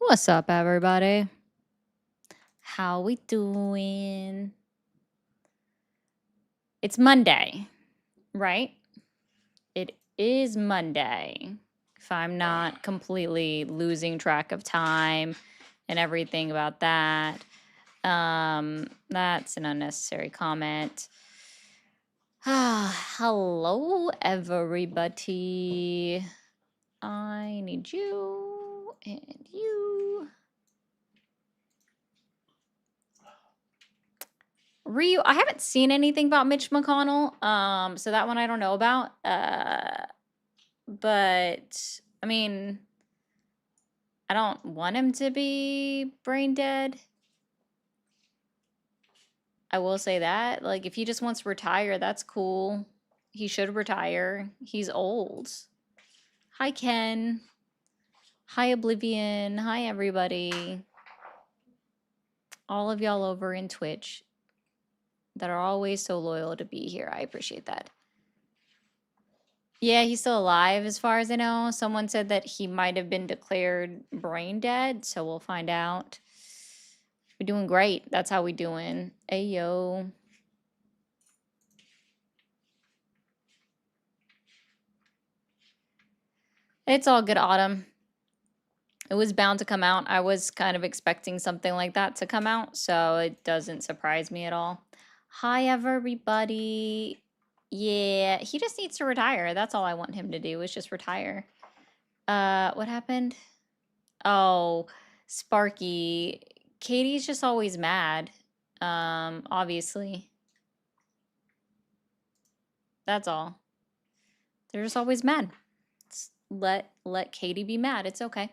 What's up, everybody? How we doing? It's Monday, right? It is Monday. If I'm not completely losing track of time and everything about that, that's an unnecessary comment. Hello, everybody. I need you and you. Ryu, I haven't seen anything about Mitch McConnell, so that one I don't know about. But I mean, I don't want him to be brain dead. I will say that. Like, if he just wants to retire, that's cool. He should retire. He's old. Hi, Ken. Hi, Oblivion. Hi, everybody. All of y'all over in Twitch that are always so loyal to be here. I appreciate that. Yeah, he's still alive as far as I know. Someone said that he might have been declared brain dead, so we'll find out. We're doing great. That's how we doing. Ayo. It's all good, Autumn. It was bound to come out. I was kind of expecting something like that to come out, so it doesn't surprise me at all. Hi, everybody. Yeah, he just needs to retire. That's all I want him to do is just retire. What happened? Oh, Sparky. Katie's just always mad. Obviously. That's all. They're just always mad. Let Katie be mad. It's okay.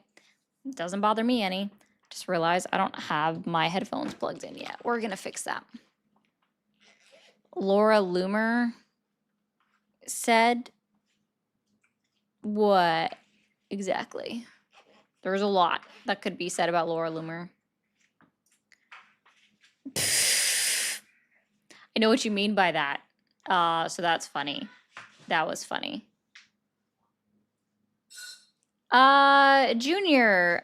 It doesn't bother me any. Just realized I don't have my headphones plugged in yet. We're gonna fix that. Laura Loomer said what exactly? There's a lot that could be said about Laura Loomer. I know what you mean by that. So that's funny. That was funny. Junior,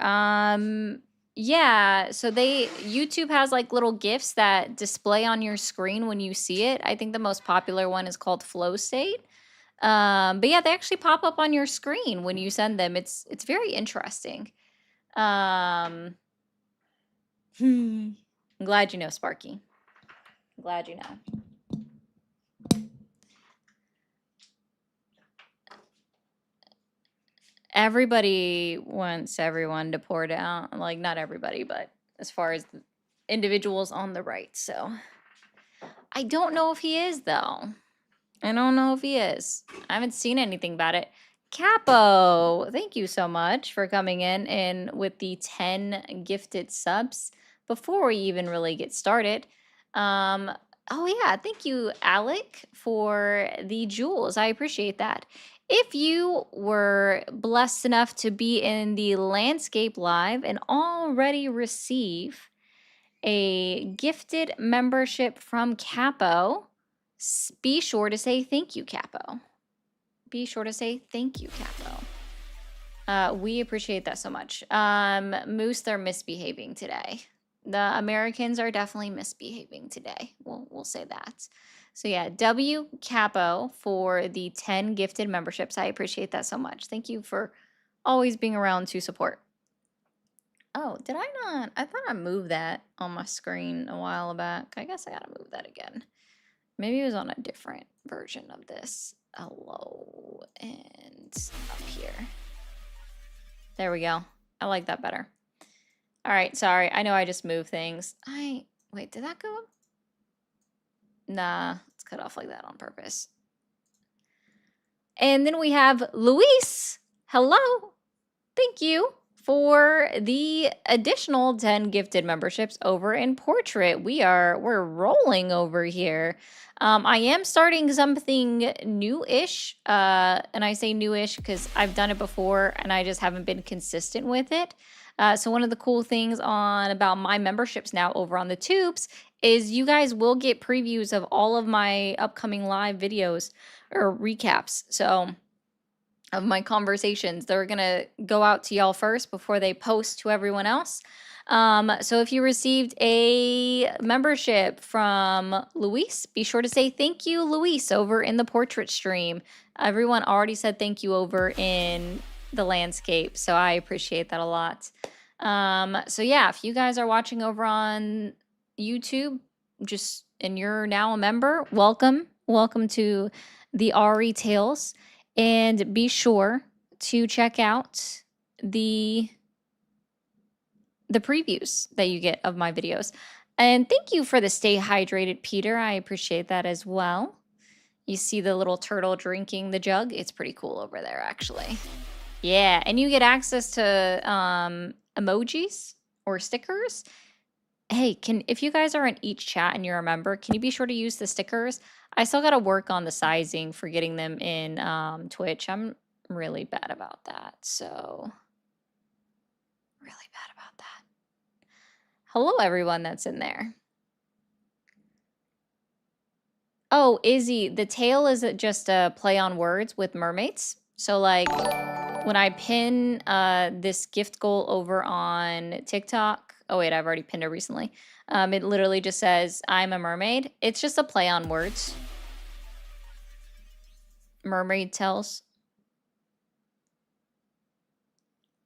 yeah, so YouTube has like little GIFs that display on your screen when you see it. I think the most popular one is called Flow State. But yeah, they actually pop up on your screen when you send them. It's very interesting. I'm glad you know, Sparky. I'm glad you know. Everybody wants everyone to pour down. Like, not everybody, but as far as the individuals on the right. So I don't know if he is, though. I don't know if he is. I haven't seen anything about it. Capo, thank you so much for coming in with the 10 gifted subs before we even really get started. Oh yeah, thank you, Alec, for the jewels. I appreciate that. If you were blessed enough to be in the Landscape Live and already receive a gifted membership from Capo, be sure to say thank you, Capo. Be sure to say thank you, Capo. We appreciate that so much. Moose, they're misbehaving today. The Americans are definitely misbehaving today. We'll say that. So yeah, W Capo for the 10 gifted memberships. I appreciate that so much. Thank you for always being around to support. Oh, did I not? I thought I moved that on my screen a while back. I guess I gotta move that again. Maybe it was on a different version of this. Hello, and up here. There we go. I like that better. All right, sorry. I know I just moved things. Wait, did that go up? Nah, it's cut off like that on purpose. And then we have Luis. Hello. Thank you for the additional 10 gifted memberships over in Portrait. We're rolling over here. I am starting something new-ish, and I say new-ish because I've done it before and I just haven't been consistent with it. So one of the cool things about my memberships now over on the Tubes is you guys will get previews of all of my upcoming live videos or recaps. So of my conversations. They're gonna go out to y'all first before they post to everyone else. So if you received a membership from Luis, be sure to say thank you, Luis, over in the portrait stream. Everyone already said thank you over in the landscape, so I appreciate that a lot. So yeah, if you guys are watching over on YouTube, and you're now a member, welcome. Welcome to the Ari Tales. And be sure to check out the previews that you get of my videos. And thank you for the stay hydrated, Peter. I appreciate that as well. You see the little turtle drinking the jug? It's pretty cool over there, actually. Yeah, and you get access to emojis or stickers. Hey, if you guys are in each chat and you're a member, can you be sure to use the stickers? I still got to work on the sizing for getting them in Twitch. I'm really bad about that. So, really bad about that. Hello, everyone that's in there. Oh, Izzy, the tail is just a play on words with mermaids. So, like, when I pin this gift goal over on TikTok, oh wait, I've already pinned it recently. It literally just says, I'm a mermaid. It's just a play on words. Mermaid tails.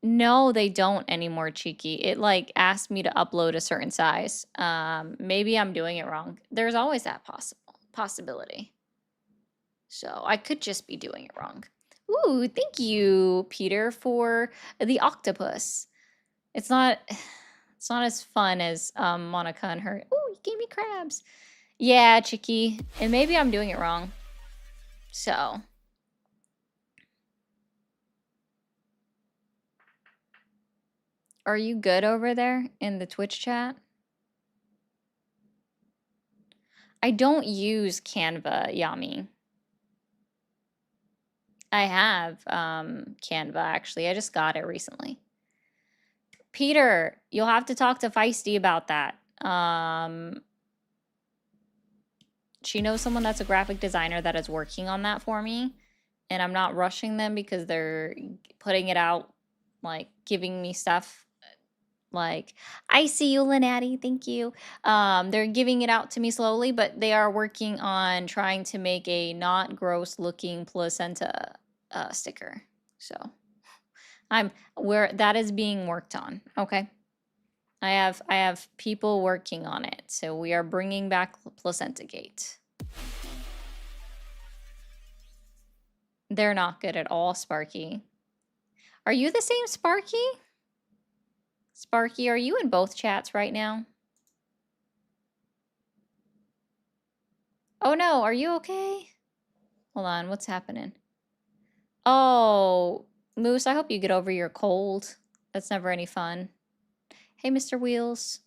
No, they don't anymore, Cheeky. It like asked me to upload a certain size. Maybe I'm doing it wrong. There's always that possibility. So I could just be doing it wrong. Ooh, thank you, Peter, for the octopus. It's not as fun as Monica and her. Ooh, you gave me crabs. Yeah, Chicky. And maybe I'm doing it wrong. So. Are you good over there in the Twitch chat? I don't use Canva, Yami. I have Canva, actually. I just got it recently. Peter, you'll have to talk to Feisty about that. She knows someone that's a graphic designer that is working on that for me. And I'm not rushing them because they're putting it out, like giving me stuff. Like, I see you, Lynatti. Thank you. They're giving it out to me slowly, but they are working on trying to make a not gross looking placenta sticker. So that is being worked on. Okay. I have people working on it. So we are bringing back Placenta Gate. They're not good at all, Sparky. Are you the same Sparky? Sparky, are you in both chats right now? Oh no, are you okay? Hold on, what's happening? Oh, Moose, I hope you get over your cold. That's never any fun. Hey, Mr. Wheels.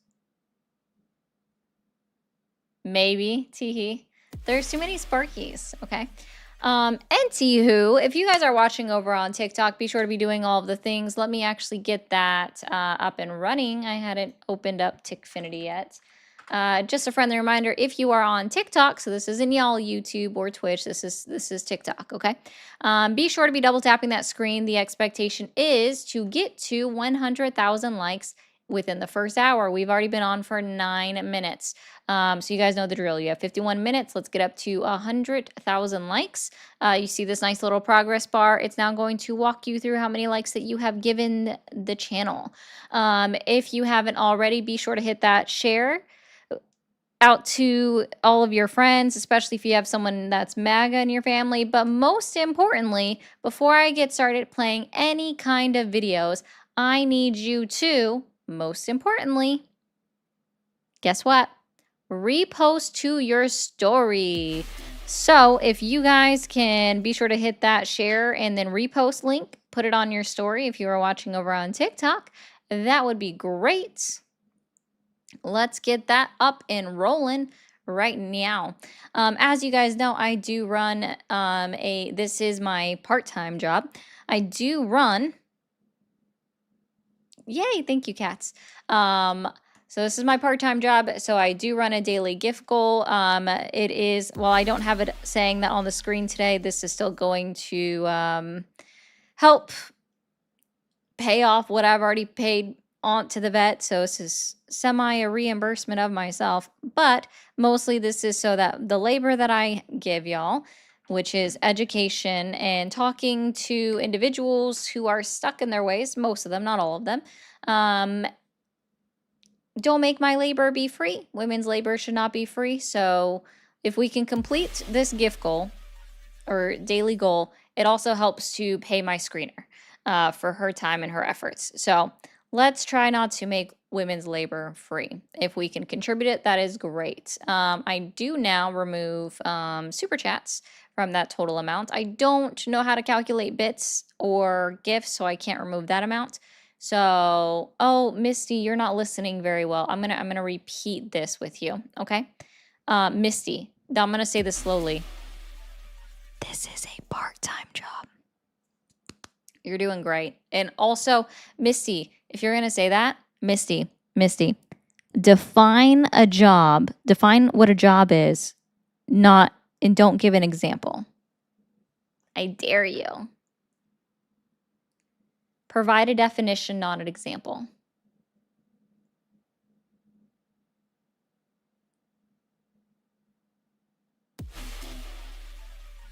Maybe, teehee. There's too many Sparkies, okay? Anywho, if you guys are watching over on TikTok, be sure to be doing all of the things. Let me actually get that up and running. I hadn't opened up Tickfinity yet. Just a friendly reminder, if you are on TikTok, so this isn't y'all YouTube or Twitch, this is TikTok, okay? Be sure to be double tapping that screen. The expectation is to get to 100,000 likes within the first hour. We've already been on for 9 minutes. So you guys know the drill. You have 51 minutes. Let's get up to 100,000 likes. You see this nice little progress bar. It's now going to walk you through how many likes that you have given the channel. If you haven't already, be sure to hit that share out to all of your friends, especially if you have someone that's MAGA in your family. But most importantly, before I get started playing any kind of videos, I need you to, most importantly, guess what? Repost to your story. So if you guys can be sure to hit that share and then repost link, put it on your story if you are watching over on TikTok, that would be great. Let's get that up and rolling right now. As you guys know, I do run this is my part-time job. I do run, yay, thank you, cats. So this is my part-time job. So I do run a daily gift goal. It is, well, I don't have it saying that on the screen today. This is still going to help pay off what I've already paid on to the vet. So this is semi a reimbursement of myself, but mostly this is so that the labor that I give y'all, which is education and talking to individuals who are stuck in their ways, most of them, not all of them, don't make my labor be free. Women's labor should not be free. So if we can complete this gift goal or daily goal, it also helps to pay my screener for her time and her efforts. So let's try not to make women's labor free. If we can contribute it, that is great. I do now remove super chats from that total amount. I don't know how to calculate bits or gifts, so I can't remove that amount. So, oh, Misty, you're not listening very well. I'm gonna repeat this with you, okay? Misty, I'm gonna say this slowly. This is a part-time job. You're doing great. And also, Misty, if you're gonna say that, Misty, define a job. Define what a job is, not and don't give an example. I dare you. Provide a definition, not an example.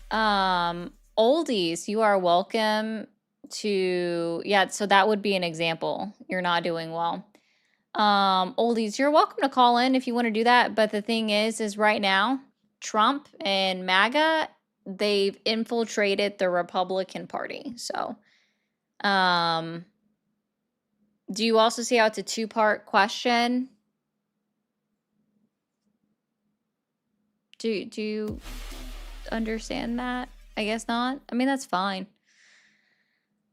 Oldies, you are welcome to, yeah, so that would be an example. You're not doing well. Oldies, you're welcome to call in if you want to do that. But the thing is right now, Trump and MAGA, they've infiltrated the Republican Party. So, do you also see how it's a two-part question? Do you understand that? I guess not. I mean, that's fine.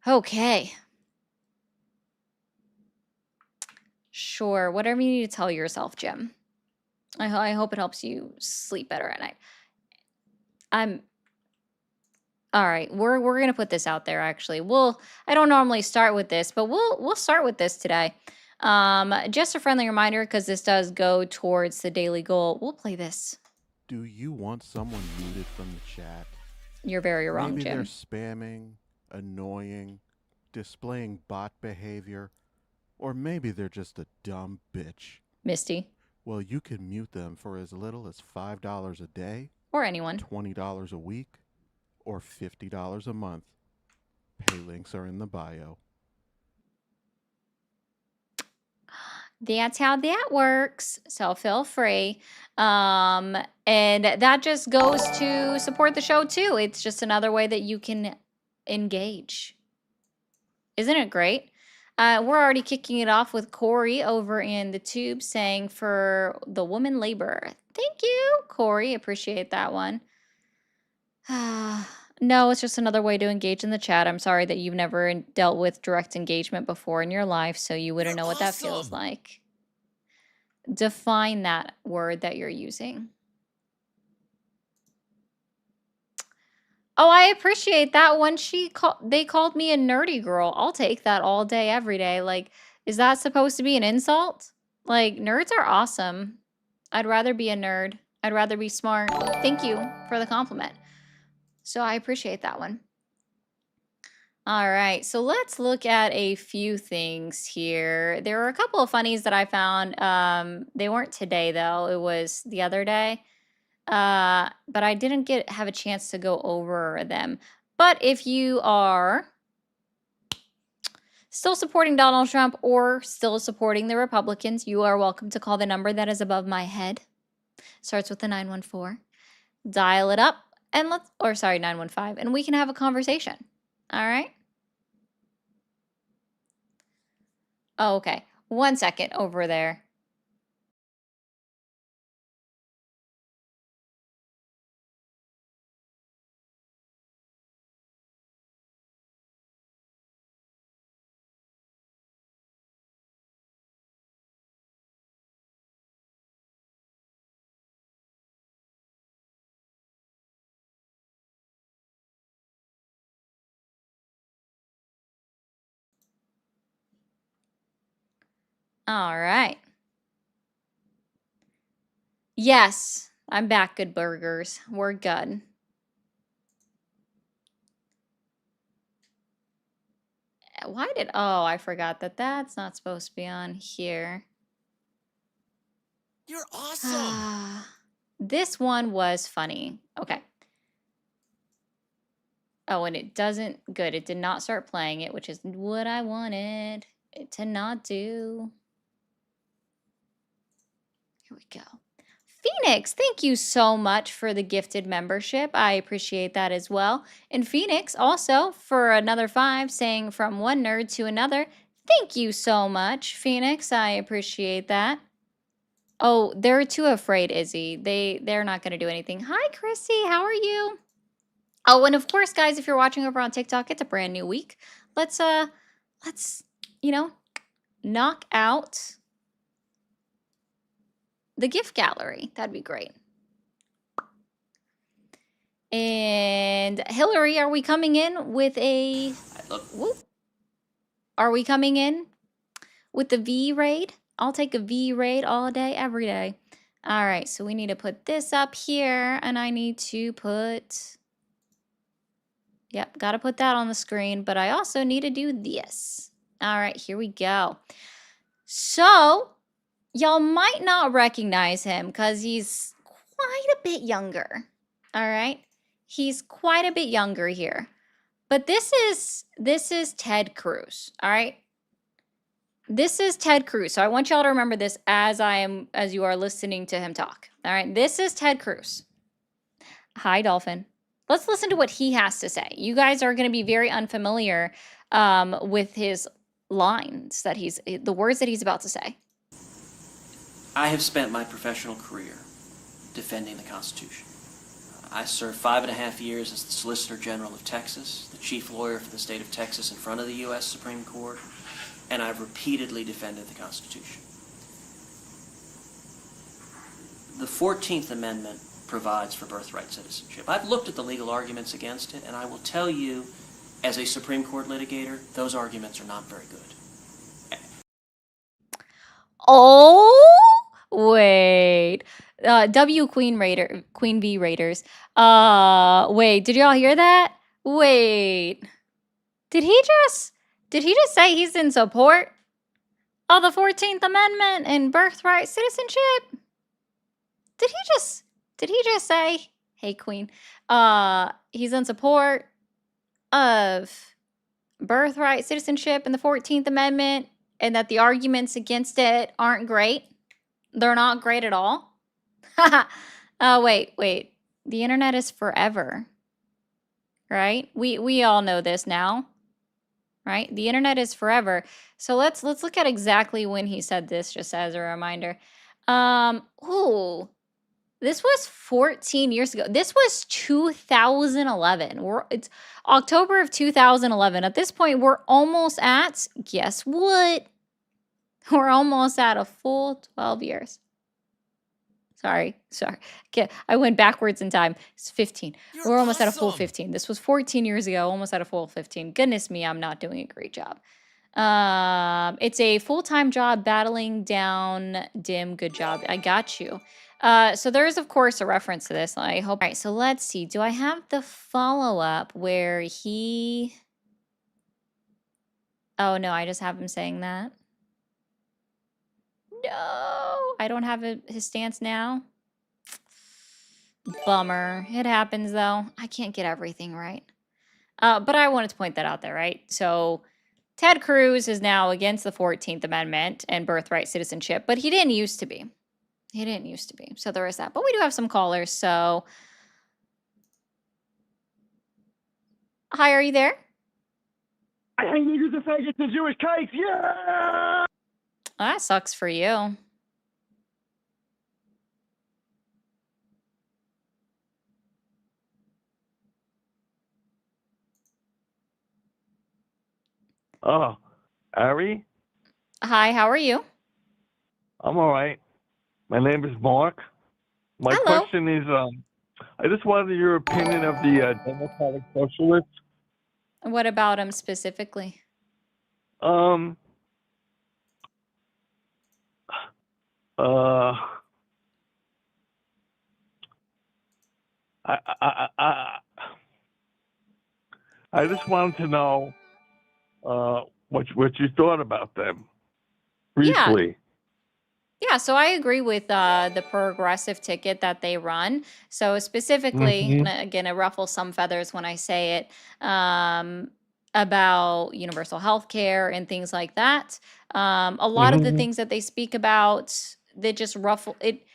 Okay. Sure. Whatever you need to tell yourself, Jim. I hope it helps you sleep better at night. All right. We're gonna put this out there. Actually, I don't normally start with this, but we'll start with this today. Just a friendly reminder, because this does go towards the daily goal. We'll play this. Do you want someone muted from the chat? You're very wrong, Maybe Jim. they're spamming, annoying, displaying bot behavior, or maybe they're just a dumb bitch. Misty. Well, you can mute them for as little as $5 a day, Or anyone. $20 a week, or $50 a month. Pay links are in the bio. That's how that works. So feel free. And that just goes to support the show too. It's just another way that you can engage. Isn't it great? We're already kicking it off with Corey over in the tube saying for the woman labor. Thank you, Corey. Appreciate that one. No, it's just another way to engage in the chat. I'm sorry that you've never dealt with direct engagement before in your life, so you wouldn't know what that feels like. Define that word that you're using. Oh, I appreciate that one. They called me a nerdy girl. I'll take that all day, every day. Like, is that supposed to be an insult? Like, nerds are awesome. I'd rather be a nerd. I'd rather be smart. Thank you for the compliment. So I appreciate that one. All right, so let's look at a few things here. There were a couple of funnies that I found. They weren't today though. It was the other day. But I didn't have a chance to go over them. But if you are still supporting Donald Trump or still supporting the Republicans, you are welcome to call the number that is above my head. Starts with the 914. Dial it up and 915, and we can have a conversation. All right? Oh, okay. 1 second over there. All right. Yes, I'm back, good burgers. We're good. Why did, oh, I forgot that that's not supposed to be on here. You're awesome. This one was funny. Okay. Oh, and it doesn't, good. It did not start playing it, which is what I wanted it to not do. Here we go. Phoenix, thank you so much for the gifted membership. I appreciate that as well. And Phoenix also for another 5 saying from one nerd to another. Thank you so much, Phoenix. I appreciate that. Oh, they're too afraid, Izzy. They're not going to do anything. Hi, Chrissy. How are you? Oh, and of course, guys, if you're watching over on TikTok, it's a brand new week. Let's you know, knock out the gift gallery. That'd be great. And Hillary, are we coming in with a whoop? Are we coming in with the V raid? I'll take a V raid all day, every day. All right, so we need to put this up here, and I need to put, yep, got to put that on the screen, but I also need to do this. All right, here we go. So, y'all might not recognize him because he's quite a bit younger. All right, he's quite a bit younger here. But this is Ted Cruz, all right? This is Ted Cruz. So I want y'all to remember this as you are listening to him talk. All right, this is Ted Cruz. Hi, Dolphin. Let's listen to what he has to say. You guys are going to be very unfamiliar with his lines the words that he's about to say. I have spent my professional career defending the Constitution. I served 5.5 years as the Solicitor General of Texas, the chief lawyer for the state of Texas in front of the U.S. Supreme Court, and I've repeatedly defended the Constitution. The 14th Amendment provides for birthright citizenship. I've looked at the legal arguments against it, and I will tell you, as a Supreme Court litigator, those arguments are not very good. Oh, wait. Queen V Raiders. Wait, did y'all hear that? Wait. Did he just say he's in support of the 14th Amendment and birthright citizenship? Did he just say, hey Queen, he's in support of birthright citizenship and the 14th Amendment and that the arguments against it aren't great? They're not great at all? Wait. The internet is forever. Right? We all know this now. Right? The internet is forever. So let's look at exactly when he said this, just as a reminder. Ooh. This was 14 years ago. This was 2011. It's October of 2011. At this point, we're almost at, guess what? We're almost at a full 12 years. Sorry. Okay, I went backwards in time. It's 15. We're almost at a full 15. This was 14 years ago, almost at a full 15. Goodness me, I'm not doing a great job. It's a full-time job battling down dim. Good job. I got you. So there is, of course, a reference to this. I hope. All right, so let's see. Do I have the follow-up where he... Oh, no, I just have him saying that. No, I don't have his stance now. Bummer. It happens, though. I can't get everything right. But I wanted to point that out there, right? So Ted Cruz is now against the 14th Amendment and birthright citizenship, but he didn't used to be. He didn't used to be. So there is that. But we do have some callers, so... Hi, are you there? I think you the fake it's a Jewish case, yeah! That sucks for you. Oh, Ari? Hi, how are you? I'm all right. My name is Mark. My Hello. question is, I just wanted your opinion of the Democratic Socialists. What about him specifically? I just wanted to know what you thought about them Yeah. briefly. Yeah, so I agree with the progressive ticket that they run. So specifically, Hmm. and again, I ruffle some feathers when I say it, about universal health care and things like that. A lot of the Hmm. things that they speak about that just ruffle it.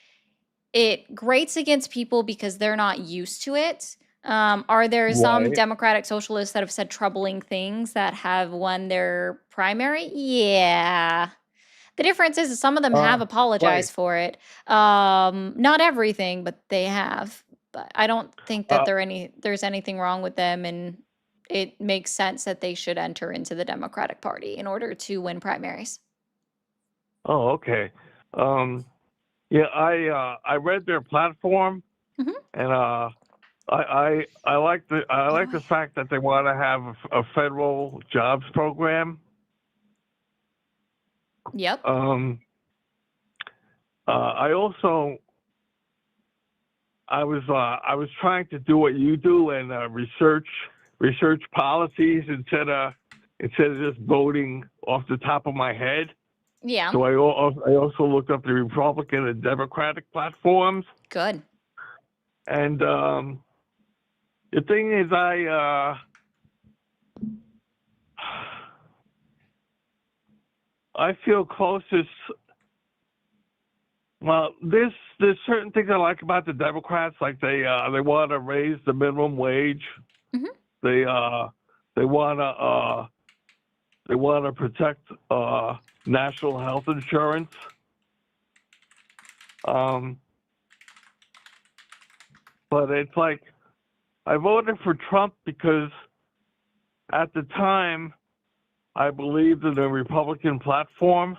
It grates against people because they're not used to it. Are there some Right. Democratic socialists that have said troubling things that have won their primary? Yeah. The difference is some of them have Right. apologized for it. Not everything, but they have. But I don't think that Uh, there's anything wrong with them, and it makes sense that they should enter into the Democratic Party in order to win primaries. oh, okay. Um, yeah, I read their platform, Hmm. and I like the Boy. fact that they want to have a federal jobs program. Yep. Um, I also I was trying to do what you do and research policies instead of just voting off the top of my head. Yeah. So I also looked up the Republican and Democratic platforms, Good. and the thing is, I feel closest. Well, there's certain things I like about the Democrats, like they want to raise the minimum wage. Hmm. They uh they want to protect national health insurance. Um, but it's like I voted for Trump because at the time I believed in the Republican platform,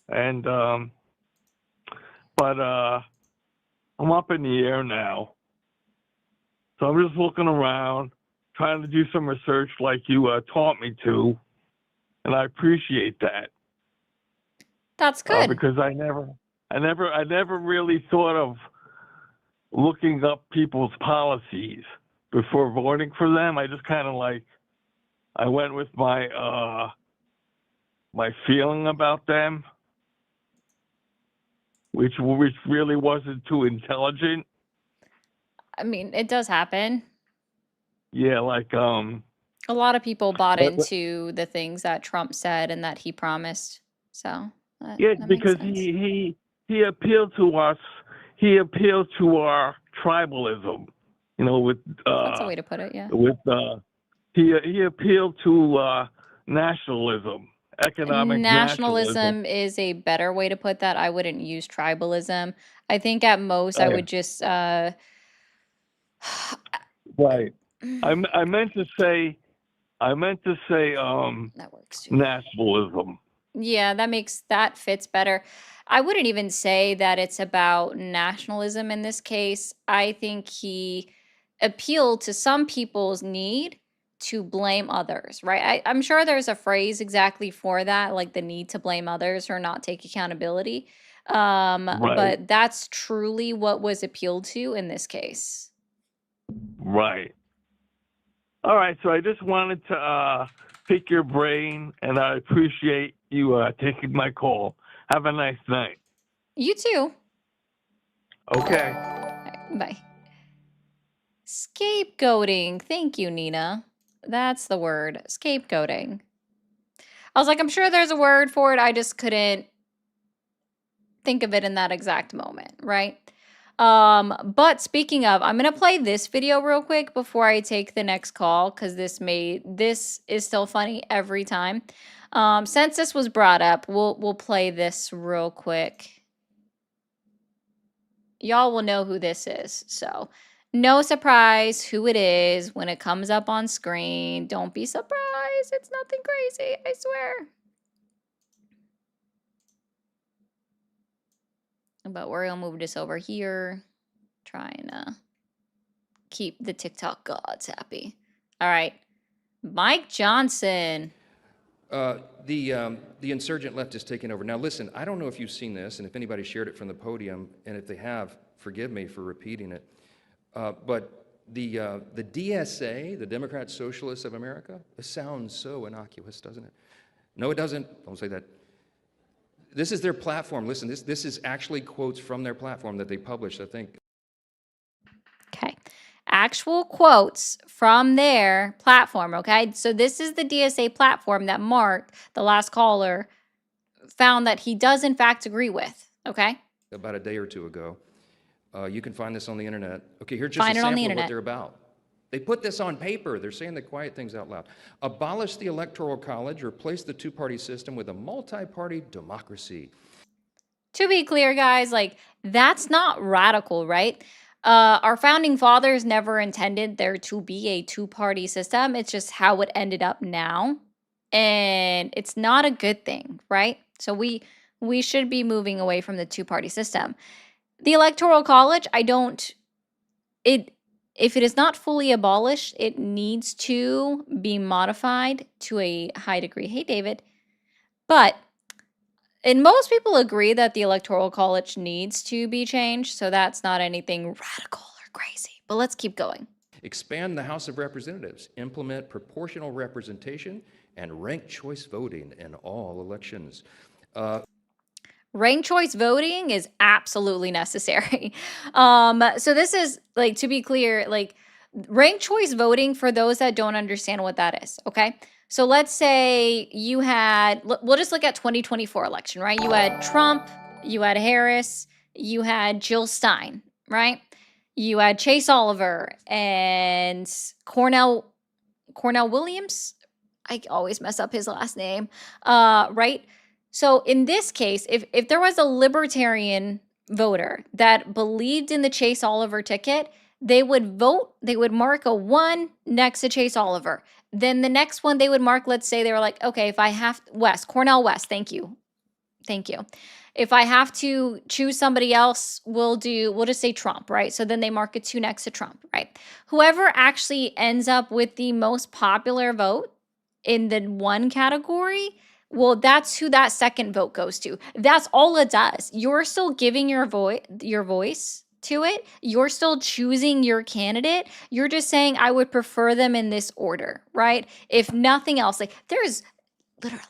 and but I'm up in the air now. So I'm just looking around, trying to do some research like you taught me to, and I appreciate that That's good. because I never really thought of looking up people's policies before voting for them. I just kind of I went with my feeling about them, which really wasn't too intelligent. I mean, it does happen. Yeah, A lot of people bought but- into the things that Trump said and that he promised. So yeah, that makes because sense. he appealed to us. He appealed to our tribalism, with That's a way to put it, yeah. with he appealed to nationalism, economic nationalism. Nationalism is a better way to put that. I wouldn't use tribalism. I think at most I Uh, would just right. that I meant to say works too. nationalism. Yeah, that fits better. I wouldn't even say that it's about nationalism in this case. I think he appealed to some people's need to blame others, right? I'm sure there's a phrase exactly for that, like the need to blame others or not take accountability. Right. But that's truly what was appealed to in this case. Right. All right. So I just wanted to pick your brain, and I appreciate you taking my call. Have a nice night. You too. Okay. All right, bye. Scapegoating. Thank you, Nina. That's the word. Scapegoating. I was like, I'm sure there's a word for it. I just couldn't think of it in that exact moment, right? But speaking of, I'm gonna play this video real quick before I take the next call because this is still funny every time. Since this was brought up, we'll play this real quick. Y'all will know who this is, so no surprise who it is when it comes up on screen. Don't be surprised. It's nothing crazy, I swear. But we're gonna move this over here. Trying to keep the TikTok gods happy. All right. Mike Johnson. The insurgent left is taking over. Now, listen, I don't know if you've seen this, and if anybody shared it from the podium, and if they have, forgive me for repeating it. But the DSA, the Democrat Socialists of America, it sounds so innocuous, doesn't it? No, it doesn't. Don't say that. This is their platform. Listen, this is actually quotes from their platform that they published, I think. Okay. Actual quotes from their platform, okay? So this is the DSA platform that Mark, the last caller, found that he does in fact agree with, okay? About a day or two ago. You can find this on the internet. Okay, here's just Find a it on the sample of what internet. they're about. They put this on paper. They're saying the quiet things out loud. Abolish the Electoral College, replace the two-party system with a multi-party democracy. To be clear, guys, like that's not radical, right? Our founding fathers never intended there to be a two-party system. It's just how it ended up now. And it's not a good thing, right? So we should be moving away from the two-party system. The Electoral College, if it is not fully abolished, it needs to be modified to a high degree. Hey, David. And most people agree that the Electoral College needs to be changed, so that's not anything radical or crazy. But let's keep going. Expand the House of Representatives. Implement proportional representation and ranked choice voting in all elections. Ranked choice voting is absolutely necessary. So this is, like, to be clear, like, ranked choice voting, for those that don't understand what that is, okay? So let's say you had, we'll just look at 2024 election, right? You had Trump, you had Harris, you had Jill Stein, right? You had Chase Oliver and Cornell Williams. I always mess up his last name, right? So in this case, if there was a libertarian voter that believed in the Chase Oliver ticket, they would vote, they would mark a 1 next to Chase Oliver. Then the next one they would mark, let's say they were like, okay, if I have Cornell West, thank you. If I have to choose somebody else, we'll just say Trump, right? So then they mark a 2 next to Trump, right? Whoever actually ends up with the most popular vote in the one category, well, that's who that second vote goes to. That's all it does. You're still giving your voice to it. You're still choosing your candidate. You're just saying, I would prefer them in this order, right? If nothing else, like there's literally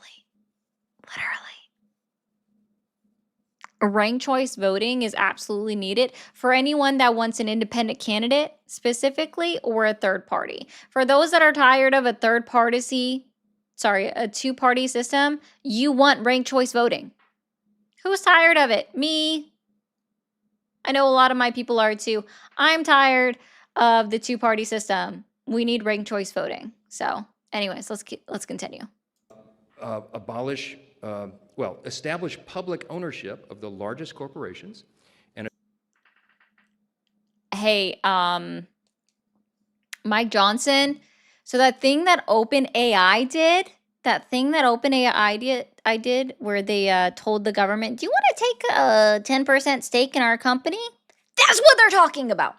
ranked choice voting is absolutely needed for anyone that wants an independent candidate specifically, or a third party. For those that are tired of a two-party system, you want ranked choice voting. Who's tired of it? Me. I know a lot of my people are too. I'm tired of the two-party system. We need ranked choice voting. So anyways, let's continue. Establish public ownership of the largest corporations. Hey, Mike Johnson. So that thing that OpenAI did, where they told the government, do you want to take a 10% stake in our company? That's what they're talking about.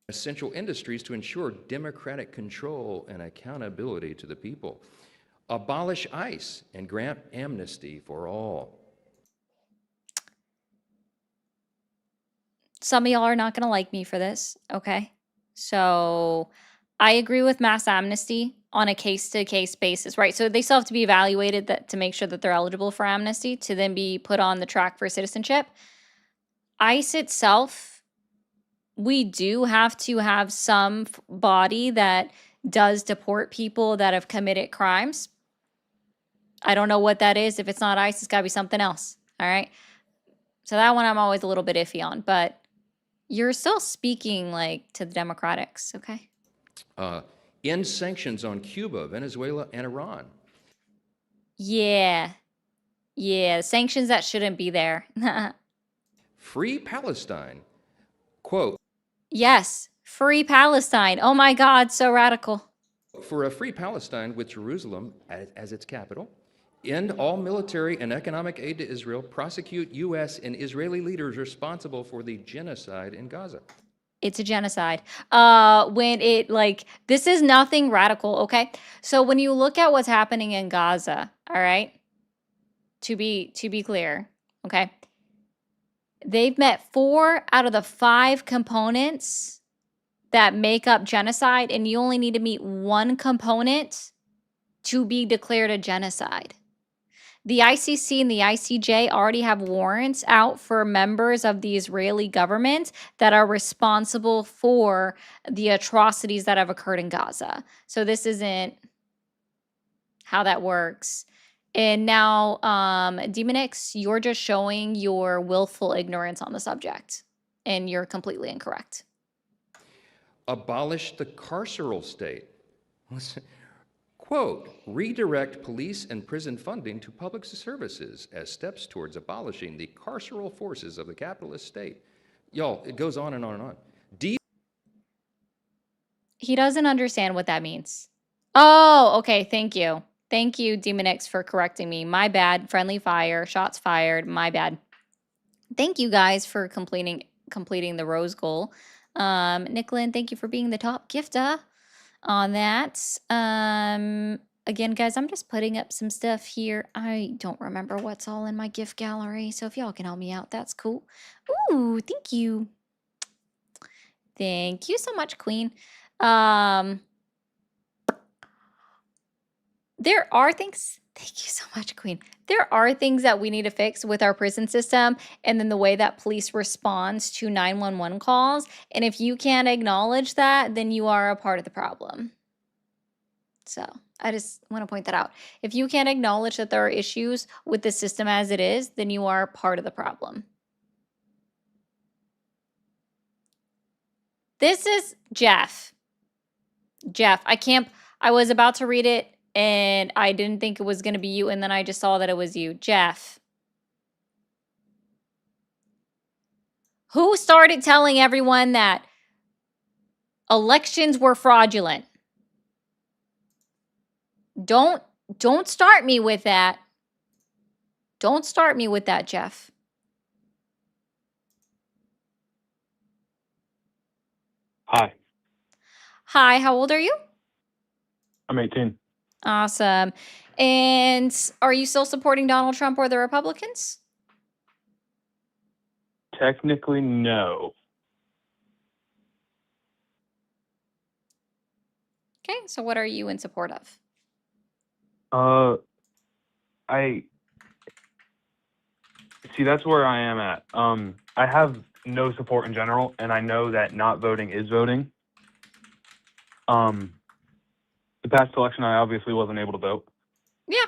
Essential industries to ensure democratic control and accountability to the people. Abolish ICE and grant amnesty for all. Some of y'all are not going to like me for this, okay? So I agree with mass amnesty on a case-to-case basis, right? So they still have to be evaluated to make sure that they're eligible for amnesty to then be put on the track for citizenship. ICE itself, we do have to have some body that does deport people that have committed crimes. I don't know what that is. If it's not ICE, it's got to be something else, all right? So that one I'm always a little bit iffy on, but you're still speaking like to the Democrats, okay? End sanctions on Cuba, Venezuela, and Iran. Yeah, sanctions that shouldn't be there. Free Palestine. Quote, Yes, free Palestine. Oh my God, so radical. for a free Palestine with Jerusalem as its capital, end all military and economic aid to Israel, prosecute U.S. and Israeli leaders responsible for the genocide in Gaza. It's a genocide. This is nothing radical, okay? So when you look at what's happening in Gaza, all right, to be clear, okay, they've met 4 out of the 5 components that make up genocide, and you only need to meet one component to be declared a genocide. The ICC and the ICJ already have warrants out for members of the Israeli government that are responsible for the atrocities that have occurred in Gaza. So this isn't how that works. And now, Demonix, you're just showing your willful ignorance on the subject, and you're completely incorrect. Abolish the carceral state. Listen, quote, redirect police and prison funding to public services as steps towards abolishing the carceral forces of the capitalist state. Y'all, it goes on and on and on. He doesn't understand what that means. Oh, okay. Thank you. Thank you, Demonix, for correcting me. My bad. Friendly fire. Shots fired. My bad. Thank you guys for completing the rose goal. Nicklin, thank you for being the top gifter on that. Again, guys, I'm just putting up some stuff here. I don't remember what's all in my gift gallery, so if y'all can help me out, that's cool. Ooh, thank you. Thank you so much, Queen. There are things, thank you so much, Queen. There are things that we need to fix with our prison system and then the way that police responds to 911 calls. And if you can't acknowledge that, then you are a part of the problem. So I just want to point that out. If you can't acknowledge that there are issues with the system as it is, then you are part of the problem. This is Jeff. Jeff, I was about to read it and I didn't think it was going to be you, and then I just saw that it was you. Jeff. Who started telling everyone that elections were fraudulent? Don't start me with that. Don't start me with that, Jeff. Hi, Hi, how old are you? I'm 18. Awesome. And are you still supporting Donald Trump or the Republicans? Technically, no. Okay, so what are you in support of? I see that's where I am at. I have no support in general, and I know that not voting is voting. The past election, I obviously wasn't able to vote. Yeah.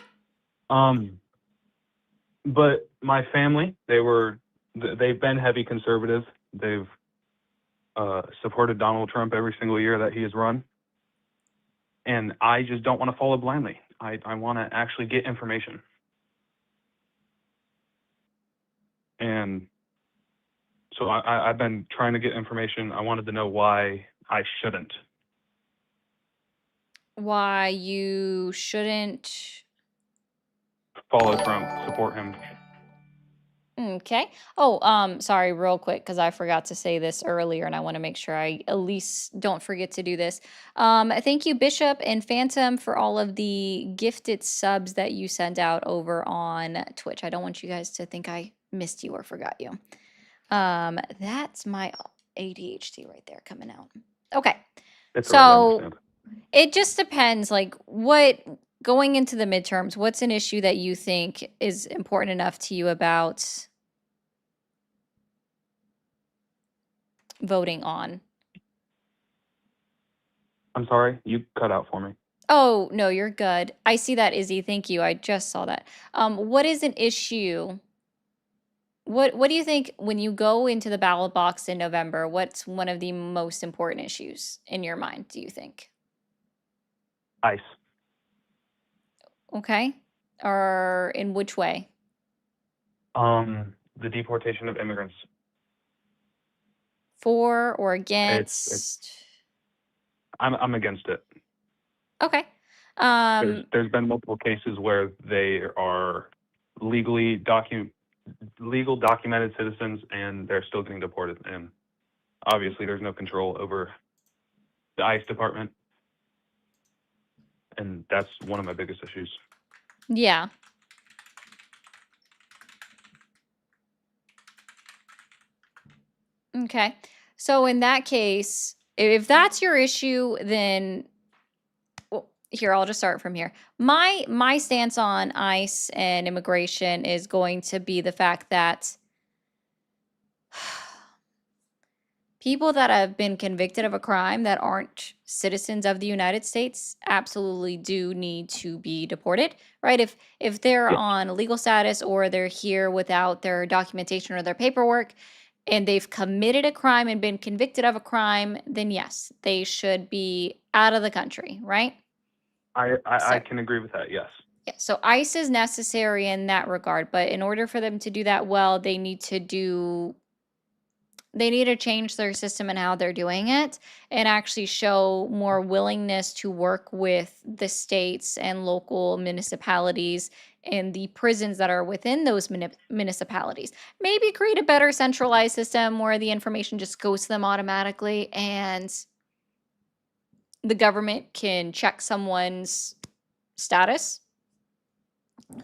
But my family, they've been heavy conservative. They've supported Donald Trump every single year that he has run. And I just don't want to follow blindly. I want to actually get information. And so I've been trying to get information. I wanted to know why I shouldn't. Why you shouldn't. Follow Trump, support him. Okay. Oh, sorry, real quick, because I forgot to say this earlier, and I want to make sure I at least don't forget to do this. Thank you, Bishop and Phantom, for all of the gifted subs that you sent out over on Twitch. I don't want you guys to think I missed you or forgot you. That's my ADHD right there coming out. Okay. It's all right, I So understand. it just depends, like, going into the midterms, what's an issue that you think is important enough to you about voting on? I'm sorry, you cut out for me. Oh, no, you're good. I see that, Izzy. Thank you. I just saw that. What is an issue? What do you think when you go into the ballot box in November? What's one of the most important issues in your mind, do you think? ICE. Okay. Or in which way? The deportation of immigrants. For or It's against? I'm against it. Okay. There's been multiple cases where they are legal documented citizens and they're still getting deported, and obviously there's no control over the ICE department, and that's one of my biggest issues. Yeah. Okay. So in that case, If that's your issue, then well, here, I'll just start from here. My stance on ICE and immigration is going to be the fact that people that have been convicted of a crime that aren't citizens of the United States absolutely do need to be deported, right? If they're Yes. on legal status or they're here without their documentation or their paperwork and they've committed a crime and been convicted of a crime, then yes, they should be out of the country, right? I So can agree with that. Yes. yeah, so ICE is necessary in that regard, but in order for them to do that well, they need to change their system and how they're doing it and actually show more willingness to work with the states and local municipalities and the prisons that are within those municipalities. Maybe create a better centralized system where the information just goes to them automatically and the government can check someone's status,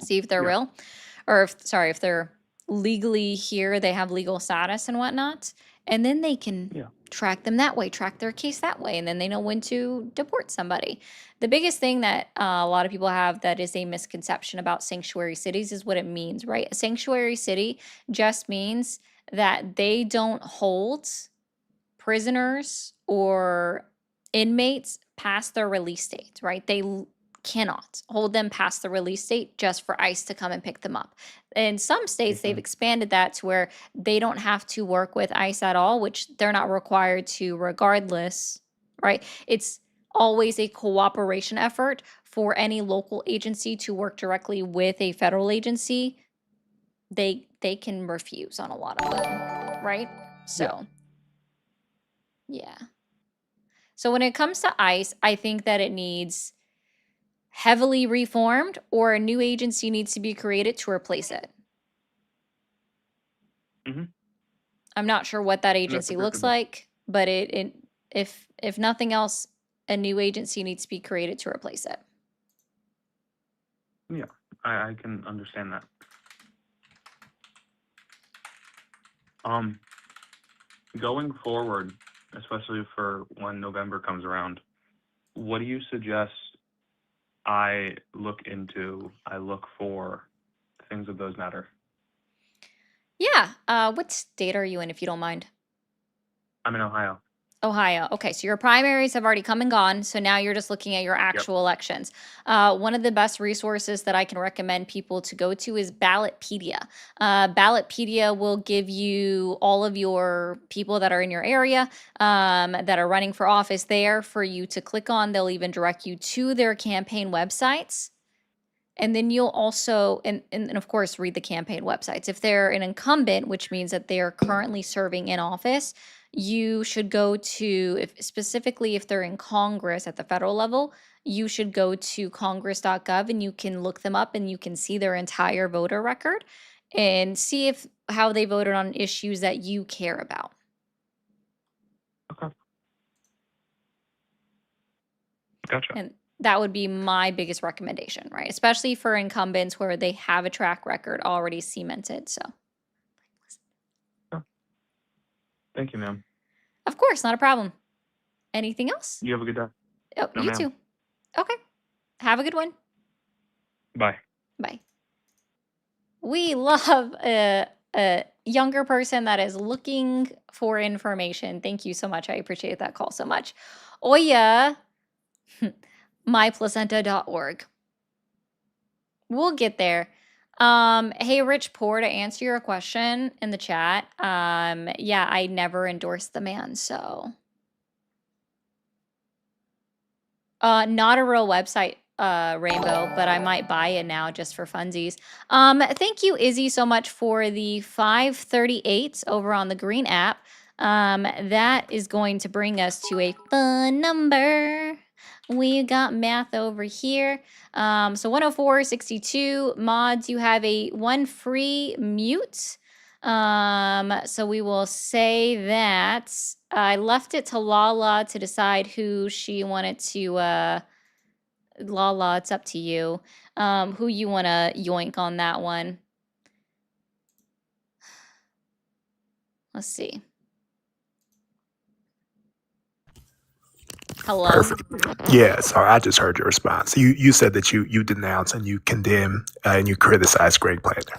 see if they're Yeah. real, or if they're legally here, they have legal status and whatnot, and then they can Yeah. track them that way, track their case that way, and then they know when to deport somebody. The biggest thing that a lot of people have that is a misconception about sanctuary cities is what it means, right? A sanctuary city just means that they don't hold prisoners or inmates past their release date, right? They cannot hold them past the release date just for ICE to come and pick them up. In some states, they've Mhm. expanded that to where they don't have to work with ICE at all, which they're not required to regardless, right? It's always a cooperation effort for any local agency to work directly with a federal agency. They can refuse on a lot of them, right? Yeah. So, yeah. So when it comes to ICE, I think that it needs heavily reformed or a new agency needs to be created to replace it. Mhm. I'm not sure what that That's agency looks agreeable. like, but if nothing else, a new agency needs to be created to replace it. Yeah. I can understand that. Going forward, especially for when November comes around, what do you suggest I look into? I look for things of those matter. Yeah. What state are you in, if you don't mind? I'm in Ohio. Ohio. Okay, so your primaries have already come and gone. So now you're just looking at your Yep. actual elections. One of the best resources that I can recommend people to go to is Ballotpedia. Ballotpedia will give you all of your people that are in your area that are running for office there for you to click on. They'll even direct you to their campaign websites. And then you'll also, and of course, read the campaign websites. If they're an incumbent, which means that they are currently serving in office, you should go to, specifically if they're in Congress at the federal level, you should go to congress.gov and you can look them up and you can see their entire voter record and see how they voted on issues that you care about. Okay. Gotcha. And that would be my biggest recommendation, right? Especially for incumbents where they have a track record already cemented. So, Thank you, ma'am. of course, not a problem. Anything else? You have a good day. Oh, No, you ma'am. too. Okay. Have a good one. Bye. Bye. We love a younger person that is looking for information. Thank you so much. I appreciate that call so much. Oya, myplacenta.org. We'll get there. Hey, Rich Poor, to answer your question in the chat, yeah, I never endorsed the man, so. Not a real website, Rainbow, but I might buy it now just for funsies. Thank you, Izzy, so much for the 538 over on the Green app. That is going to bring us to a fun number. We got math over here. So 104.62 mods, you have one free mute. So we will say that I left it to Lala to decide who she wanted to Lala, it's up to you. Who you want to yoink on that one. Let's see. Hello? Perfect. Yeah, sorry, I just heard your response. You said that you denounce and you condemn and you criticize Greg Platter.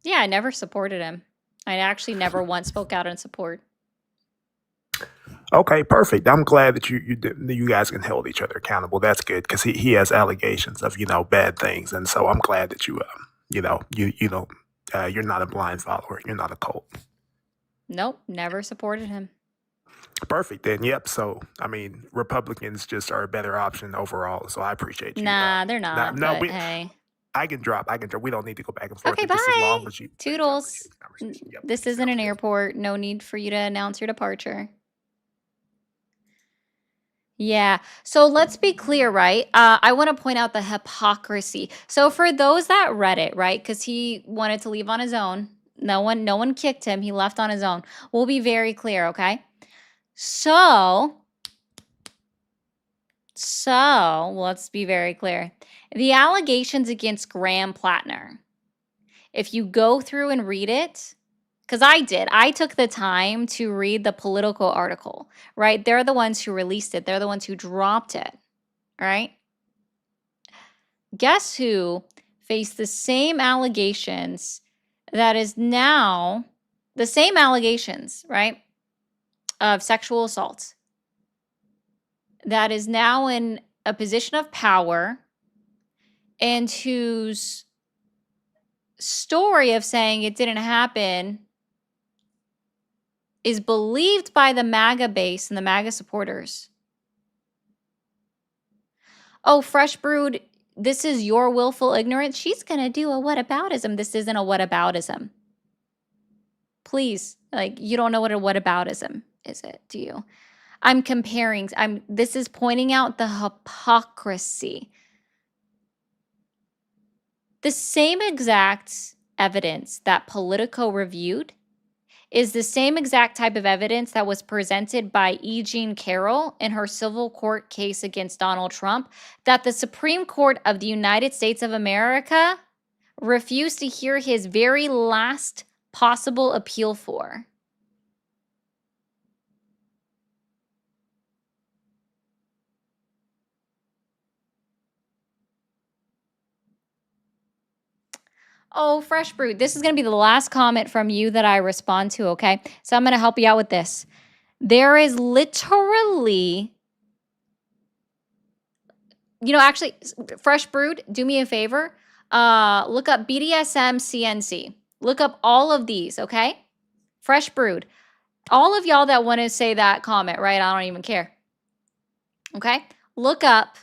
Yeah, I never supported him. I actually never once spoke out in support. Okay, perfect. I'm glad that you guys can hold each other accountable. That's good because he has allegations of bad things, and so I'm glad that you're not a blind follower. You're not a cult. Nope, never supported him. Perfect. Then, yep. So, I mean, Republicans just are a better option overall. So, I appreciate you. Nah, they're not. No, But hey. I can drop. We don't need to go back and forth. Okay, Just as long bye. as you. Toodles. Yep, This isn't sounds an good. airport. No need for you to announce your departure. Yeah. So let's be clear, right? I want to point out the hypocrisy. So for those that read it, right? Because he wanted to leave on his own. No one kicked him. He left on his own. We'll be very clear, okay? So let's be very clear. The allegations against Graham Plattner, if you go through and read it, because I took the time to read the Political article, right? They're the ones who released it. They're the ones who dropped it, right? Guess who faced the same allegations that is now the same allegations, right? Of sexual assault that is now in a position of power and whose story of saying it didn't happen is believed by the MAGA base and the MAGA supporters. Oh, Fresh Brood, this is your willful ignorance. She's going to do a whataboutism. This isn't a whataboutism. Please, like, you don't know what a whataboutism is, it? Do you? This is pointing out the hypocrisy. The same exact evidence that Politico reviewed is the same exact type of evidence that was presented by E. Jean Carroll in her civil court case against Donald Trump that the Supreme Court of the United States of America refused to hear his very last possible appeal for. Oh, Fresh Brood, this is going to be the last comment from you that I respond to, okay? So I'm going to help you out with this. There is literally, actually, Fresh Brood, do me a favor. Look up BDSM CNC. Look up all of these, okay? Fresh Brood. All of y'all that want to say that comment, right? I don't even care. Okay? Look up.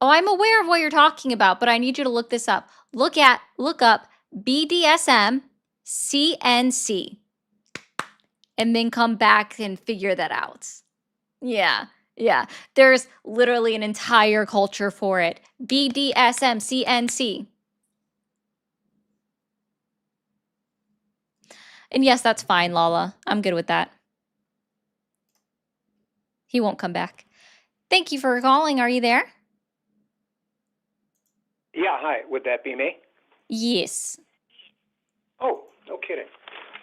Oh, I'm aware of what you're talking about, but I need you to look this up. Look up BDSM CNC. And then come back and figure that out. Yeah. There's literally an entire culture for it. BDSM CNC. And yes, that's fine, Lala. I'm good with that. He won't come back. Thank you for calling. Are you there? Yeah, hi. Would that be me? Yes. Oh, no kidding.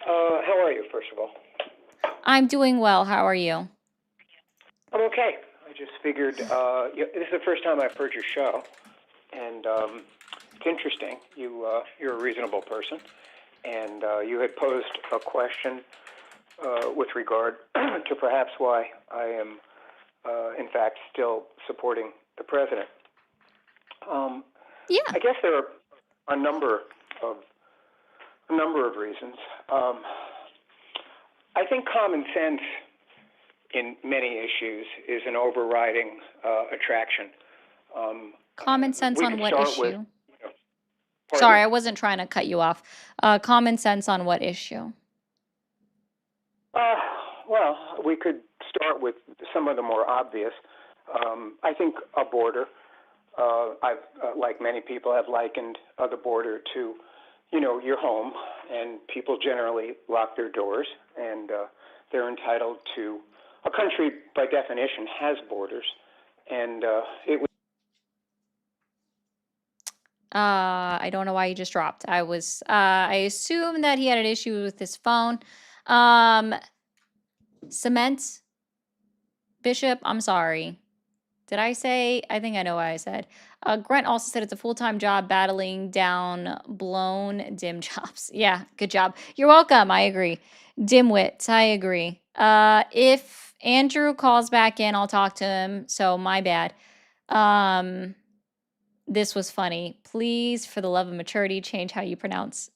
How are you, first of all? I'm doing well. How are you? I'm okay. I just figured this is the first time I've heard your show, and it's interesting. You're a reasonable person, and you had posed a question with regard to perhaps why I am, in fact, still supporting the president. Yeah. I guess there are a number of reasons. I think common sense in many issues is an overriding attraction. Common sense on what issue? Pardon? Sorry, I wasn't trying to cut you off. Common sense on what issue? Well, we could start with some of the more obvious. I think a border. I've, like many people, have likened the border to, your home, and people generally lock their doors, and they're entitled to. A country, by definition, has borders, and it would. I don't know why he just dropped. I assume that he had an issue with his phone. Cement Bishop, I'm sorry. Did I say? I think I know what I said. Grant also said it's a full-time job battling down blown dim jobs. Yeah, good job. You're welcome. I agree. Dimwits, I agree. If Andrew calls back in, I'll talk to him. So my bad. This was funny. Please, for the love of maturity, change how you pronounce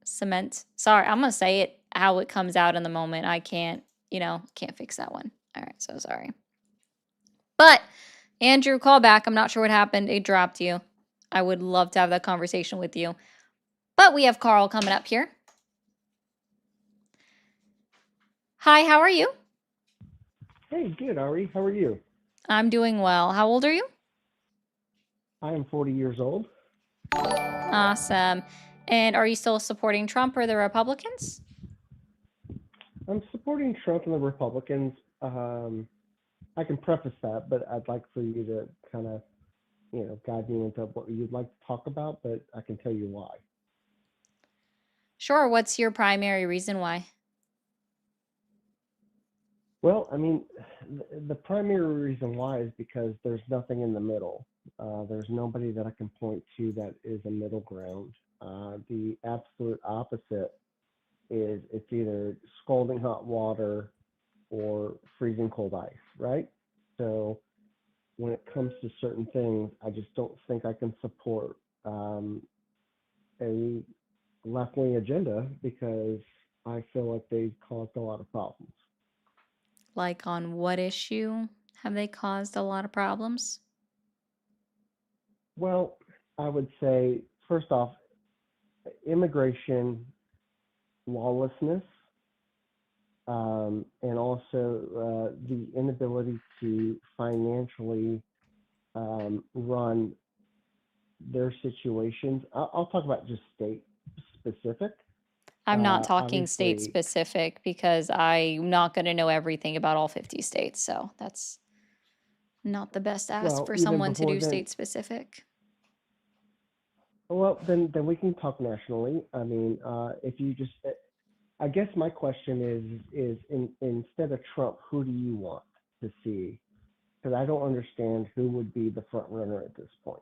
cement. Sorry, I'm gonna say it how it comes out in the moment. I can't, can't fix that one. All right, so sorry. But Andrew, call back. I'm not sure what happened. It dropped you. I would love to have that conversation with you. But we have Carl coming up here. Hi, how are you? Hey, good, Ari. How are you? I'm doing well. How old are you? I am 40 years old. Awesome. And are you still supporting Trump or the Republicans? I'm supporting Trump and the Republicans. I can preface that, but I'd like for you to kind of, guide me into what you'd like to talk about, but I can tell you why. Sure. What's your primary reason why? Well, I mean, the primary reason why is because there's nothing in the middle. There's nobody that I can point to that is a middle ground. The absolute opposite is it's either scalding hot water or freezing cold ice, right? So when it comes to certain things, I just don't think I can support a left-wing agenda because I feel like they've caused a lot of problems. Like on what issue have they caused a lot of problems? Well, I would say, first off, immigration, lawlessness, and also the inability to financially run their situations. I'll talk about just state specific. I'm not talking state Obviously, specific because I'm not going to know everything about all 50 states. So that's not the best ask well, for even someone to before do then, state specific. well, then we can talk nationally. I mean, if you just, I guess my question is instead of Trump, who do you want to see? Because I don't understand who would be the front runner at this point.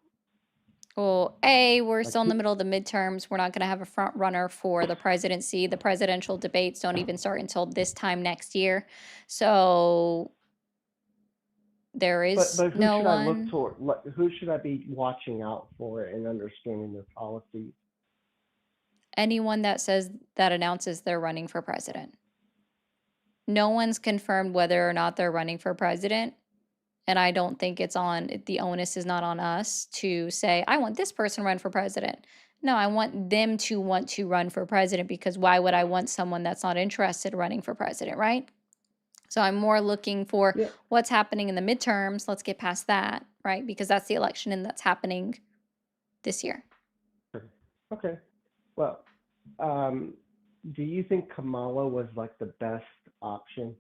Well, A, we're Like still in the who? middle of the midterms. We're not going to have a front runner for the presidency. The presidential debates don't even start until this time next year. So there is But who no should I look one. toward? Who should I be watching out for and understanding their policies? Anyone that says that announces they're running for president. No one's confirmed whether or not they're running for president. And I don't think the onus is not on us to say, I want this person to run for president. No, I want them to want to run for president because why would I want someone that's not interested running for president, right? So I'm more looking for Yeah. what's happening in the midterms. Let's get past that, right? Because that's the election and that's happening this year. Sure. Okay. Well, do you think Kamala was like the best option?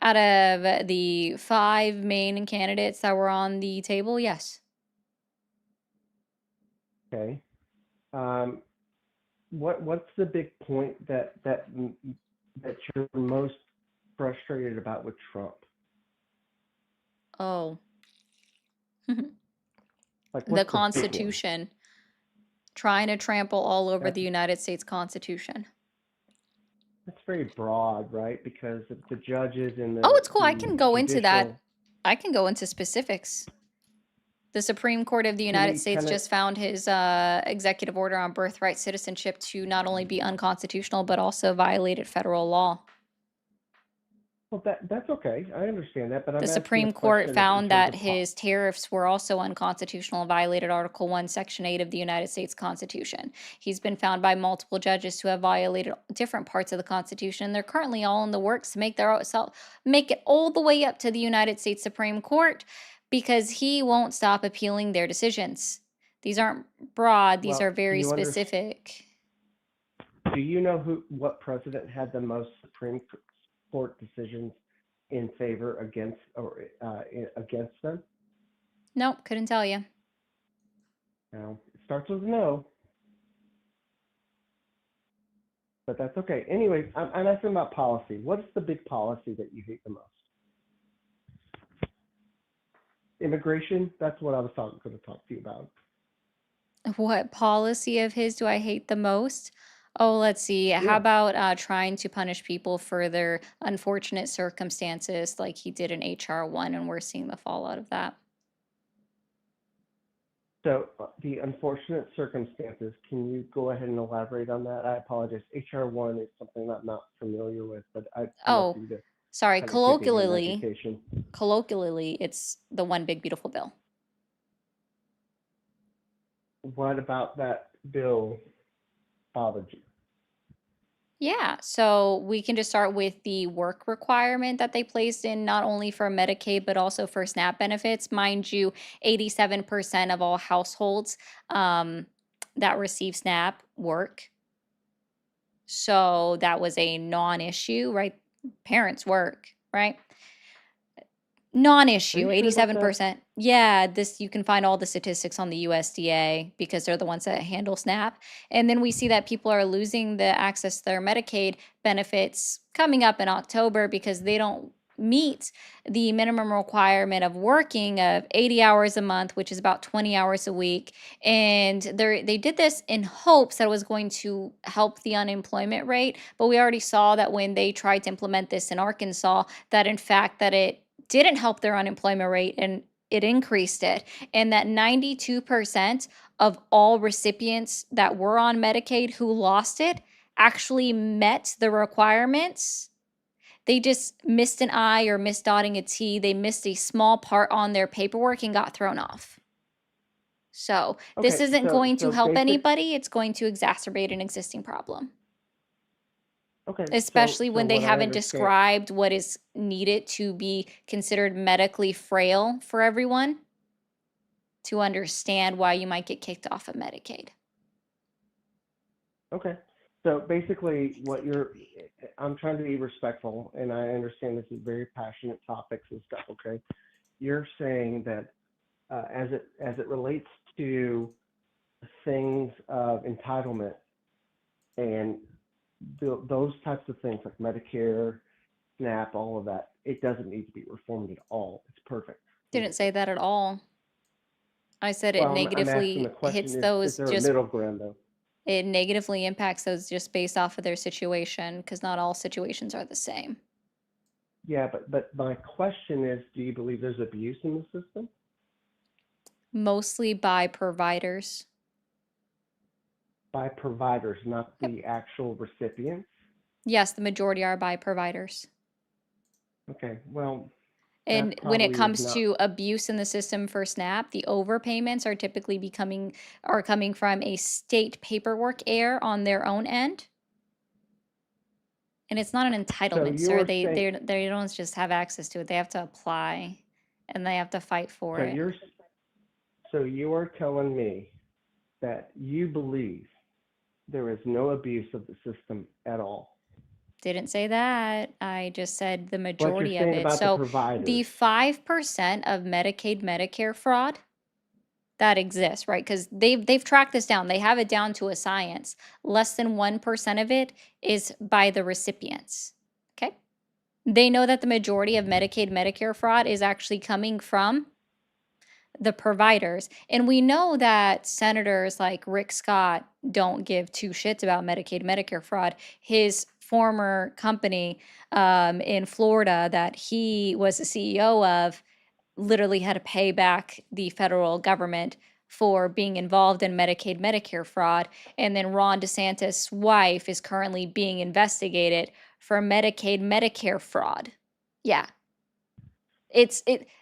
Out of the 5 main candidates that were on the table, yes. Okay. What's the big point that you're most frustrated about with Trump? Oh, Like, the what's the big one? Constitution. Trying to trample all over That the United States Constitution. that's very broad, right? Because the judges and Oh, the it's cool. I can go into that. judicial. I can go into specifics. The Supreme Court of the Can United we States kind of? just found his executive order on birthright citizenship to not only be unconstitutional, but also violated federal law. Well, that's okay. I understand that, but The I'm asking the Supreme Court question in found terms that of his tariffs were also unconstitutional and violated Article 1, Section 8 of the United States Constitution. He's been found by multiple judges to have violated different parts of the Constitution. They're currently all in the works to make make it all the way up to the United States Supreme Court because he won't stop appealing their decisions. These aren't broad, these are well, very specific. do you know what president had the most Supreme Court decisions in favor against or against them? Nope, couldn't tell you. No, it starts with no, but that's okay. Anyway, I'm asking about policy. What's the big policy that you hate the most? immigration. That's what I was going to talk to you about. What policy of his do I hate the most? Oh, let's see. How Yeah. about trying to punish people for their unfortunate circumstances like he did in HR1, and we're seeing the fallout of that. So the unfortunate circumstances, can you go ahead and elaborate on that? I apologize. HR1 is something I'm not familiar with, but I'd love for Oh, you to sorry. kind of give me an Colloquially, education. it's the one big beautiful bill. What about that bill bothered you? Yeah, so we can just start with the work requirement that they placed in not only for Medicaid but also for SNAP benefits. Mind you, 87% of all households that receive SNAP work. So that was a non-issue, right? Parents work, right? Are Non-issue, you sure about that? 87%. Yeah, this you can find all the statistics on the USDA because they're the ones that handle SNAP. And then we see that people are losing the access to their Medicaid benefits coming up in October because they don't meet the minimum requirement of working of 80 hours a month, which is about 20 hours a week. And they did this in hopes that it was going to help the unemployment rate, but we already saw that when they tried to implement this in Arkansas, that in fact that it didn't help their unemployment rate and it increased it, and that 92% of all recipients that were on Medicaid who lost it actually met the requirements. They just missed an I or missed dotting a T. They missed a small part on their paperwork and got thrown off. So this Okay, isn't so going to so help basic. anybody. It's going to exacerbate an existing problem, Okay, especially so when they what I haven't understand. described what is needed to be considered medically frail for everyone to understand why you might get kicked off of Medicaid. Okay, so basically, I'm trying to be respectful, and I understand this is very passionate topics and stuff. Okay, you're saying that as it relates to things of entitlement and those types of things like Medicare, SNAP, all of that, it doesn't need to be reformed at all. It's perfect. Didn't say that at all. I said it Well, I'm asking the negatively question: hits is those there a just, middle ground though? it negatively impacts those just based off of their situation because not all situations are the same. Yeah, but my question is, do you believe there's abuse in the system? Mostly by providers. By providers, not Yep. the actual recipients? Yes, the majority are by providers. Okay, well, And that when it probably is comes not. to abuse in the system for SNAP, the overpayments are typically coming from a state paperwork error on their own end. And it's not an So entitlement, sir. you're saying, They don't just have access to it. They have to apply and they have to fight for so it. you're telling me that you believe there is no abuse of the system at all. Didn't say that. I just said the What you're majority of saying it. about the So the providers. 5% of Medicaid, Medicare fraud that exists, right? Because they've tracked this down. They have it down to a science. Less than 1% of it is by the recipients. Okay. They know that the majority of Medicaid, Medicare fraud is actually coming from the providers. And we know that senators like Rick Scott don't give two shits about Medicaid, Medicare fraud. His former company in Florida that he was the CEO of literally had to pay back the federal government for being involved in Medicaid, Medicare fraud. And then Ron DeSantis' wife is currently being investigated for Medicaid, Medicare fraud. Yeah.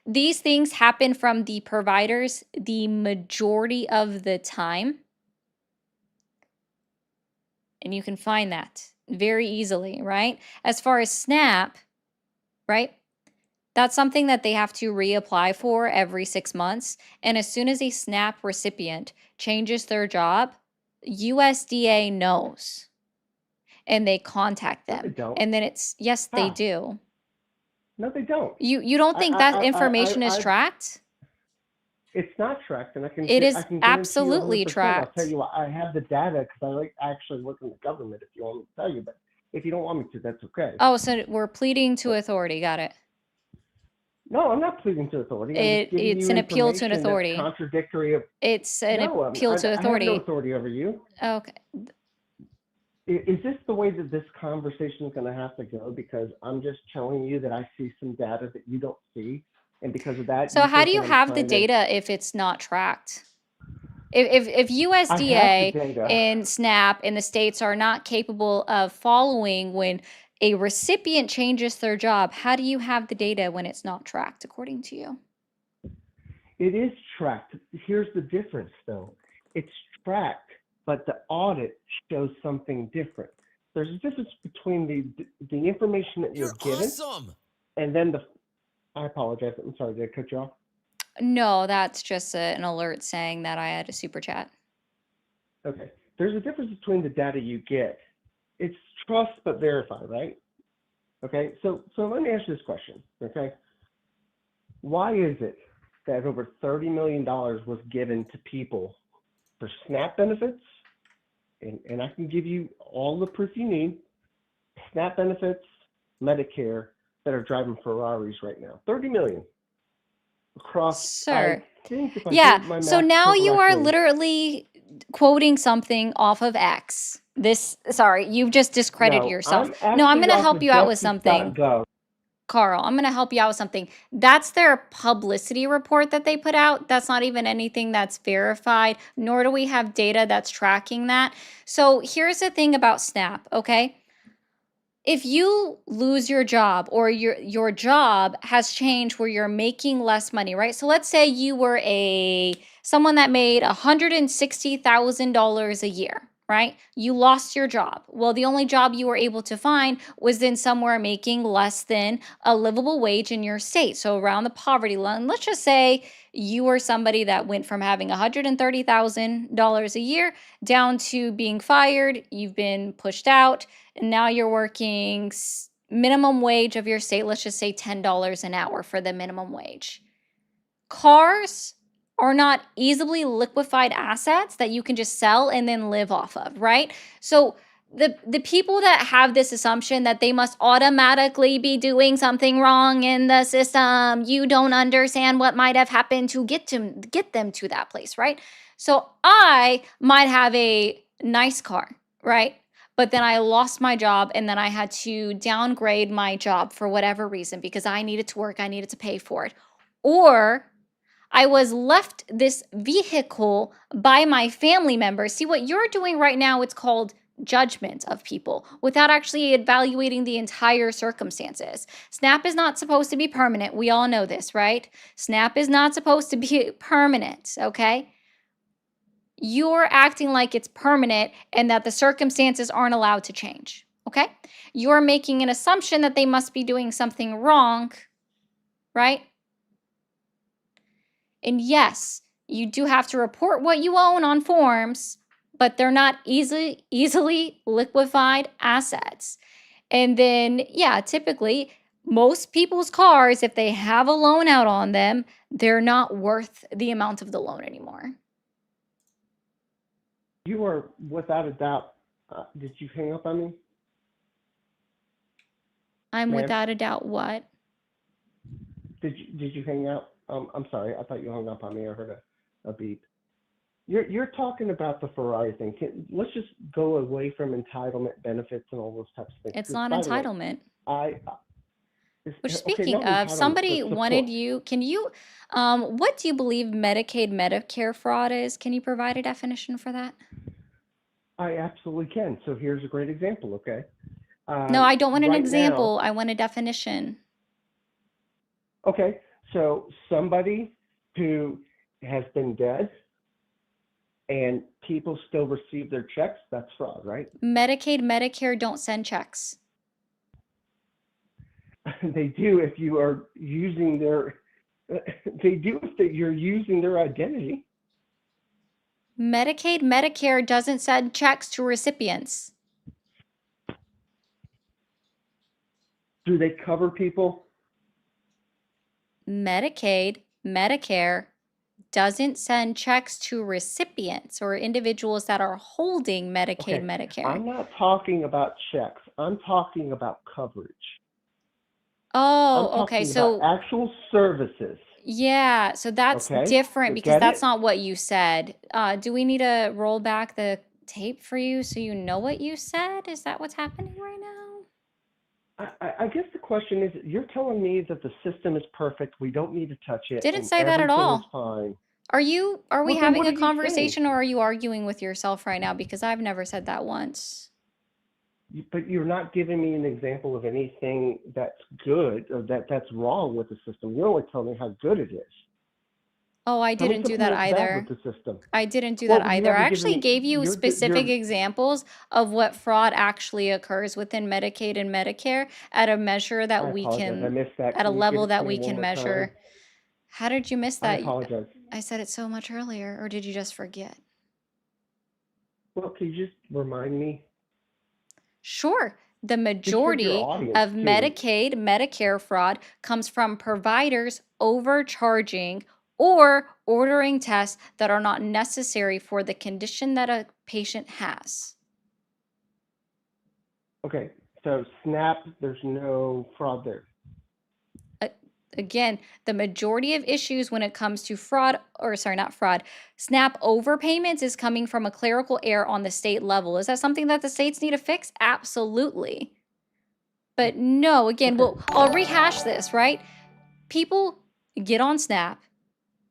These things happen from the providers the majority of the time. And you can find that very easily, right? As far as SNAP, right? That's something that they have to reapply for every 6 months. And as soon as a SNAP recipient changes their job, USDA knows and they contact No, they them. don't. And then yes, they How? do. No, they don't. You don't think that information is tracked? It's not tracked, and I can It is guarantee you absolutely 100%. I'll tracked. tell you what, I have the data because I actually work in the government. If you want me to tell you, but if you don't want me to, that's okay. Oh, so we're pleading to authority. Got it. No, I'm not pleading to authority. I'm just giving It's you an appeal to an information that's authority. contradictory of. It's an No, appeal to I have no authority. authority over you. Okay. Is this the way that this conversation is going to have to go? Because I'm just telling you that I see some data that you don't see, and because of that, So you how think do you that I'm have the trying to. data if it's not tracked? If I have the USDA data. and SNAP in the states are not capable of following when a recipient changes their job, how do you have the data when it's not tracked, according to you? It is tracked. Here's the difference, though. It's tracked, but the audit shows something different. There's a difference between the information that you're given and then the. I apologize. I'm sorry. Did I cut you off? No, that's just an alert saying that I had a super chat. Okay. There's a difference between the data you get. It's trust but verify, right? Okay. So let me ask you this question. Okay. Why is it that over $30 million was given to people for SNAP benefits? And I can give you all the proof you need. SNAP benefits, Medicare, that are driving Ferraris right now. 30 million across. Sir. I think if I Yeah. did my So math now you are correctly, literally quoting something off of X. Sorry, you've just discredited no, yourself. I'm No, I'm actually going to off help of you out with something. justice.gov. Carl, I'm going to help you out with something. That's their publicity report that they put out. That's not even anything that's verified, nor do we have data that's tracking that. So here's the thing about SNAP, okay? If you lose your job or your job has changed where you're making less money, right? So let's say you were someone that made $160,000 a year, right? You lost your job. Well, the only job you were able to find was then somewhere making less than a livable wage in your state. So around the poverty line. Let's just say you were somebody that went from having $130,000 a year down to being fired, you've been pushed out, and now you're working minimum wage of your state, let's just say $10 an hour for the minimum wage. Cars are not easily liquefied assets that you can just sell and then live off of, right? So the people that have this assumption that they must automatically be doing something wrong in the system, you don't understand what might have happened to get them to that place, right? So I might have a nice car, right? But then I lost my job and then I had to downgrade my job for whatever reason because I needed to work, I needed to pay for it. Or I was left this vehicle by my family members. See, what you're doing right now, it's called judgment of people without actually evaluating the entire circumstances. SNAP is not supposed to be permanent. We all know this, right? SNAP is not supposed to be permanent, okay? You're acting like it's permanent and that the circumstances aren't allowed to change, okay? You're making an assumption that they must be doing something wrong, right? And yes, you do have to report what you own on forms, but they're not easily liquefied assets. And then, yeah, typically, most people's cars, if they have a loan out on them, they're not worth the amount of the loan anymore. You are without a doubt. Did you hang up on me? I'm Ma'am? without a doubt what? Did you hang out? I'm sorry. I thought you hung up on me. I heard a beep. You're talking about the Ferrari thing. Let's just go away from entitlement benefits and all those types of things. It's 'Cause, not by the way, entitlement. okay, Which, speaking not of, entitlement, somebody but wanted support. what do you believe Medicaid, Medicare fraud is? Can you provide a definition for that? I absolutely can. So here's a great example. Okay. No, I don't want an Right example. now, I want a definition. okay. So somebody who has been dead and people still receive their checks, that's fraud, right? Medicaid, Medicare don't send checks. They do if you are using their. They do if you're using their identity. Medicaid, Medicare doesn't send checks to recipients. Do they cover people? Medicaid, Medicare doesn't send checks to recipients or individuals that are holding Medicaid, Okay. Medicare. I'm not talking about checks. I'm talking about coverage. I'm Oh, okay. talking about So actual services. yeah, so that's Okay? different You because get that's it? not what you said. Do we need to roll back the tape for you so you know what you said? Is that what's happening right now? I guess the question is, you're telling me that the system is perfect, we don't need to touch it, Didn't and say that at everything is all. fine. Are we Well, then having what a are you saying? conversation or are you arguing with yourself right now? Because I've never said that once. But you're not giving me an example of anything that's good or that's wrong with the system. You're only telling me how good it is. Oh, I Tell me didn't do something that that's bad either. with the system. I didn't do that Well, you either. I haven't given actually me. gave you specific You're. examples of what fraud actually occurs within Medicaid and Medicare at a measure that I we apologize. I can, missed that. at a Can you give level it to that me we one can more time? measure. How did you miss I that? apologize. I said it so much earlier, or did you just forget? Well, can you just remind me? Sure. The Just for your majority audience of too. Medicaid, Medicare fraud comes from providers overcharging or ordering tests that are not necessary for the condition that a patient has. Okay, so SNAP, there's no fraud there. Again, the majority of issues when it comes to fraud, or sorry, not fraud, SNAP overpayments is coming from a clerical error on the state level. Is that something that the states need to fix? Absolutely. But no, again, Okay. I'll rehash this, right? People get on SNAP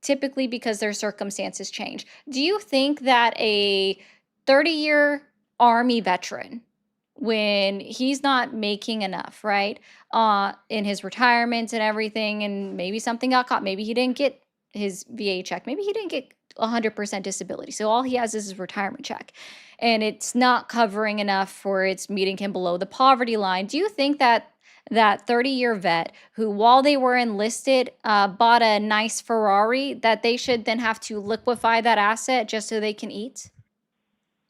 typically because their circumstances change. Do you think that a 30-year Army veteran, when he's not making enough, right, in his retirement and everything, and maybe something got caught, maybe he didn't get his VA check, maybe he didn't get 100% disability, so all he has is his retirement check, and it's not covering enough for it's meeting him below the poverty line. Do you think that that 30-year vet who, while they were enlisted, bought a nice Ferrari, that they should then have to liquefy that asset just so they can eat?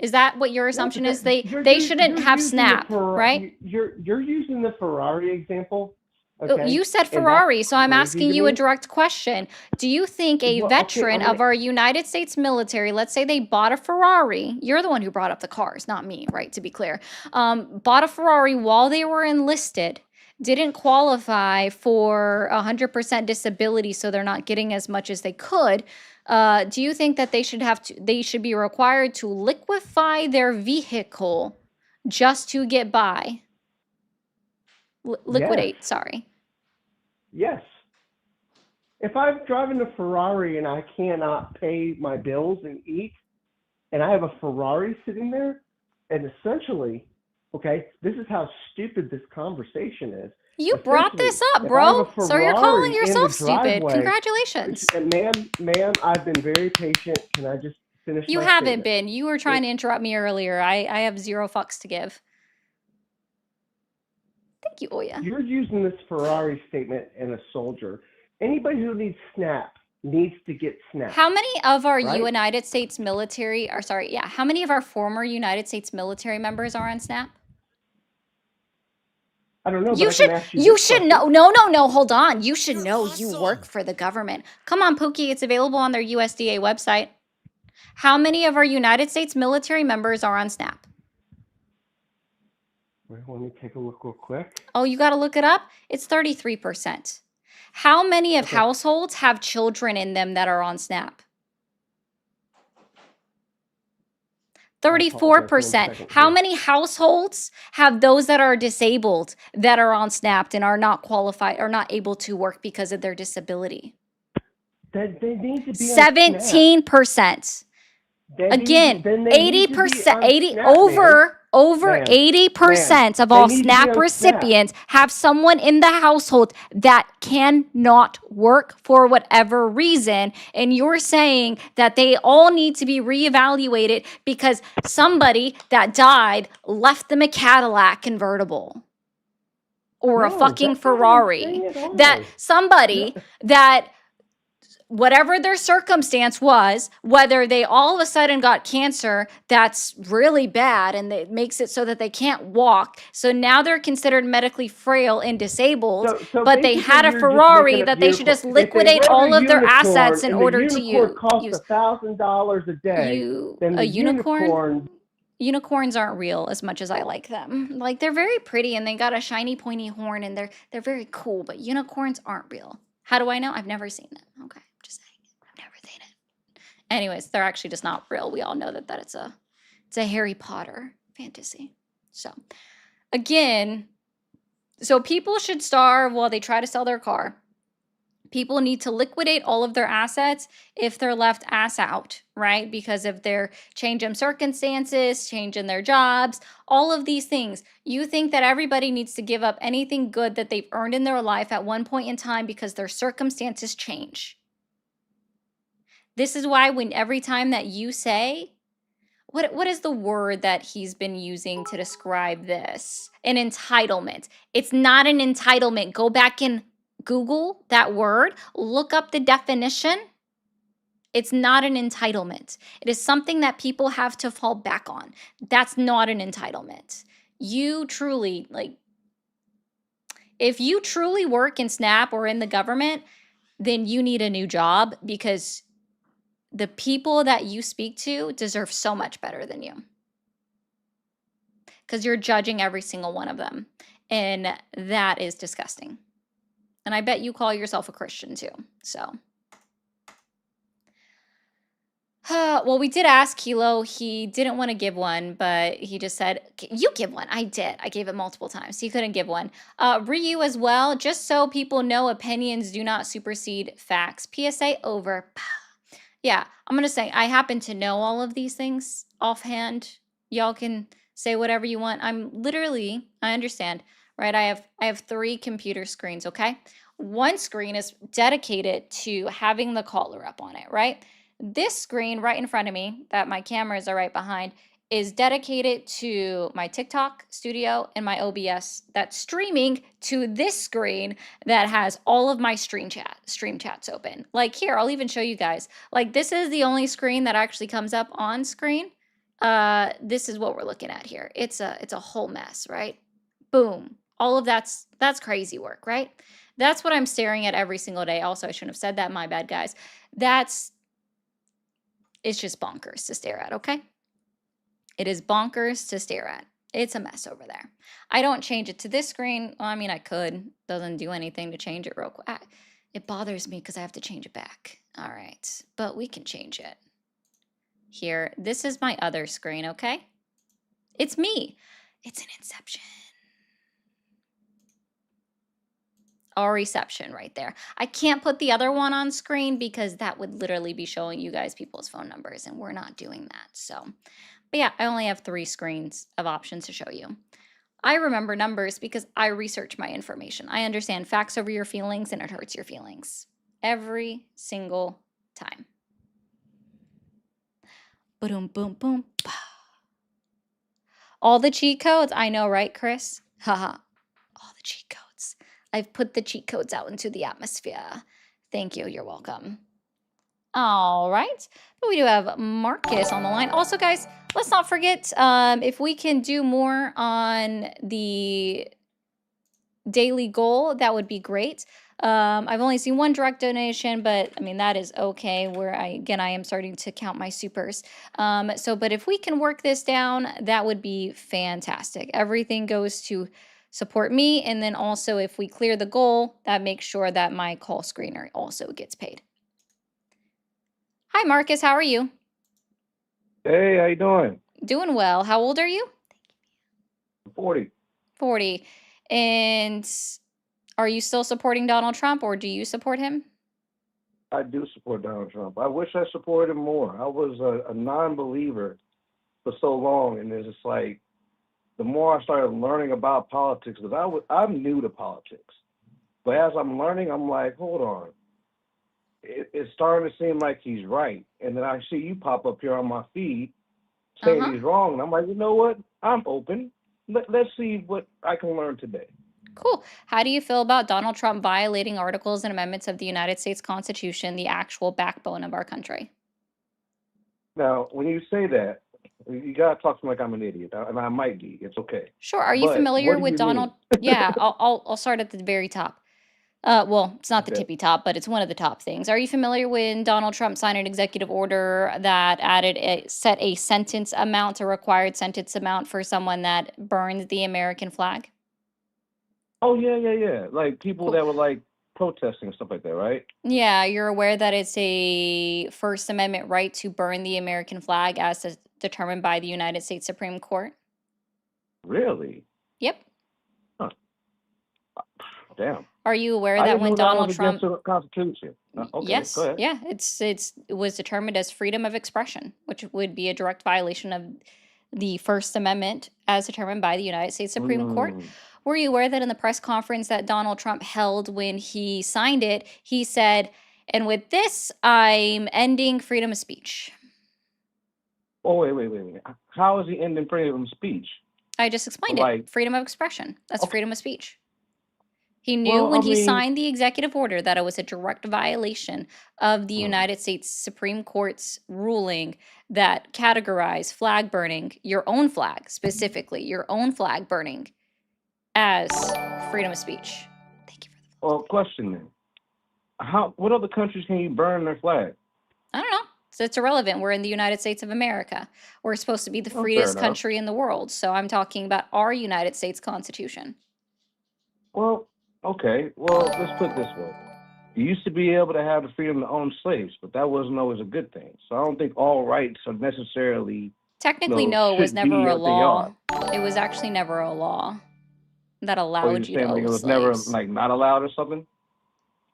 Is that what your No, assumption but is? that, They shouldn't have using the SNAP, right? you're using the Ferrari example, Oh, okay? you said And that's Ferrari, so I'm crazy asking to you a me. direct question. Do you think a Well, okay, veteran of our United States military, let's say they bought a Ferrari, you're the one who brought up the cars, not me, right? To be clear, bought a Ferrari while they were enlisted, didn't qualify for 100% disability, so they're not getting as much as they could. Do you think that they should be required to liquefy their vehicle just to get by? Yes, Liquidate, sorry. yes. If I'm driving a Ferrari and I cannot pay my bills and eat, and I have a Ferrari sitting there, and essentially, okay, this is how stupid this conversation is. You brought Essentially, this up, if I have a bro. So you're calling Ferrari in the yourself stupid. driveway, Congratulations. ma'am, I've been very patient. Can I just finish You my haven't statement? been. You were trying to interrupt me earlier. I have zero fucks to give. Thank you, Oya. You're using this Ferrari statement and a soldier. Anybody who needs SNAP needs to get SNAP, How many of our right? United States military, or sorry, yeah, how many of our former United States military members are on SNAP? I don't know, but You I can should ask you you this should question. know. No, hold on. You should know you work for the government. Come on, Pookie, it's available on their USDA website. How many of our United States military members are on SNAP? Wait, let me take a look real quick. Oh, you got to look it up? It's 33%. How many of Okay. households have children in them that are on SNAP? I apologize. 34%. 1 second How here. many households have those that are disabled that are on SNAP and are not qualified or not able to work because of their disability? They need to be on SNAP. 17%. Again, Then they need to be 80%, on 80 SNAP, over ma'am. 80% of They all need to be SNAP on SNAP. recipients have someone in the household that cannot work for whatever reason. And you're saying that they all need to be reevaluated because somebody that died left them a Cadillac convertible or a No, fucking that's not what I'm Ferrari. saying at all. That somebody that whatever their circumstance was, whether they all of a sudden got cancer that's really bad and it makes it so that they can't walk. So now they're considered medically frail and disabled, So but they basically had a you're just Ferrari making up that they should just unicorn. If they liquidate rode all a of their unicorn assets in and the order to unicorn cost use $1,000 a day, then a the unicorn. unicorn unicorns aren't real as much as I like them. Like they're very pretty and they got a shiny pointy horn and they're very cool, but unicorns aren't real. How do I know? I've never seen it. Okay, just saying. I've never seen it. Anyways, they're actually just not real. We all know that it's a Harry Potter fantasy. So, again, so people should starve while they try to sell their car. People need to liquidate all of their assets if they're left ass out, right? Because of their change in circumstances, change in their jobs, all of these things. You think that everybody needs to give up anything good that they've earned in their life at one point in time because their circumstances change. This is why when every time that you say, what is the word that he's been using to describe this? An entitlement. It's not an entitlement. Go back and Google that word, look up the definition. It's not an entitlement. It is something that people have to fall back on. That's not an entitlement. You truly, if you truly work in SNAP or in the government, then you need a new job because the people that you speak to deserve so much better than you. Because you're judging every single one of them. And that is disgusting. And I bet you call yourself a Christian too. So, well, we did ask Kilo. He didn't want to give one, but he just said, you give one. I did. I gave it multiple times. He couldn't give one. Ryu as well. Just so people know, opinions do not supersede facts. PSA over. Yeah, I'm going to say I happen to know all of these things offhand. Y'all can say whatever you want. I understand, right? I have 3 computer screens, okay? One screen is dedicated to having the caller up on it, right? This screen right in front of me, that my cameras are right behind, is dedicated to my TikTok studio and my OBS that's streaming to this screen that has all of my stream chats open. Like here, I'll even show you guys. Like this is the only screen that actually comes up on screen. This is what we're looking at here. It's a whole mess, right? Boom. All of that's crazy work, right? That's what I'm staring at every single day. Also, I shouldn't have said that. My bad, guys. It's just bonkers to stare at, okay? It is bonkers to stare at. It's a mess over there. I don't change it to this screen. Well, I mean, I could. Doesn't do anything to change it real quick. It bothers me because I have to change it back. All right, but we can change it. Here, this is my other screen, okay? It's me. It's an Inception. Our reception right there. I can't put the other one on screen because that would literally be showing you guys people's phone numbers, and we're not doing that. So, but yeah, I only have 3 screens of options to show you. I remember numbers because I research my information. I understand facts over your feelings, and it hurts your feelings every single time. Boom, boom, boom. All the cheat codes. I know, right, Chris? Haha. All the cheat codes. I've put the cheat codes out into the atmosphere. Thank you. You're welcome. All right. But we do have Marcus on the line. Also, guys, let's not forget if we can do more on the daily goal, that would be great. I've only seen 1 direct donation, but I mean, that is okay. Where I am starting to count my supers. But if we can work this down, that would be fantastic. Everything goes to support me. And then also if we clear the goal, that makes sure that my call screener also gets paid. Hi, Marcus. How are you? Hey, how you doing? Doing well. How old are you? 40. 40. And are you still supporting Donald Trump or do you support him? I do support Donald Trump. I wish I supported him more. I was a non-believer for so long, and it's just like, the more I started learning about politics, because I'm new to politics. But as I'm learning, I'm like, hold on. It's starting to seem like he's right. And then I see you pop up here on my feed saying he's wrong. And I'm like, you know what? I'm open. Let's see what I can learn today. Cool. How do you feel about Donald Trump violating articles and amendments of the United States Constitution, the actual backbone of our country? Now, when you say that, you gotta talk to me like I'm an idiot, and I might be. It's okay. Sure. Are you But familiar what do with you Donald? mean? Yeah, I'll start at the very top. Well, it's not the Okay. tippy top, but it's one of the top things. Are you familiar when Donald Trump signed an executive order that set a sentence amount, a required sentence amount for someone that burned the American flag? Oh yeah, yeah, yeah. Like people Cool. that were like protesting and stuff like that, right? Yeah, you're aware that it's a First Amendment right to burn the American flag as determined by the United States Supreme Court? Really? Yep. Huh. Damn. Are you aware I that didn't when know that Donald was against Trump the Constitution. Okay, go Yes, ahead. yeah, it was determined as freedom of expression, which would be a direct violation of the First Amendment as determined by the United States Supreme Court. Mm. Were you aware that in the press conference that Donald Trump held when he signed it, he said, "And with this, I'm ending freedom of speech." Oh wait. How is he ending freedom of speech? I just explained it. Like, Freedom of expression. That's okay, freedom of speech. He knew well, I when he mean, signed the executive order that it was a direct violation of the mm, United States Supreme Court's ruling that categorized flag burning, your own flag specifically, your own flag burning, as freedom of speech. Thank you for the well, question then. What other countries can you burn their flag? I don't know. So it's irrelevant. We're in the United States of America. We're supposed to be the Oh, fair freest enough. country in the world. So I'm talking about our United States Constitution. Well, okay. Well, let's put it this way. You used to be able to have the freedom to own slaves, but that wasn't always a good thing. So I don't think all rights are necessarily, Technically, no, it was should never be a what they are. law. It was actually never a law that Or allowed you you to saying like it own was never slaves. like not allowed or something?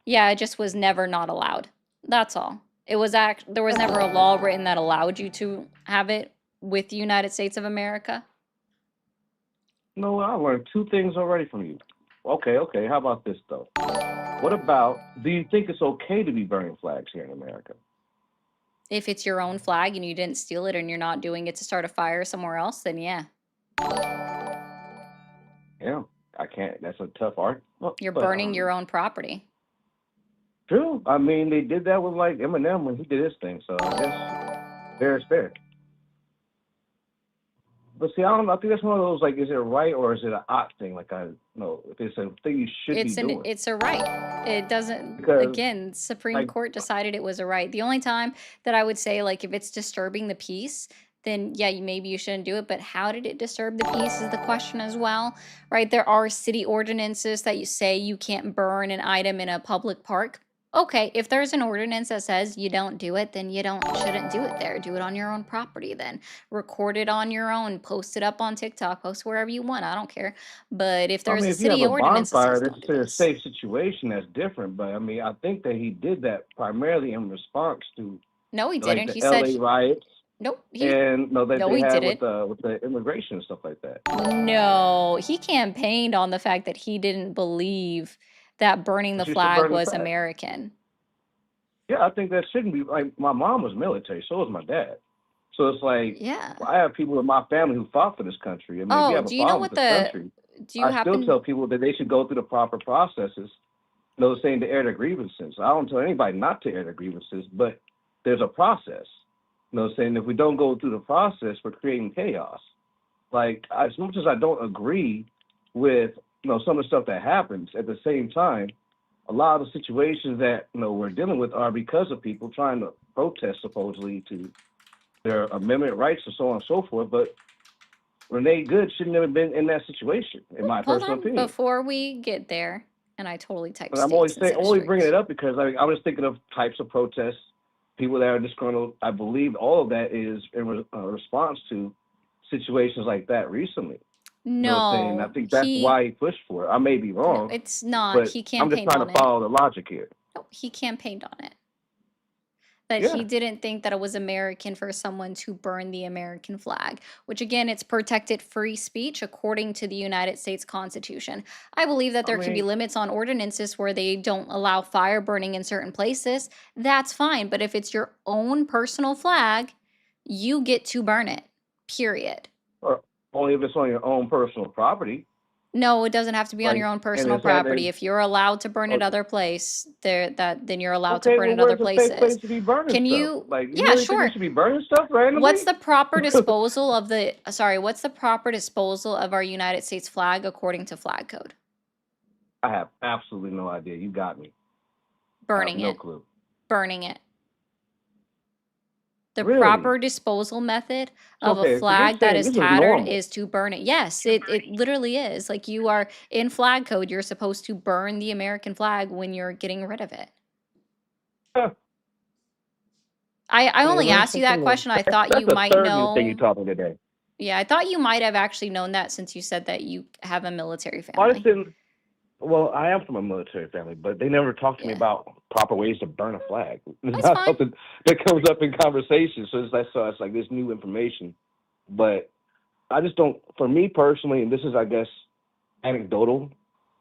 Yeah, it just was never not allowed. That's all. There was never a law written that allowed you to have it with the United States of America. No, I learned two things already from you. Okay. How about this though? What about, do you think it's okay to be burning flags here in America? If it's your own flag and you didn't steal it and you're not doing it to start a fire somewhere else, then yeah, Yeah, I can't. That's a tough argument. you're But burning your own property. true. I mean, they did that with like Eminem when he did his thing. So I guess fair is fair. But see, I don't know. I think that's one of those like, is it right or is it an odd thing? Like I know if it's a thing you should be doing. It's a right. It doesn't, Because again, Supreme like, Court decided it was a right. The only time that I would say, like, if it's disturbing the peace, then yeah, maybe you shouldn't do it. But how did it disturb the peace is the question as well, right? There are city ordinances that you say you can't burn an item in a public park. Okay, if there's an ordinance that says you don't do it, then shouldn't do it there. Do it on your own property then. Record it on your own, post it up on TikTok, post wherever you want. I don't care. But if I there's mean, a if you have city a ordinance that bonfire, says this don't do is a this. safe situation. That's different. But I mean, I think that he did that primarily in response to No, he like didn't. the He said, L.A. riots nope, and that no, they he had didn't. with the immigration and stuff like that. No, he campaigned on the fact that he didn't believe that burning the But you should flag burn the was flag. American. Yeah, I think that shouldn't be like my mom was military, so was my dad. So it's like Yeah. I have people in my family who fought for this country. I mean, if you Oh, have a do you know problem what with this country, do you I still happen, tell people that they should go through the proper processes. Saying to air their grievances. I don't tell anybody not to air their grievances, but there's a process. Saying if we don't go through the process, we're creating chaos. Like as much as I don't agree with some of the stuff that happens, at the same time, a lot of the situations that we're dealing with are because of people trying to protest supposedly to their amendment rights and so on and so forth. But Renee Good shouldn't have been in that situation, in my hold personal on, opinion. before we get there, and I totally typed But I'm always states instead of always bringing strings. it up because I was thinking of types of protests, people that are disgruntled. I believe all of that is in response to situations like that recently. Saying I No, think that's why he pushed for it. I may be no, wrong, it's not. but He I'm just campaigned trying on to it. follow the logic here. No, he campaigned on it. That Yeah. he didn't think that it was American for someone to burn the American flag, which again, it's protected free speech according to the United States Constitution. I believe that I there can be mean, limits on ordinances where they don't allow fire burning in certain places. That's fine. But if it's your own personal flag, you get to burn it, period. or only if it's on your own personal property. No, it doesn't have to be on Like, your own and personal it's that property. If you're allowed to burn it okay. other place, then you're allowed to Okay, burn well, it other where's a safe place places. to be burning Can stuff? you, Like, you yeah, really think we sure. should be burning stuff What's randomly? the proper disposal of what's the proper disposal of our United States flag according to flag code? I have absolutely no idea. You got me. I have Burning no it. clue. Burning it. The Really? proper disposal method So, of a okay, so they're flag that saying is this is tattered normal. is to burn it. Yes, it literally is. Like, you are in flag code, you're supposed to burn the American flag when you're getting rid of it. Huh. I Yeah, only learn asked you that something new. question. I thought That's you the might third new thing you know. taught me today. Yeah, I thought you might have actually known that since you said that you have a military Well, I just family. didn't. Well, I am from a military family, but they never talked to me Yeah, about proper ways to burn a flag. It's that's not fine. something that comes up in conversation. So it's like this new information. But I just don't. For me personally, and this is, I guess, anecdotal.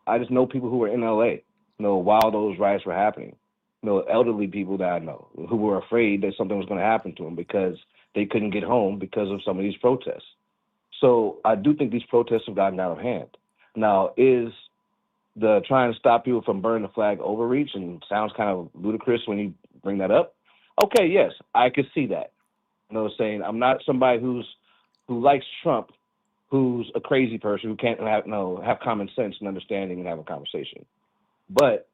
I just know people who were in LA, while those riots were happening. Elderly people that I know who were afraid that something was going to happen to them because they couldn't get home because of some of these protests. So I do think these protests have gotten out of hand. Now, is the trying to stop people from burning the flag overreach, and sounds kind of ludicrous when you bring that up? Okay, yes, I could see that. Saying I'm not somebody who likes Trump, who's a crazy person who can't have common sense and understanding and have a conversation. But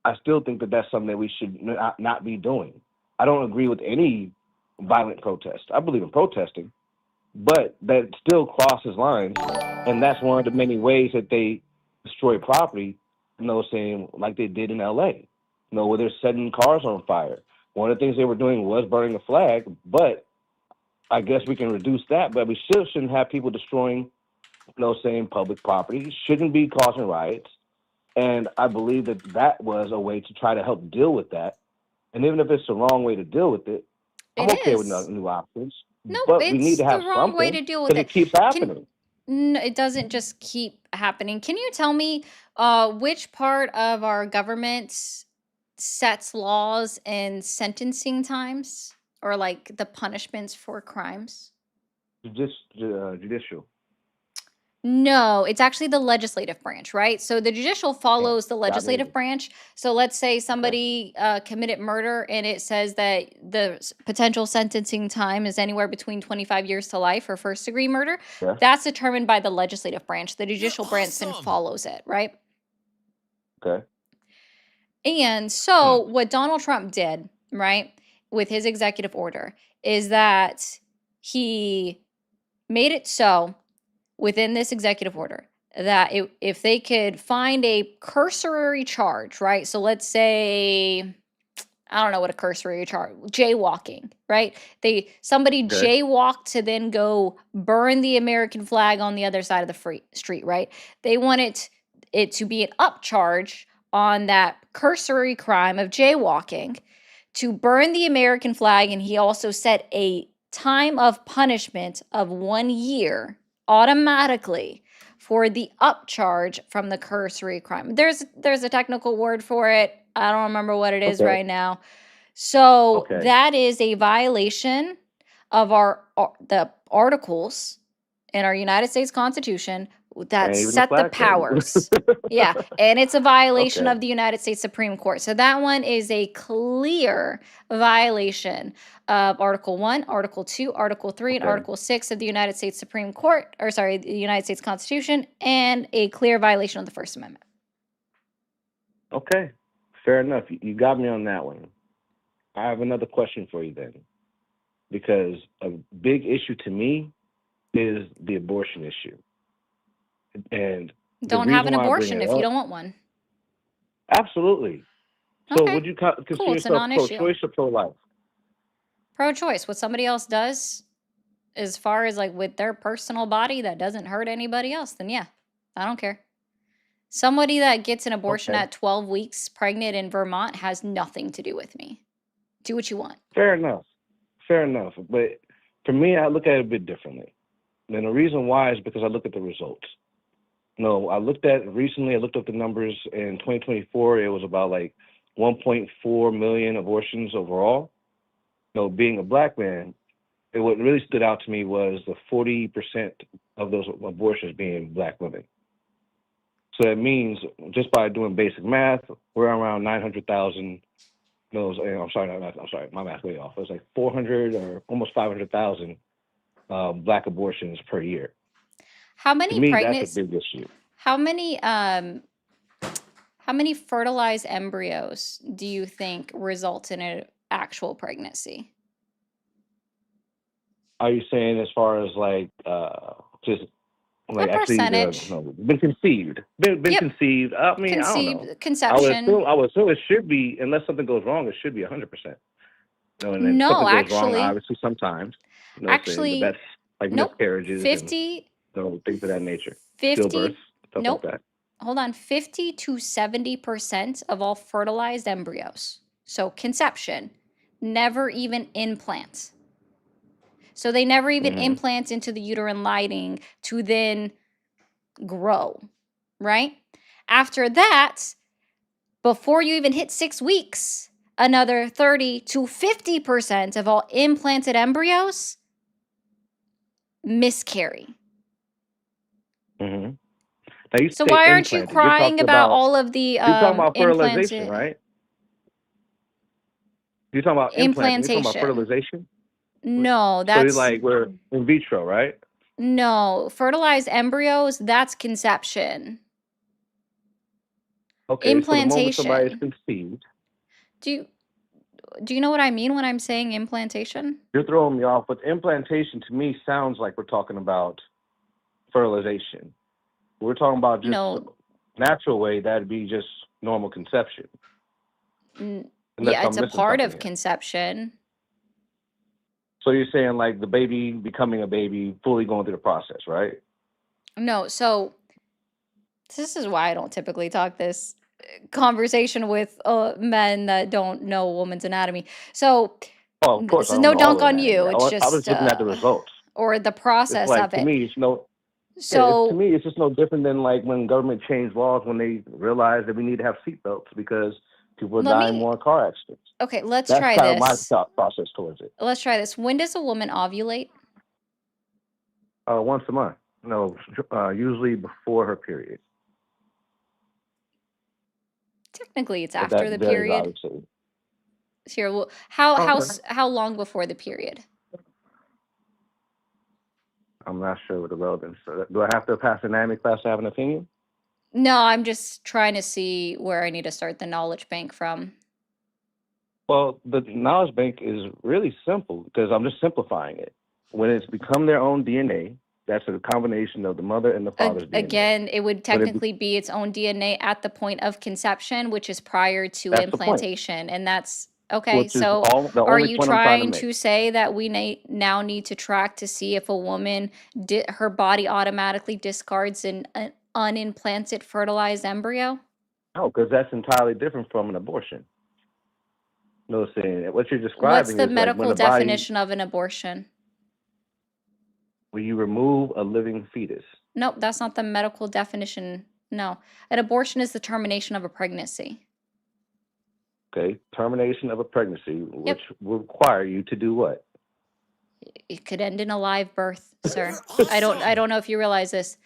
I still think that that's something that we should not be doing. I don't agree with any violent protest. I believe in protesting, but that still crosses lines, and that's one of the many ways that they destroy property. Saying like they did in L.A. Where they're setting cars on fire. One of the things they were doing was burning a flag, but I guess we can reduce that. But we still shouldn't have people destroying, saying public property. Shouldn't be causing riots. And I believe that that was a way to try to help deal with that. And even if it's the wrong way to deal with it, I'm It okay with is. new options. No, But we need it's to the have wrong way something to deal with because it. it keeps Can happening. it doesn't just keep happening. Can you tell me which part of our government sets laws and sentencing times or like the punishments for crimes? Judicial. No, it's actually the legislative branch, right? So the judicial follows the Got me. legislative branch. So let's say Okay. somebody committed murder and it says that the potential sentencing time is anywhere between 25 years to life for first degree murder. Yeah. That's determined by the legislative branch. The judicial branch then follows it, right? Okay. And so what Donald Trump did, right, with his executive order is that he made it so within this executive order that if they could find a cursory charge, right? So let's say, I don't know what a cursory charge, jaywalking, right? Somebody Okay. jaywalked to then go burn the American flag on the other side of the street, right? They wanted it to be an upcharge on that cursory crime of jaywalking to burn the American flag. And he also set a time of punishment of 1 year automatically for the upcharge from the cursory crime. There's a technical word for it. I don't remember what it is Okay. right now. So Okay. that is a violation of the articles in our United States Constitution that And even the set the flag code. powers. Yeah, and it's a violation Okay. of the United States Supreme Court. So that one is a clear violation of Article 1, Article 2, Article 3, and Okay. Article 6 of the United States Supreme Court, or sorry, the United States Constitution, and a clear violation of the First Amendment. Okay. Fair enough. You got me on that one. I have another question for you then, because a big issue to me is the abortion issue. And the Don't have reason an why I bring abortion it if you up, don't want one. absolutely. So Okay, would you cool. consider It's a yourself non-issue. pro-choice or pro-life? Pro-choice. What somebody else does, as far as like with their personal body that doesn't hurt anybody else, then yeah, I don't care. Somebody that gets an abortion Okay. at 12 weeks pregnant in Vermont has nothing to do with me. Do what you want. Fair enough. Fair enough. But for me, I look at it a bit differently. And the reason why is because I look at the results. I looked up the numbers in 2024. It was about like 1.4 million abortions overall. Being a black man, what really stood out to me was the 40% of those abortions being black women. So that means just by doing basic math, we're around 900,000. I'm sorry, my math's way off. It was like 400 or almost 500,000 black abortions per year. How To many me, that's a pregnancies? big issue. How many How many fertilized embryos do you think result in an actual pregnancy? Are you saying as far as like just A like actually percentage. no, been conceived, been Yep. conceived? I mean, I don't know. Conception. I would assume it should be, unless something goes wrong, it should be 100%. No, and then No, something goes wrong, actually, obviously sometimes. You know what I'm saying? But that's like nope. miscarriages and 50, things of that nature. 50, Stillbirths, stuff nope. like that. Hold on. 50 to 70% of all fertilized embryos, so conception, never even implant. So they never even implant into the uterine lining to then grow, right? After that, before you even hit 6 weeks, another 30 to 50% of all implanted embryos miscarry. Mm-hmm. Now you So say why aren't you implanted. You're crying talking about about all of the you're talking about fertilization, implanted right? You're talking about implanting. You're talking about implantation? fertilization. No, So you're that's like we're in vitro, right? no fertilized embryos. That's conception. Okay, so the moment somebody is Implantation. conceived, Do you know what I mean when I'm saying implantation? you're throwing me off. But implantation to me sounds like we're talking about fertilization. We're talking about just No. natural way, that'd be just normal conception. Unless Yeah, it's I'm a missing part something of here. conception. So you're saying like the baby becoming a baby, fully going through the process, right? No, so this is why I don't typically talk this conversation with men that don't know a woman's anatomy. So Oh, of course, this I is don't no know all dunk of on anatomy. you. It's I was just looking at the results. or the It's process like of to it. me, it's no. Yeah, to So me, it's just no different than like when government changed laws when they realized that we need to have seatbelts because people are let dying me more in car accidents. okay, let's That's try kind of my this. thought process towards it. Let's try this. When does a woman ovulate? Once a month. No, usually before her period. Technically, it's But after that the varies, period. obviously. Here, well, Okay. how long before the period? I'm not sure what the relevance. Do I have to pass an anatomy class to have an opinion? No, I'm just trying to see where I need to start the knowledge bank from. Well, the knowledge bank is really simple because I'm just simplifying it. When it's become their own DNA, that's a combination of the mother and the father's DNA. Again, it would When it technically be its own DNA at the point of conception, which is prior to That's the point, implantation. And that's okay. which is So all the are only you point I'm trying to trying make. to say that we now need to track to see if a woman her body automatically discards an unimplanted fertilized embryo? No, because that's entirely different from an abortion. No, saying what you're What's describing the is like when medical the body, definition of an abortion? when you remove a living fetus. Nope, that's not the medical definition. No. An abortion is the termination of a pregnancy. Okay, termination of a pregnancy, Yep. which will require you to do what? It could end in a live birth, sir. I don't know if you realize this.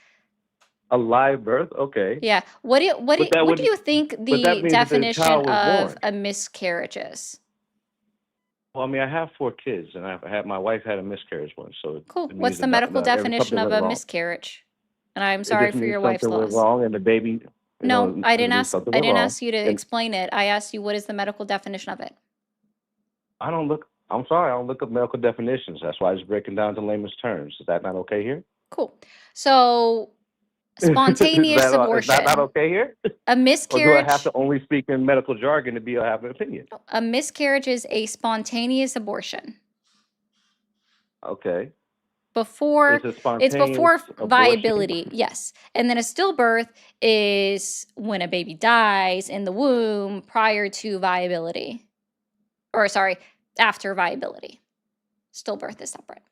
A live birth, okay. Yeah. What do But that what do would, you think but the that means that the definition child was of born. a miscarriage is? Well, I mean, I have 4 kids, and my wife had a miscarriage once, so Cool. it What's means the that medical definition something of went a wrong. miscarriage? And I'm It sorry just for means your wife's something went loss. wrong, and the baby, No, I it didn't means ask something I went didn't wrong. ask you to And explain it. I asked you what is the medical definition of it? I'm sorry, I don't look up medical definitions. That's why I just break them down to layman's terms. Is that not okay here? Cool. So spontaneous Is that not abortion. okay here? A Or do I have miscarriage. to only speak in medical jargon to have an opinion? A miscarriage is a spontaneous abortion. Okay. Before It's a it's spontaneous before abortion. viability, yes. And then a stillbirth is when a baby dies in the womb prior to viability. Or sorry, after viability. Stillbirth is separate.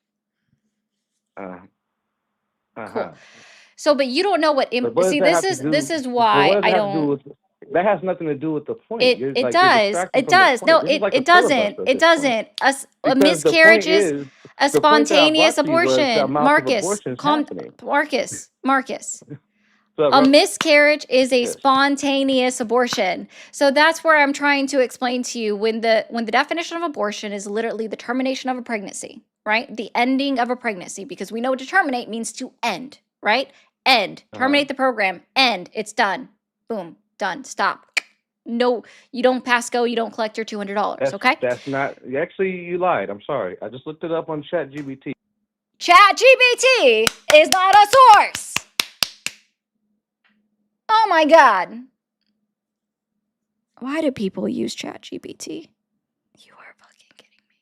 Uh, Cool. uh-huh. So, but you don't know what But what does see, that have to do? this is But why what does I that have to do don't with? That has nothing to do with the point. You're it like you're does. distracting It from the does. point. No, This is like a it doesn't. filibuster at It this point. doesn't. A Because the miscarriage point is is, a the point that I spontaneous brought to you was the abortion. amount of Marcus, abortions calm happening. Marcus. So, A miscarriage is a yes. spontaneous abortion. So that's where I'm trying to explain to you when the definition of abortion is literally the termination of a pregnancy, right? The ending of a pregnancy, because we know to terminate means to end, right? End. Uh-huh. Terminate the program. End. It's done. Boom. Done. Stop. No, you don't pass go. You don't collect your $200. Okay. That's not actually you lied. I'm sorry. I just looked it up on ChatGPT. ChatGPT is not a source. Oh my God. Why do people use ChatGPT? You are fucking kidding me.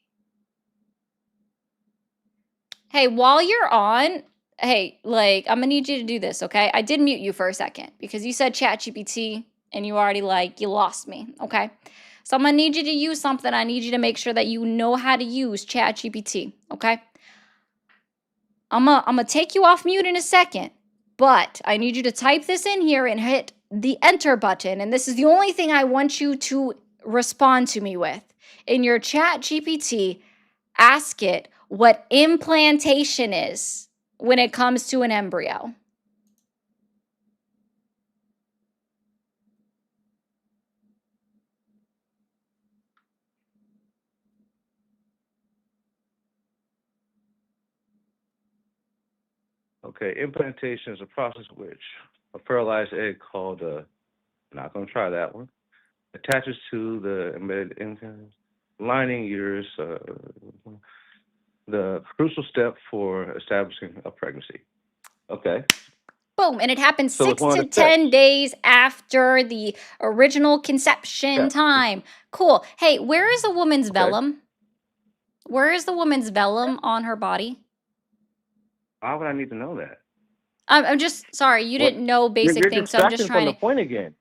Hey, while you're on, hey, like, I'm gonna need you to do this, okay? I did mute you for a second because you said ChatGPT and you already, like, you lost me, okay? So I'm gonna need you to use something. I need you to make sure that you know how to use ChatGPT, okay? I'm gonna take you off mute in a second, but I need you to type this in here and hit the enter button. And this is the only thing I want you to respond to me with. In your ChatGPT, ask it what implantation is when it comes to an embryo. Okay, implantation is a process which a fertilized egg called not gonna try that one. Attaches to the embedded lining uterus, the crucial step for establishing a pregnancy. Okay. Boom. And it happens So 6 it's one to of the steps. 10 days after the original conception Yeah. time. Cool. Hey, where is a woman's Okay. vellum? Where is the woman's vellum on her body? Why would I need to know that? I'm just sorry, you What? didn't know You're, basic you're things, so I'm just distracting trying from the to. point again.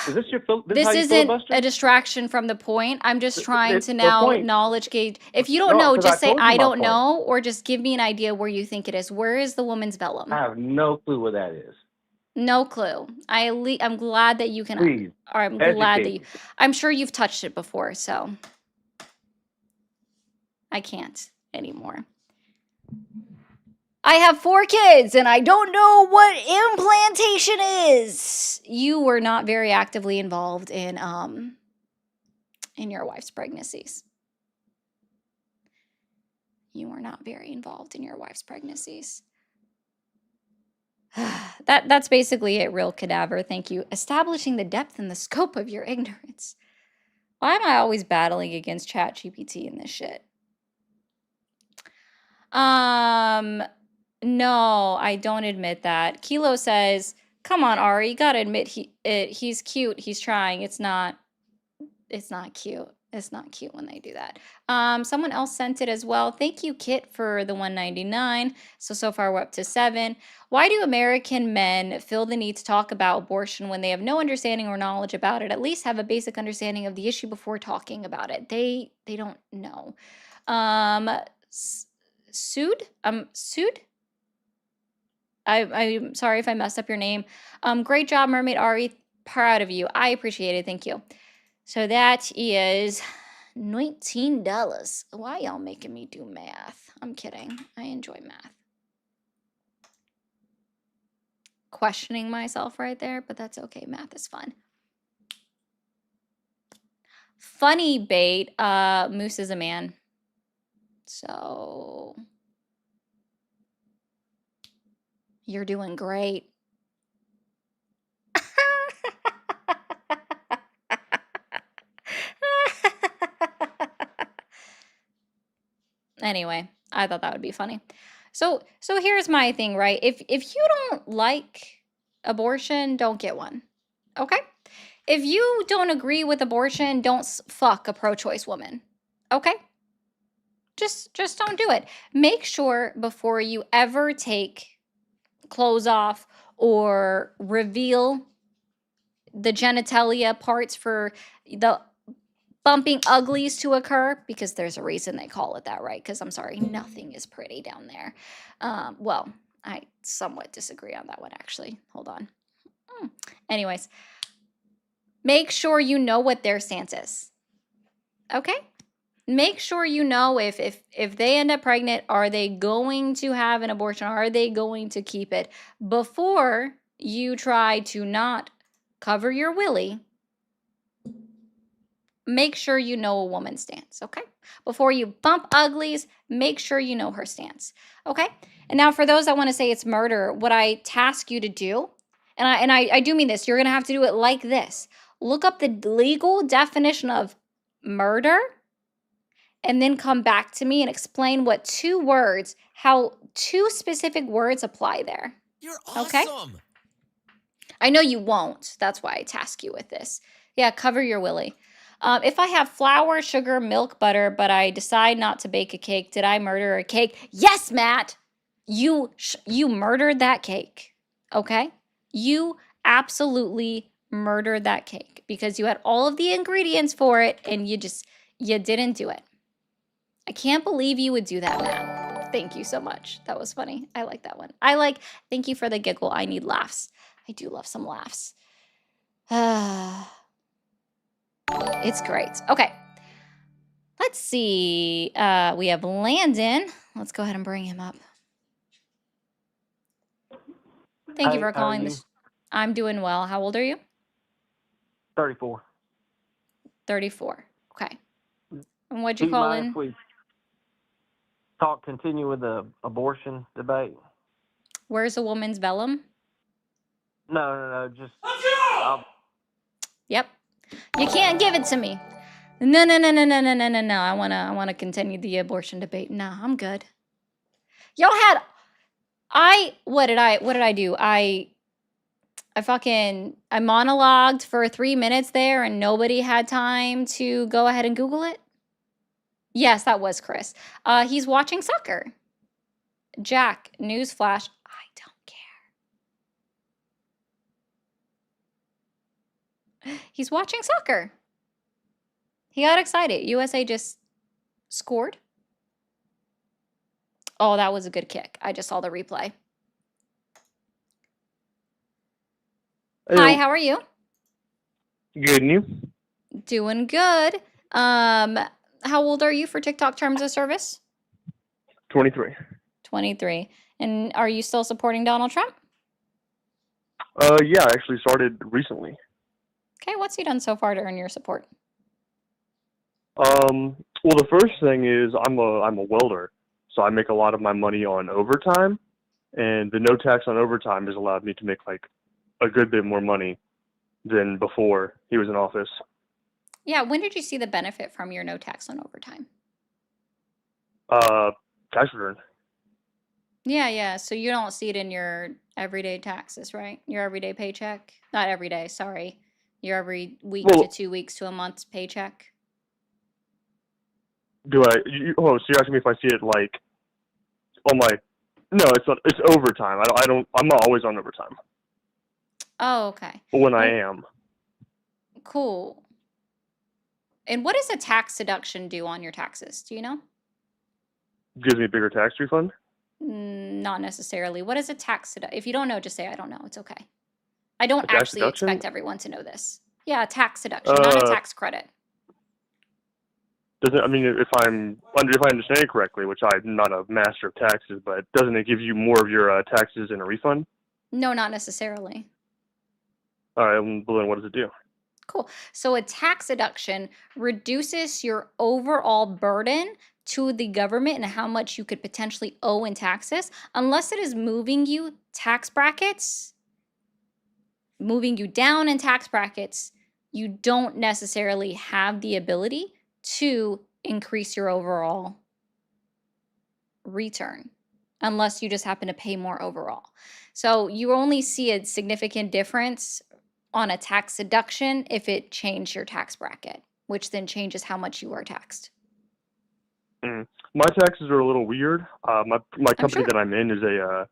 Is this your this is This how you isn't filibuster? a distraction from the point. I'm just trying to The now point. knowledge gauge. If you don't No, know, because I just say told you I my don't point. know, or just give me an idea where you think it is. Where is the woman's I vellum? have no clue what that is. No clue. I'm glad that you can. Please Or I'm glad that educate you. me. I'm sure you've touched it before, so I can't anymore. I have 4 kids and I don't know what implantation is. You were not very actively involved in your wife's pregnancies. You were not very involved in your wife's pregnancies. That's basically it, real cadaver. Thank you. Establishing the depth and the scope of your ignorance. Why am I always battling against ChatGPT in this shit? No, I don't admit that. Kilo says, "Come on, Ari, you gotta admit he's cute. He's trying. It's not cute. It's not cute when they do that." Someone else sent it as well. Thank you, Kit, for the 199. So far we're up to 7. Why do American men feel the need to talk about abortion when they have no understanding or knowledge about it? At least have a basic understanding of the issue before talking about it. They don't know. Sood? Sood? I'm sorry if I messed up your name. Great job, Mermaid Ari. Proud of you. I appreciate it. Thank you. So that is $19. Why y'all making me do math? I'm kidding. I enjoy math. Questioning myself right there, but that's okay. Math is fun. Funny bait. Moose is a man. So you're doing great. Anyway, I thought that would be funny. So here's my thing, right? If you don't like abortion, don't get one. Okay? If you don't agree with abortion, don't fuck a pro-choice woman. Okay? Just don't do it. Make sure before you ever take clothes off or reveal the genitalia parts for the bumping uglies to occur, because there's a reason they call it that, right? Because I'm sorry, nothing is pretty down there. Well, I somewhat disagree on that one, actually. Hold on. Anyways, make sure you know what their stance is. Okay? Make sure you know if they end up pregnant, are they going to have an abortion? Are they going to keep it? Before you try to not cover your willy, make sure you know a woman's stance, okay? Before you bump uglies, make sure you know her stance, okay? And now for those that want to say it's murder, what I task you to do, I do mean this. You're gonna have to do it like this. Look up the legal definition of murder, and then come back to me and explain what how 2 specific words apply there. You're Okay? awesome. I know you won't. That's why I task you with this. Yeah, cover your willy. If I have flour, sugar, milk, butter, but I decide not to bake a cake, did I murder a cake? Yes, Matt. You murdered that cake. Okay? You absolutely murdered that cake because you had all of the ingredients for it and you didn't do it. I can't believe you would do that, Matt. Thank you so much. That was funny. I like that one. Thank you for the giggle. I need laughs. I do love some laughs. It's great. Okay. Let's see. We have Landon. Let's go ahead and bring him up. Thank you Hi, for how are calling you? this. I'm doing well. How old are you? 34. 34. Okay. And what'd Do you you call mind in? if we continue with the abortion debate? Where's a woman's vellum? No, just Yep. You can't give it to me. No. I wanna continue the abortion debate. No, I'm good. Y'all had what did I do? I monologued for 3 minutes there and nobody had time to go ahead and Google it. Yes, that was Chris. He's watching soccer. Jack, newsflash, I don't care. He's watching soccer. He got excited. USA just scored. Oh, that was a good kick. I just saw the replay. Hi, how are you? Good, and you? Doing good. How old are you for TikTok terms of service? 23. 23. And are you still supporting Donald Trump? Yeah, I actually started recently. Okay, what's he done so far to earn your support? Well, the first thing is I'm a welder, so I make a lot of my money on overtime, and the no tax on overtime has allowed me to make like a good bit more money than before he was in office. Yeah, when did you see the benefit from your no tax on overtime? Tax return. Yeah. So you don't see it in your everyday taxes, right? Your everyday paycheck? Not every day, sorry. Your every week to Well, 2 weeks to a month's paycheck? do I? Oh, so you're asking me if I see it like on my? No, it's not. It's overtime. I don't. I'm not always on overtime. Oh, okay. But when I Well, am, cool. And what does a tax deduction do on your taxes? Do you know? it gives me a bigger tax refund. Not necessarily. What is a tax deduction? If you don't know, just say I don't know. It's okay. I don't A tax actually deduction? expect everyone to know this. Yeah, a tax deduction, not a Uh, tax credit. Doesn't, I mean, if I understand it correctly, which I'm not a master of taxes, but doesn't it give you more of your taxes in a refund? No, not necessarily. All right, well then what does it do? Cool. So a tax deduction reduces your overall burden to the government and how much you could potentially owe in taxes, unless it is moving you tax brackets, moving you down in tax brackets. You don't necessarily have the ability to increase your overall return unless you just happen to pay more overall. So you only see a significant difference on a tax deduction if it changed your tax bracket, which then changes how much you are taxed. Mm. My taxes are a little weird. My I'm company sure. that I'm in is a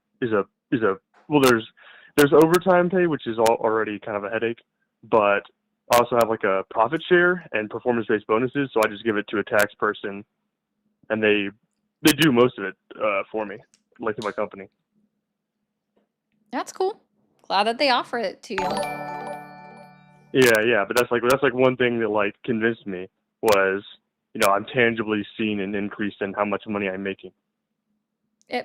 well, there's overtime pay, which is already kind of a headache, but I also have like a profit share and performance-based bonuses, so I just give it to a tax person, and they do most of it for me, like in my company. That's cool. Glad that they offer it to you. Yeah, but that's like one thing that like convinced me was, I'm tangibly seeing an increase in how much money I'm making.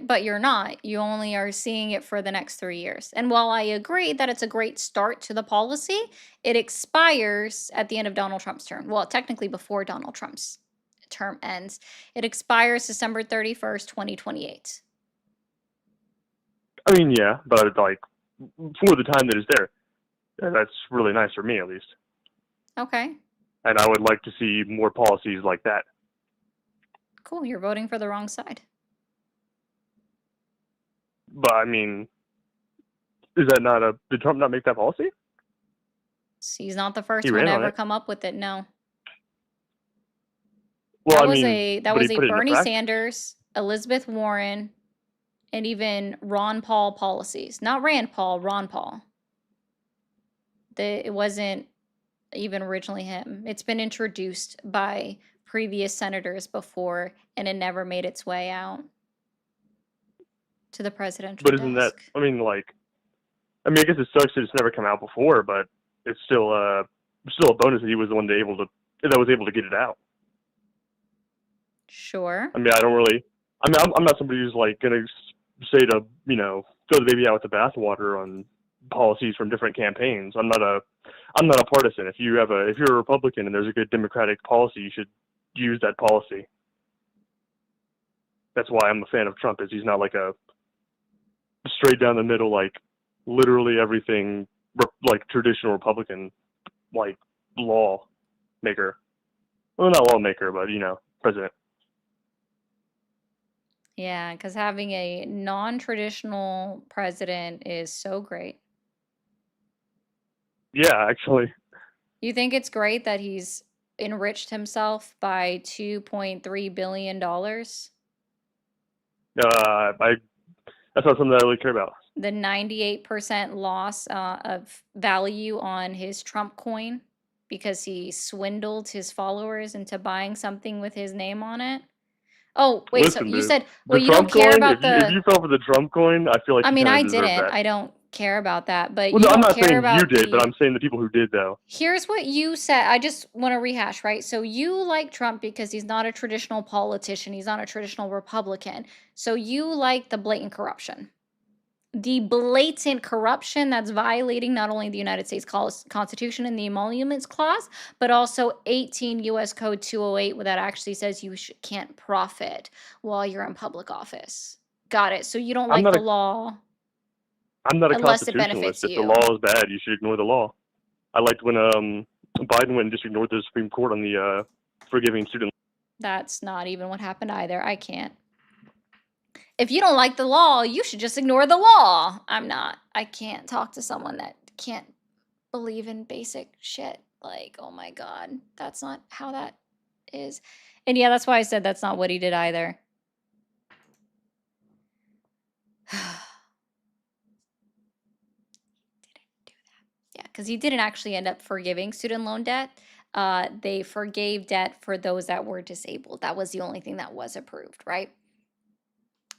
But you're not. You only are seeing it for the next 3 years. And while I agree that it's a great start to the policy, it expires at the end of Donald Trump's term. Well, technically before Donald Trump's term ends. It expires December 31st, 2028. I mean, yeah, but like for the time that it's there. And that's really nice for me, at least. Okay, And I would like to see more policies like that. cool. You're voting for the wrong side. But I mean, is that not did Trump not make that policy? He's not the first He one ran to on ever it. come up with it. No, Well, that I was mean, that but was he a put it into Bernie practice. Sanders, Elizabeth Warren, and even Ron Paul policies. Not Rand Paul, Ron Paul. It wasn't even originally him. It's been introduced by previous senators before, and it never made its way out to the presidential But isn't that? desk. I mean, I guess it sucks that it's never come out before, but it's still a bonus that he was the one that was able to get it out. Sure. I mean, I'm not somebody who's like gonna say to throw the baby out with the bathwater on policies from different campaigns. I'm not a partisan. If you're a Republican and there's a good Democratic policy, you should use that policy. That's why I'm a fan of Trump. Is he's not like a straight down the middle, like literally everything like traditional Republican like law maker. Well, not lawmaker, but president. Yeah, because having a non-traditional president is so great. Yeah, actually. You think it's great that he's enriched himself by $2.3 billion? That's not something that I really care about. The 98% loss of value on his Trump coin because he swindled his followers into buying something with his name on it. Oh, wait, so Listen, you the said, well, you don't Trump care coin. about If you fell for the Trump coin, I feel like I you mean, kind I of deserve didn't. that. I don't care about that, but Well, you no, I'm don't not care saying you about did, but the. I'm saying the people who did, though. Here's what you said. I just want to rehash, right? So you like Trump because he's not a traditional politician. He's not a traditional Republican. So you like the blatant corruption. The blatant corruption that's violating not only the United States Constitution and the Emoluments Clause, but also 18 U.S. Code 208, where that actually says you can't profit while you're in public office. Got it. So you don't I'm like not the a law I'm not a unless it benefits constitutionalist. If the you. law is bad, you should ignore the law. I liked when Biden went and just ignored the Supreme Court on the forgiving student. That's not even what happened either. I can't. If you don't like the law, you should just ignore the law. I can't talk to someone that can't believe in basic shit. Like, oh my God, that's not how that is. And yeah, that's why I said that's not what he did either. Yeah, because he didn't actually end up forgiving student loan debt. They forgave debt for those that were disabled. That was the only thing that was approved, right?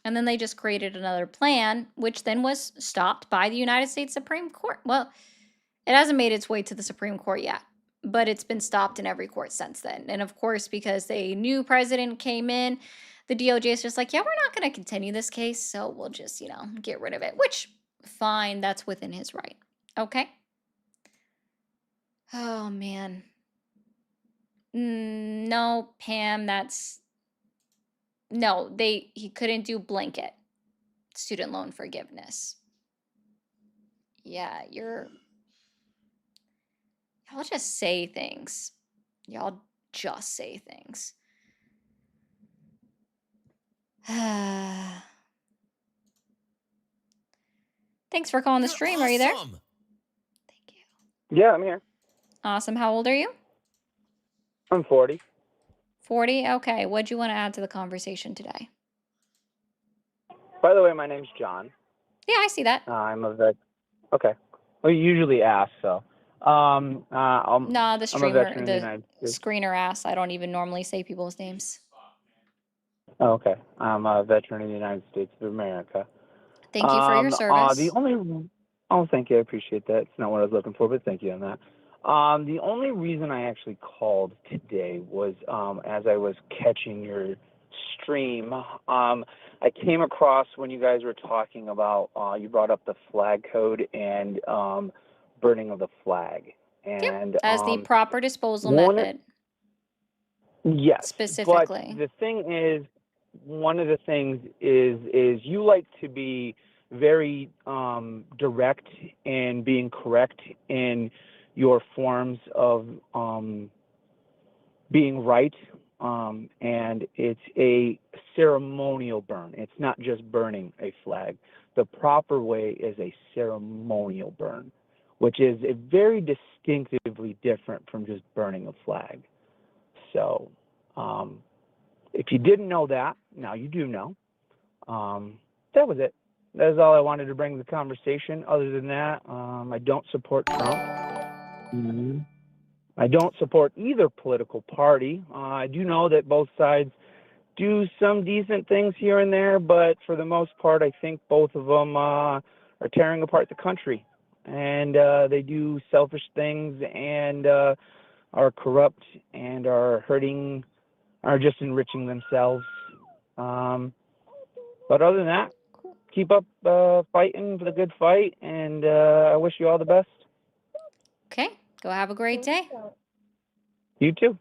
And then they just created another plan, which then was stopped by the United States Supreme Court. Well, it hasn't made its way to the Supreme Court yet, but it's been stopped in every court since then. And of course, because a new president came in, the DOJ is just like, yeah, we're not going to continue this case, so we'll just, get rid of it, which, fine, that's within his right. Okay? Oh, man. No, Pam, no, he couldn't do blanket student loan forgiveness. Yeah, y'all just say things. Y'all just say things. Thanks for calling the stream. Are you there? Yeah, I'm here. Awesome. How old are you? I'm 40. 40? Okay. What'd you want to add to the conversation today? By the way, my name's John. Yeah, I see that. I'm a vet. Okay. Well, you usually ask, so. No, the I'm a streamer, veteran in the the United States. screener asks. I don't even normally say people's names. Oh, okay. I'm a veteran in the United States of America. Thank you for your service. Oh, thank you. I appreciate that. It's not what I was looking for, but thank you on that. The only reason I actually called today was as I was catching your stream, I came across when you guys were talking about, you brought up the flag code and burning of the flag. And As the proper disposal one- method, yes, specifically. But the thing is, one of the things is you like to be very direct in being correct in your forms of being right. And it's a ceremonial burn. It's not just burning a flag. The proper way is a ceremonial burn, which is a very distinctively different from just burning a flag. So if you didn't know that, now you do know. That was it. That is all I wanted to bring to the conversation. Other than that, I don't support Trump. I don't support either political party. I do know that both sides do some decent things here and there, but for the most part, I think both of them are tearing apart the country. And they do selfish things and are corrupt and are hurting, are just enriching themselves. But other than that, keep up fighting for the good fight, and I wish you all the best. Okay. Go have a great day. You too.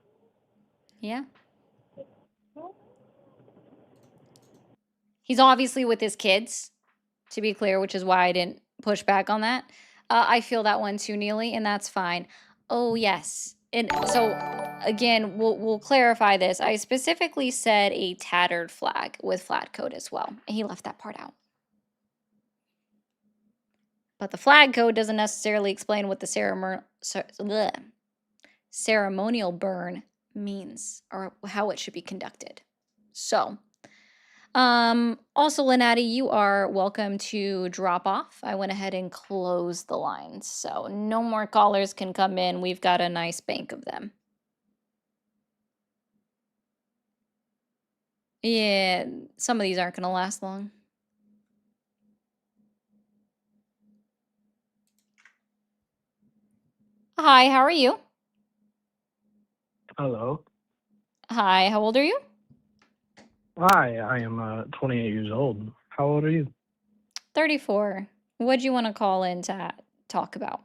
Yeah. He's obviously with his kids, to be clear, which is why I didn't push back on that. I feel that one too, Neely, and that's fine. Oh, yes. And so, again, we'll clarify this. I specifically said a tattered flag with flat coat as well. And he left that part out. But the flag code doesn't necessarily explain what the ceremonial burn means or how it should be conducted. So, also, Lenati, you are welcome to drop off. I went ahead and closed the lines, so no more callers can come in. We've got a nice bank of them. Yeah, some of these aren't going to last long. Hi, how are you? Hello. Hi, how old are you? Hi, I am 28 years old. How old are you? 34. What'd you want to call in to talk about?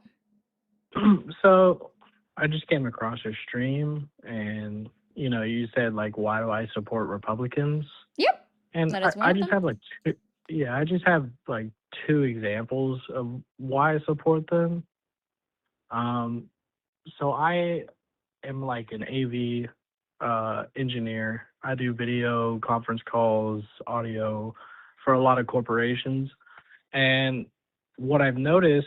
So, I just came across your stream, and you said like, why do I support Republicans? Yep. And That is one I of just them. have I just have like two examples of why I support them. So I am like an AV engineer. I do video conference calls, audio for a lot of corporations. And what I've noticed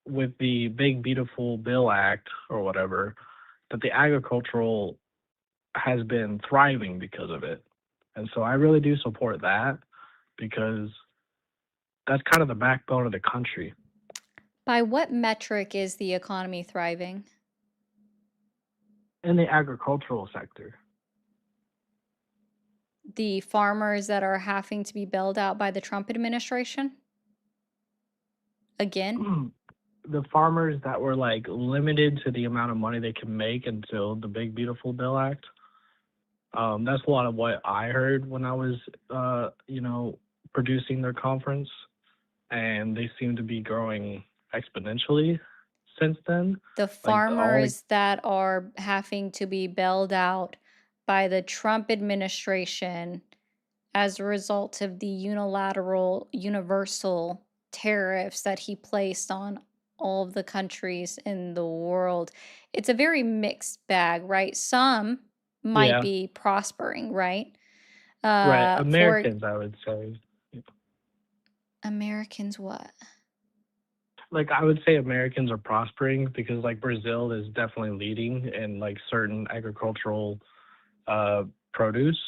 with the Big Beautiful Bill Act or whatever, that the agricultural has been thriving because of it. And so I really do support that because that's kind of the backbone of the country. By what metric is the economy thriving? In the agricultural sector. The farmers that are having to be bailed out by the Trump administration? Again? The farmers that were like limited to the amount of money they can make until the Big Beautiful Bill Act. That's a lot of what I heard when I was, producing their conference, and they seem to be growing exponentially since then. The Like farmers that are having to be bailed out by the Trump administration as a result of the unilateral, universal tariffs that he placed on all of the countries in the world. It's a very mixed bag, right? Some might Yeah, be prospering, right? right. For Americans, I would say. Americans, what? Like I would say Americans are prospering because like Brazil is definitely leading in like certain agricultural produce,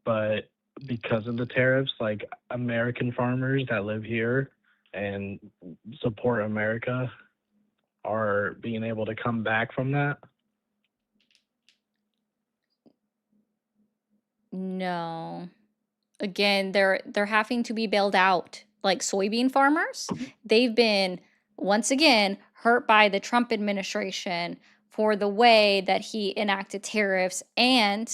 but because of the tariffs, like American farmers that live here and support America are being able to come back from that. No. Again, they're having to be bailed out. Like soybean farmers, they've been once again hurt by the Trump administration for the way that he enacted tariffs, and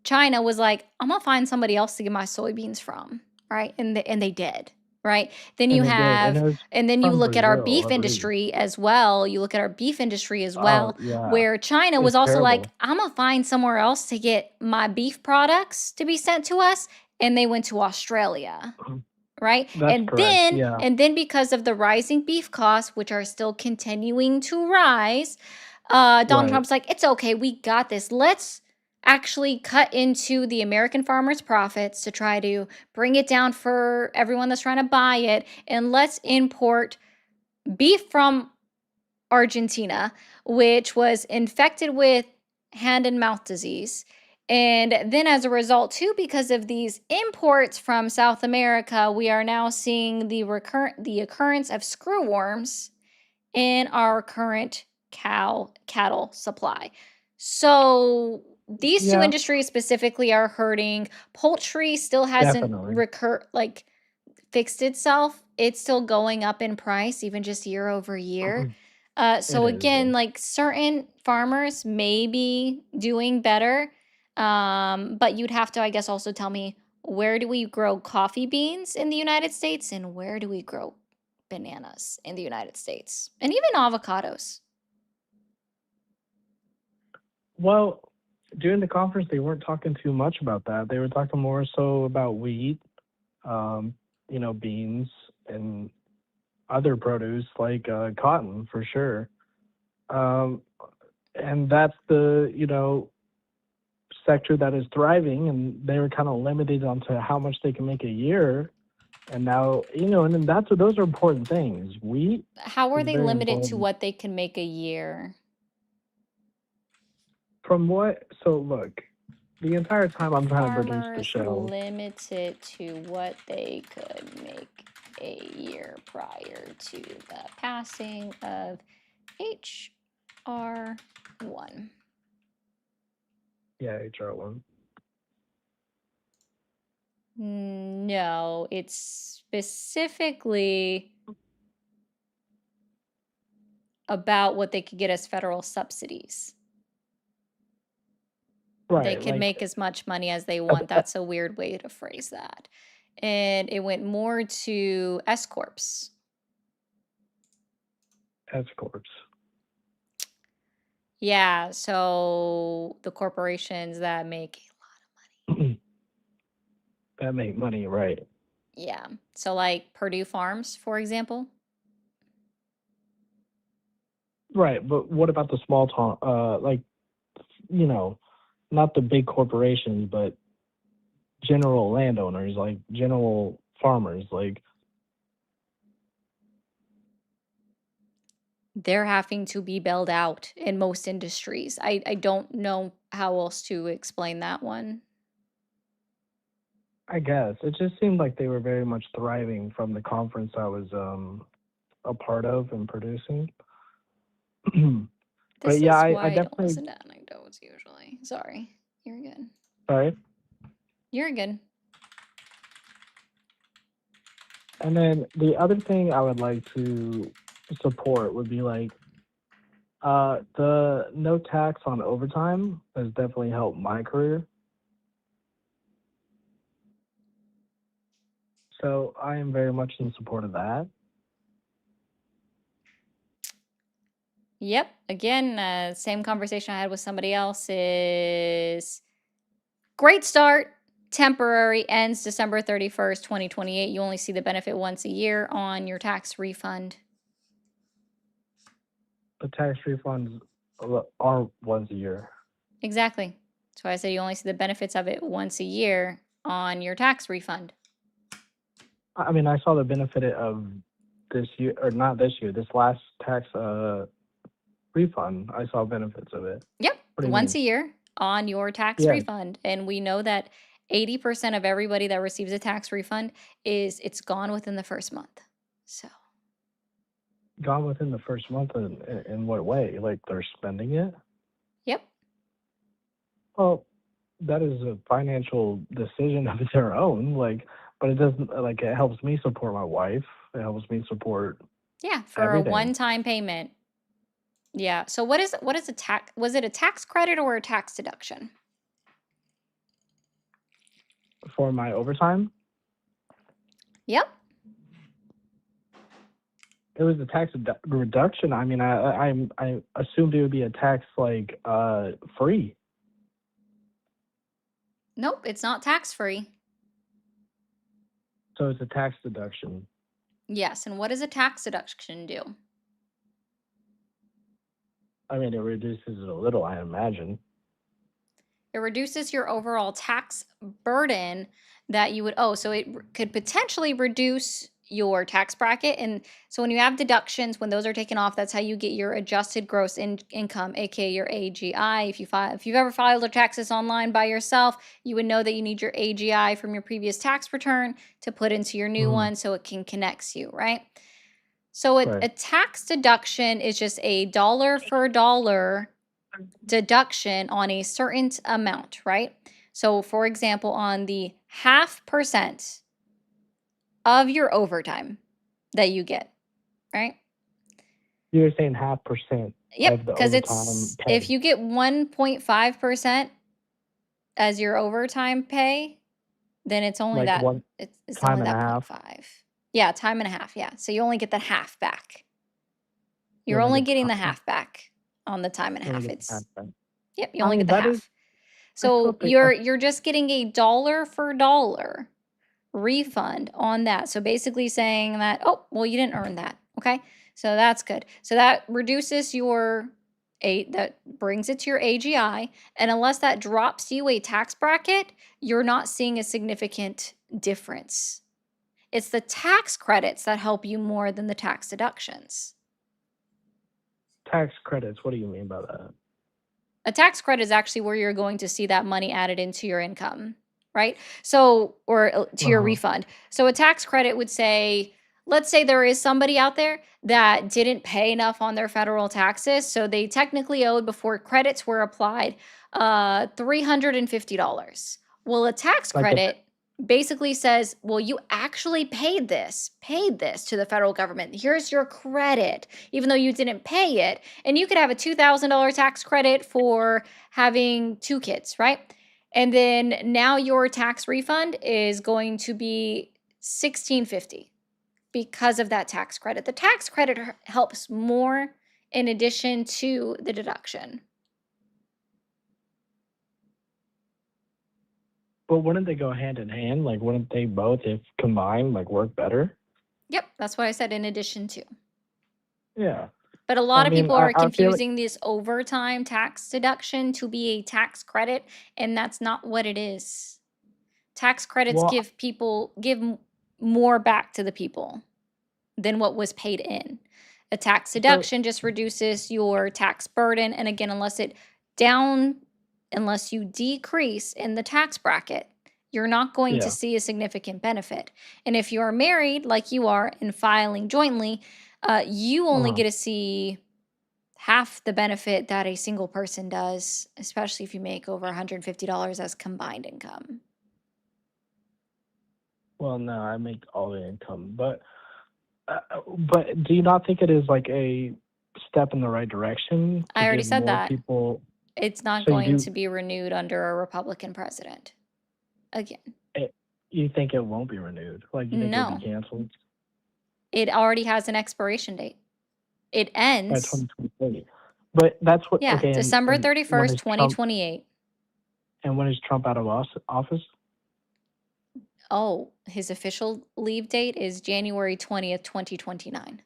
China was like, I'm gonna find somebody else to get my soybeans from, right? And they did, right? Then you And they did, and it have, was and then you from look at our Brazil, beef I believe. industry as well. You look at our beef industry as Oh well, yeah, where China was it's also like, terrible. I'm gonna find somewhere else to get my beef products to be sent to us, and they went to Australia. right? That's correct. Yeah. And then because of the rising beef costs, which are still continuing to rise, Donald Right. Trump's like, it's okay, we got this. Let's actually cut into the American farmers' profits to try to bring it down for everyone that's trying to buy it, and let's import beef from Argentina, which was infected with hand and mouth disease. And then, as a result, too, because of these imports from South America, we are now seeing the occurrence of screwworms in our current cattle supply. So these two Yeah, industries specifically are hurting. Poultry still hasn't definitely. fixed itself. It's still going up in price, even just year over year. It So is, yeah. again, like certain farmers may be doing better, but you'd have to, I guess, also tell me, where do we grow coffee beans in the United States, and where do we grow bananas in the United States, and even avocados? Well, during the conference, they weren't talking too much about that. They were talking more so about wheat, um, beans, and other produce like cotton for sure. Um, and that's the, sector that is thriving, and they were kind of limited onto how much they can make a year. And now, and then those are important things. Wheat How are is they very limited to important. what they can make a year? So look, the entire time I'm trying to produce the Farmers show, limited to what they could make a year prior to the passing of HR 1. yeah, HR1. No, it's specifically about what they could get as federal subsidies. They Right, could make as much money as they want. That's a weird way to phrase that. And it went more to S corps. S corps. Yeah, so the corporations that make That make money, right? yeah. So like Purdue Farms, for example. Right, but what about the small town, not the big corporations, but general landowners, like general farmers, like They're having to be bailed out in most industries. I don't know how else to explain that one. I guess it just seemed like they were very much thriving from the conference I was a part of and producing. This But yeah, is I why I don't definitely listen to anecdotes usually. Sorry. You're good. sorry. You're good. And then the other thing I would like to support would be like the no tax on overtime has definitely helped my career. So I am very much in support of that. Yep. Again, same conversation I had with somebody else is great start. Temporary, ends December 31st, 2028. You only see the benefit once a year on your tax refund. The tax refunds are once a year. Exactly. That's why I said you only see the benefits of it once a year on your tax refund. I mean, I saw the benefit of this year, or not this year, this last tax refund. I saw benefits of it. Yep. What do you Once mean? a year on your tax Yeah, refund. And we know that 80% of everybody that receives a tax refund it's gone within the first month. So gone within the first month. In what way? Like they're spending it? yep. Well, that is a financial decision of their own. Like, but it doesn't, like, it helps me support my wife. It helps me support Yeah, for a everything. one-time payment. Yeah. So what is a tax? Was it a tax credit or a tax deduction? For my overtime, Yep. it was a tax reduction. I mean, I assumed it would be a tax like free. Nope, it's not tax free. So it's a tax deduction. Yes, and what does a tax deduction do? I mean, it reduces it a little, I imagine. It reduces your overall tax burden that you would owe. So it could potentially reduce your tax bracket. And so when you have deductions, when those are taken off, that's how you get your adjusted gross income, aka your AGI. If you've ever filed your taxes online by yourself, you would know that you need your AGI from your previous tax return to put into your new one so it can connect you, right? So a Right. tax deduction is just a dollar for dollar deduction on a certain amount, right? So, for example, on the 0.5% of your overtime that you get, right? You're saying 0.5% Yep, of the because overtime if pay. you get 1.5% as your overtime pay, then it's only Like one it's time only and a that half. 0.5. Yeah, time and a half. Yeah. So you only get the half back. You You're only only get getting the time. half back on the time and a You only half. get the half It's back. Yep, you I only mean, get the that is. half. I still So think. you're just getting a dollar for dollar refund on that. So basically saying that, oh, well, you didn't earn that. Okay. So that's good. So that reduces that brings it to your AGI. And unless that drops you a tax bracket, you're not seeing a significant difference. It's the tax credits that help you more than the tax deductions. Tax credits. What do you mean by that? A tax credit is actually where you're going to see that money added into your income, right? So, or to your refund. So a tax credit would say, let's say there is somebody out there that didn't pay enough on their federal taxes. So they technically owed, before credits were applied, $350. Well, a tax Like a credit basically says, well, you actually paid this to the federal government. Here's your credit, even though you didn't pay it. And you could have a $2,000 tax credit for having 2 kids, right? And then now your tax refund is going to be $1,650 because of that tax credit. The tax credit helps more in addition to the deduction. But wouldn't they go hand in hand? Like, wouldn't they both, if combined, like work better? Yep, that's what I said, in addition to. Yeah. But a I lot of mean, people are I feel like. confusing this overtime tax deduction to be a tax credit, and that's not what it is. Tax credits Well, give more back to the people than what was paid in. A tax so deduction just reduces your tax burden, and again, unless you decrease in the tax bracket, you're not going to yeah. see a significant benefit. And if you're married, like you are, and filing jointly, you only get to see half the benefit that a single person does, especially if you make over $150 as combined income. Well, no, I make all the income, but do you not think it is like a step in the right direction to I already give said more that. people? It's not So you going do. to be renewed under a Republican president. Again, You think it won't be renewed? Like, you think it'll no. be canceled It already has an expiration date. It by ends, 2028? But that's what. yeah, Okay, December and when 31st, is Trump? 2028. And when is Trump out of office? Oh, his official leave date is January 20th, 2029.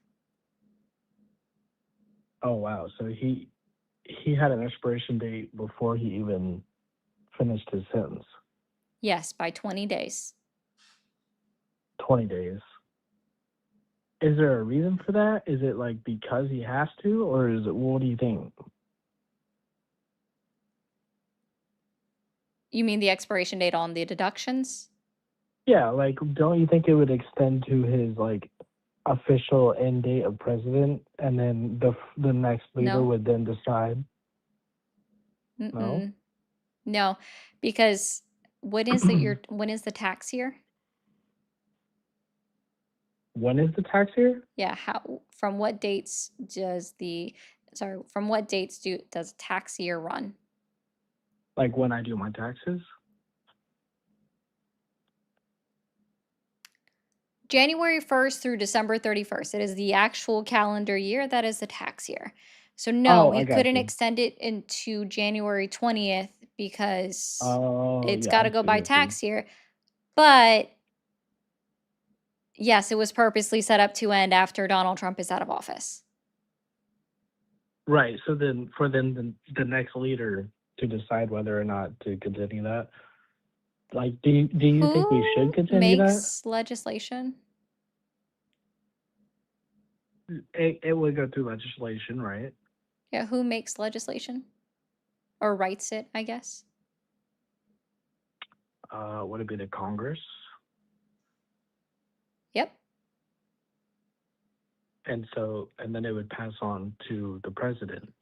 Oh wow! So he had an expiration date before he even finished his sentence. Yes, by 20 days. 20 days. Is there a reason for that? Is it like because he has to, or is it, what do you think? You mean the expiration date on the deductions? Yeah, like, don't you think it would extend to his like official end date of president, and then the next leader No. would then decide? No. Mm-mm. No, because when is the tax year? When is the tax year? Yeah, from what dates does tax year run? Like when I do my taxes? January 1st through December 31st. It is the actual calendar year that is the tax year. So no, Oh, I you got couldn't you. extend it into January 20th because Oh, it's yeah, got I to go see, by I see. tax year. But Yes, it was purposely set up to end after Donald Trump is out of office. Right. So then, for the next leader to decide whether or not to continue that, like, do you think we should Who continue that? makes legislation? It would go through legislation, right? Yeah, who makes legislation? Or writes it, I guess. Would it be the Congress? Yep. And then it would pass on to the president.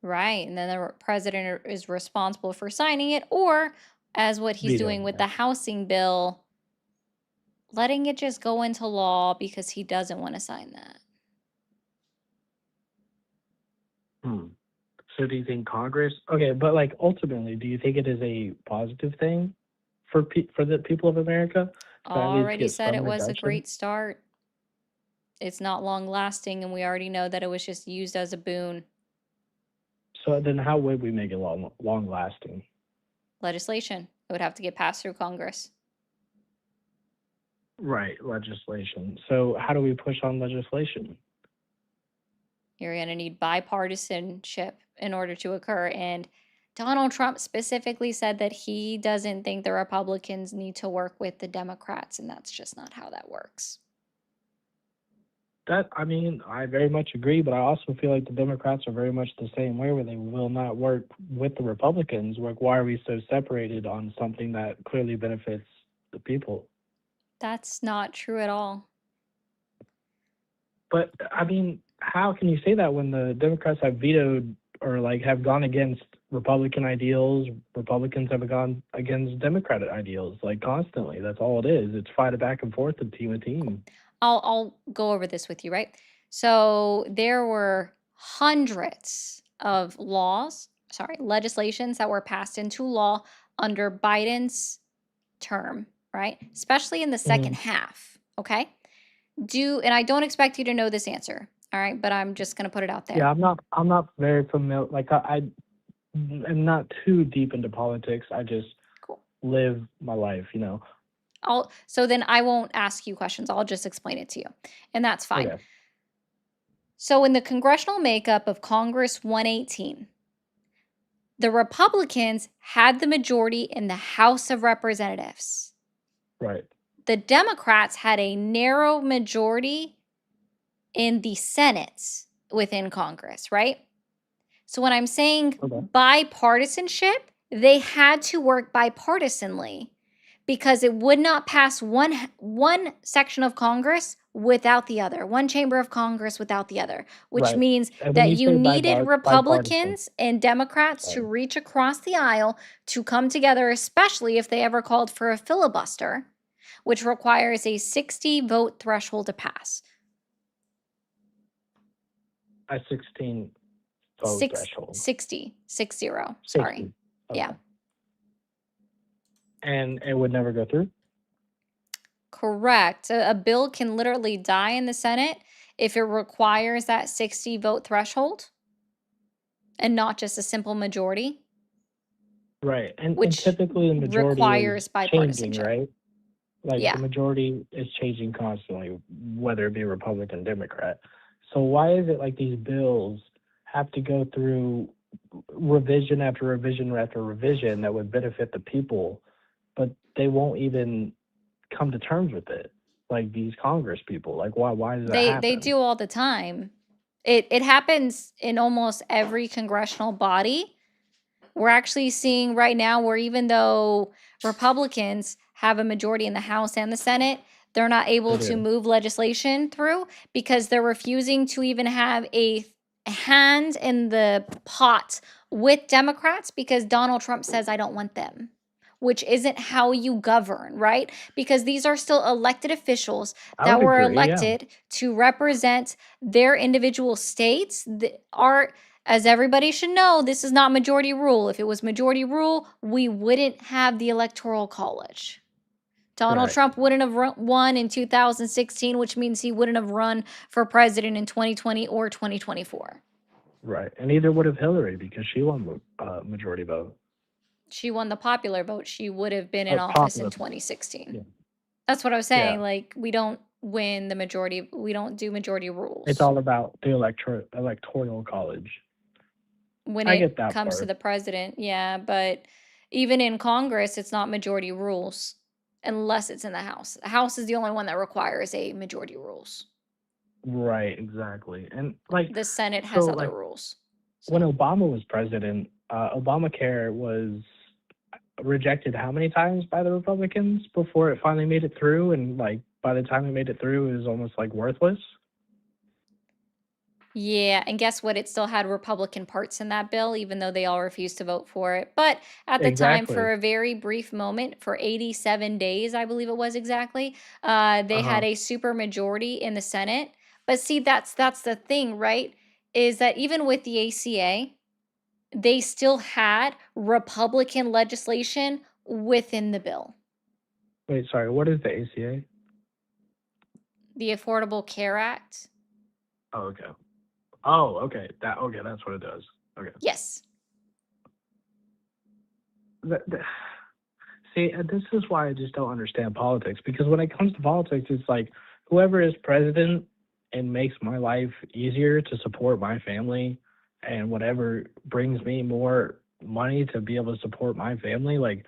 Right. And then the president is responsible for signing it, or as what he's doing Vetoing with it. the housing bill, letting it just go into law because he doesn't want to sign that. So do you think Congress? Okay, but like ultimately, do you think it is a positive thing for the people of America to at least Already get said it some was a reduction? great start. It's not long lasting, and we already know that it was just used as a boon. So then, how would we make it long lasting? Legislation. It would have to get passed through Congress. Right, legislation. So how do we push on legislation? You're going to need bipartisanship in order to occur. And Donald Trump specifically said that he doesn't think the Republicans need to work with the Democrats, and that's just not how that works. I mean, I very much agree, but I also feel like the Democrats are very much the same way, where they will not work with the Republicans. Like, why are we so separated on something that clearly benefits the people? That's not true at all. But I mean, how can you say that when the Democrats have vetoed or like have gone against Republican ideals? Republicans have gone against Democratic ideals like constantly. That's all it is. It's fight back and forth and team a team. I'll go over this with you, right? So there were hundreds of legislations that were passed into law under Biden's term, right? Especially in the second half, okay? And I don't expect you to know this answer, all right? But I'm just going to put it out there. Yeah, I'm not very familiar. Like I am not too deep into politics. I just live my life, you know. So then I won't ask you questions. I'll just explain it to you. And that's fine. Okay. So in the congressional makeup of Congress 118, the Republicans had the majority in the House of Representatives. Right. The Democrats had a narrow majority in the Senate within Congress, right? So when I'm saying bipartisanship, they had to work bipartisanly because it would not pass one section of Congress without the other, one chamber of Congress without the other, which Right. means And when that you you say needed bipartisan, Republicans and Democrats to reach across the aisle to come together, especially if they ever called for a filibuster, which requires a 60 vote threshold to pass. a 16 vote threshold. 60, sorry. 60. Yeah. And it would never go through? Correct. A bill can literally die in the Senate if it requires that 60 vote threshold and not just a simple majority. Right. And Which typically the majority requires is changing, bipartisanship. right? Like Yeah. the majority is changing constantly, whether it be Republican, Democrat. So why is it like these bills have to go through revision after revision after revision that would benefit the people, but they won't even come to terms with it? Like these Congress people, like why does that happen? They do all the time. It happens in almost every congressional body. We're actually seeing right now where even though Republicans have a majority in the House and the Senate, they're not able to move legislation through because they're refusing to even have a hand in the pot with Democrats because Donald Trump says, I don't want them, which isn't how you govern, right? Because these are still elected officials I that would were agree, yeah. elected to represent their individual states. As everybody should know, this is not majority rule. If it was majority rule, we wouldn't have the Electoral College. Donald Right. Trump wouldn't have won in 2016, which means he wouldn't have run for president in 2020 or 2024. Right. And neither would have Hillary because she won majority vote. she won the popular vote, she would have been in Oh, office in popular. 2016. Yeah. That's what I was Yeah. saying. Like, we don't win the majority. We don't do majority It's rules all about the electoral college. when I it get that comes to part. the president. Yeah, but even in Congress, it's not majority rules unless it's in the House. The House is the only one that requires a majority rules. Right, exactly. And like, The Senate so has other like rules. when Obama was president, Obamacare was rejected how many times by the Republicans before it finally made it through? And like by the time it made it through, it was almost like worthless. Yeah, and guess what? It still had Republican parts in that bill, even though they all refused to vote for it. But at the time, Exactly. for a very brief moment, for 87 days, I believe it was exactly, they had Uh-huh. a super majority in the Senate. But see, that's the thing, right? Is that even with the ACA, they still had Republican legislation within the bill. Wait, sorry, what is the ACA? The Affordable Care Act. Oh, okay. Oh, okay. That's what it does. Okay. Yes. See, this is why I just don't understand politics, because when it comes to politics, it's like whoever is president and makes my life easier to support my family and whatever brings me more money to be able to support my family, like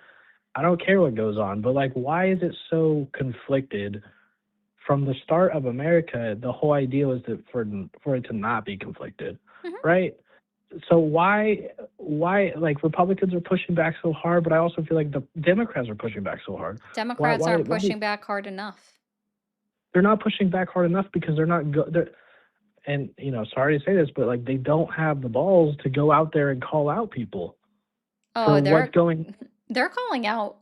I don't care what goes on, but like why is it so conflicted? From the start of America, the whole idea was that for it to not be conflicted, right? So why like Republicans are pushing back so hard, but I also feel like the Democrats are pushing back so hard. Democrats aren't Why pushing back hard enough. they're not pushing back hard enough because they're not and you know, sorry to say this, but like they don't have the balls to go out there and call out people Oh, for what's going. they're calling out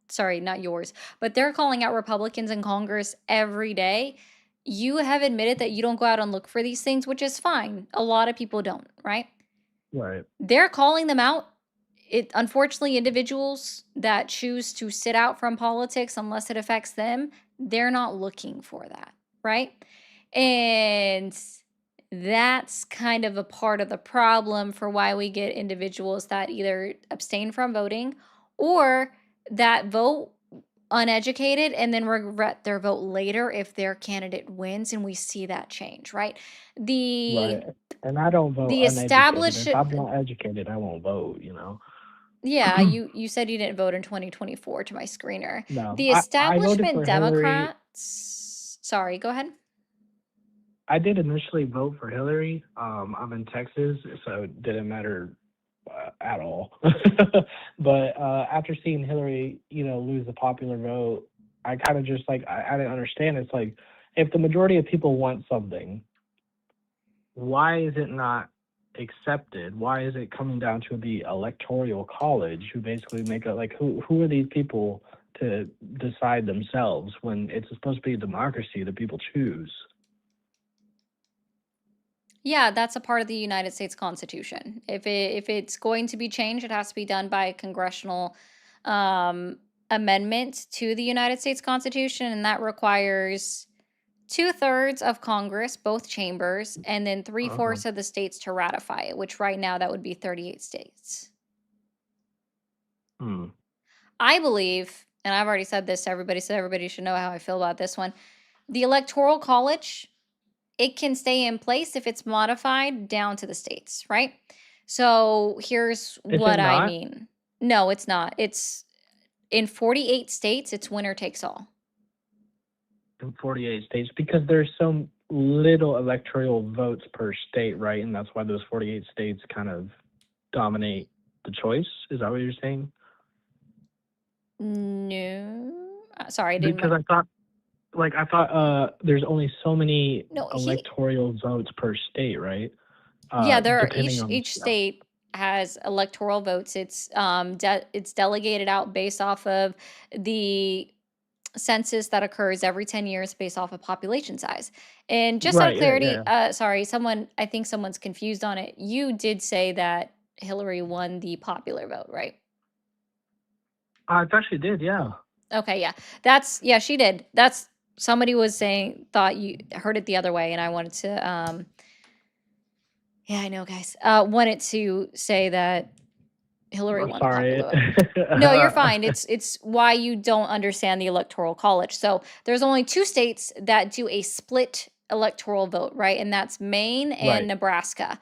sorry, not yours, but they're calling out Republicans in Congress every day. You have admitted that you don't go out and look for these things, which is fine. A lot of people don't, right? Right. They're calling them out. It unfortunately, individuals that choose to sit out from politics unless it affects them, they're not looking for that, right? And that's kind of a part of the problem for why we get individuals that either abstain from voting or that vote uneducated and then regret their vote later if their candidate wins, and we see that change, right? Right. And I don't vote The uneducated. established If I'm not educated, I won't vote, you know. Yeah, you said you didn't vote in 2024 to my screener. No, The I voted establishment for Hillary. Democrats, sorry, go ahead. I did initially vote for Hillary. I'm in Texas, so it didn't matter at all. But after seeing Hillary, you know, lose the popular vote, I kind of just like I didn't understand. It's like if the majority of people want something, why is it not accepted? Why is it coming down to the electoral college who basically make a like who are these people to decide themselves when it's supposed to be a democracy that people choose? Yeah, that's a part of the United States Constitution. If it's going to be changed, it has to be done by a congressional amendment to the United States Constitution, and that requires 2/3 of Congress, both chambers, and then 3/4 of the states to ratify it, which right now that would be 38 states. Hmm. I believe, and I've already said this to everybody, so everybody should know how I feel about this one. The Electoral College, it can stay in place if it's modified down to the states, right? So here's Is it what I not? mean. No, it's not. It's in 48 states, it's winner takes all. In 48 states because there's so little electoral votes per state, right? And that's why those 48 states kind of dominate the choice. Is that what you're saying? No. Sorry, I didn't. Because I thought there's only so many No, electoral votes per state, right? Yeah, there are Depending on each state has electoral votes. It's it's delegated out based off of the census that occurs every 10 years based off of population size. And just out of Right, clarity, yeah. sorry, I think someone's confused on it. You did say that Hillary won the popular vote, right? I thought she did, yeah. Okay, yeah. She did. That's somebody was saying thought you heard it the other way, and I wanted to yeah, I know, guys. Wanted to say that Hillary I'm won sorry. popular vote. No, you're fine. It's why you don't understand the Electoral College. So there's only 2 states that do a split electoral vote, right? And that's Maine and Right. Nebraska.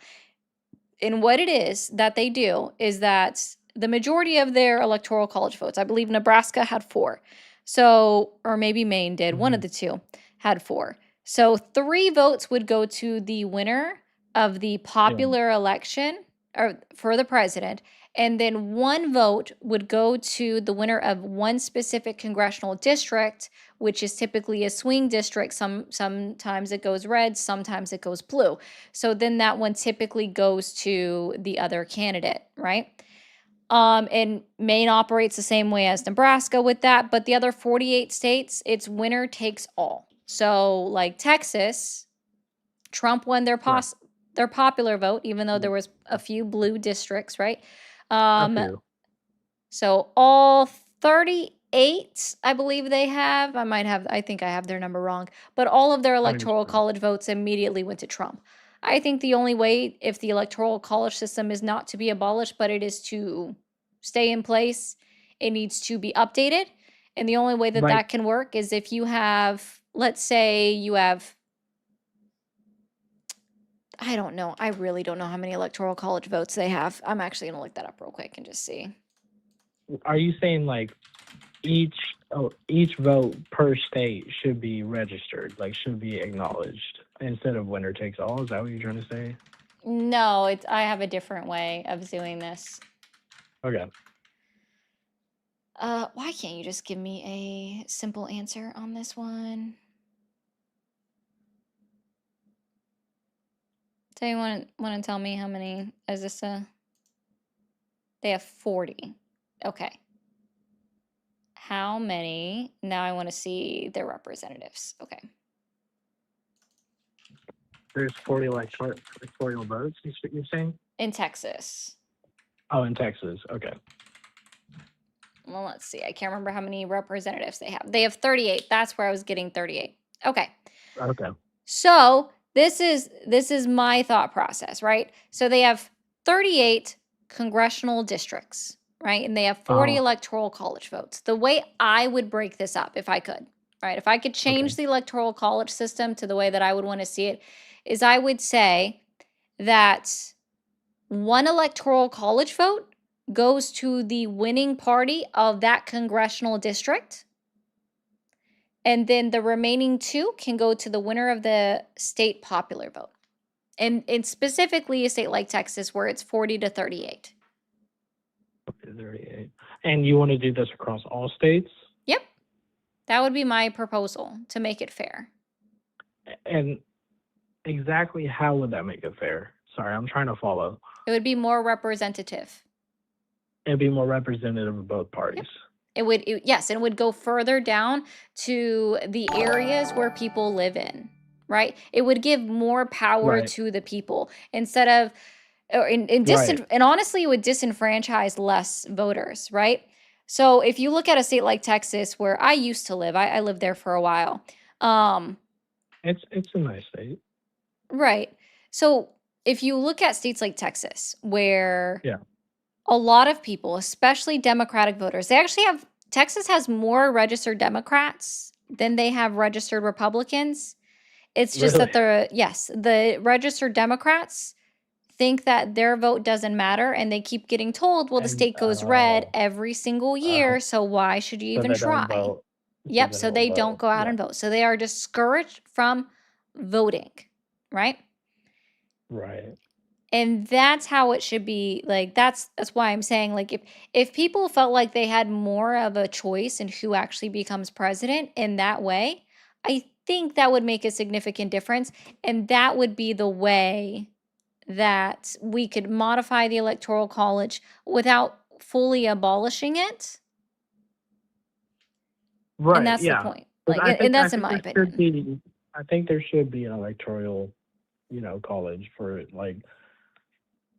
And what it is that they do is that the majority of their Electoral College votes, I believe Nebraska had 4. So, or maybe Maine did, one of the 2 had 4. So 3 votes would go to the winner of the Yeah. popular election or for the president, and then 1 vote would go to the winner of one specific congressional district, which is typically a swing district. Sometimes it goes red, sometimes it goes blue. So then that one typically goes to the other candidate, right? And Maine operates the same way as Nebraska with that, but the other 48 states, it's winner takes all. So like Texas, Trump won their Right. their popular vote, even though there was a few blue districts, right? A Um, few. so all 38, I believe they have. I think I have their number wrong, but all of their I think it's electoral true. college votes immediately went to Trump. I think the only way, if the electoral college system is not to be abolished, but it is to stay in place, it needs to be updated. And the only way that Like, that can work is if you have, let's say you have, I don't know. I really don't know how many electoral college votes they have. I'm actually going to look that up real quick and just see. are you saying like each vote per state should be registered, like should be acknowledged instead of winner takes all? Is that what you're trying to say? No, I have a different way of doing this. Okay. Why can't you just give me a simple answer on this one? So you want to tell me how many? Is this a? They have 40. Okay. How many? Now I want to see their representatives. Okay. There's 40 electoral votes, you're saying? In Texas. Oh, in Texas. Okay. Well, let's see. I can't remember how many representatives they have. They have 38. That's where I was getting 38. Okay. Okay. So this is my thought process, right? So they have 38 congressional districts, right? And they have 40 electoral college votes. The way I would break this up, if I could, right? If I could change Okay. the electoral college system to the way that I would want to see it, is I would say that one electoral college vote goes to the winning party of that congressional district. And then the remaining 2 can go to the winner of the state popular vote. And specifically a state like Texas where it's 40 to 38. Okay, 38. And you want to do this across all states? Yep. That would be my proposal to make it fair. And exactly how would that make it fair? Sorry, I'm trying to follow. It would be more representative. It'd be more representative of both parties. Yes, and it would go further down to the areas where people live in, right? It would give more power Right. to the people instead of, Right. and honestly, it would disenfranchise less voters, right? So if you look at a state like Texas, where I used to live, I lived there for a while. It's a nice state. Right. So if you look at states like Texas, where Yeah. a lot of people, especially Democratic voters, Texas has more registered Democrats than they have registered Republicans. It's just that Really? the registered Democrats think that their vote doesn't matter, and they keep getting told, well, the And state goes red every single year, so why should you so even they don't try? vote. So Yep, they so don't they don't vote. go out Yeah. and vote. So they are discouraged from voting, right? Right. And that's how it should be. Like that's why I'm saying, like, if people felt like they had more of a choice in who actually becomes president in that way, I think that would make a significant difference, and that would be the way that we could modify the electoral college without fully abolishing it. And Right. that's the Yeah. point. But Like, and that's in my there opinion. should be. I think there should be an electoral, college for it. Like,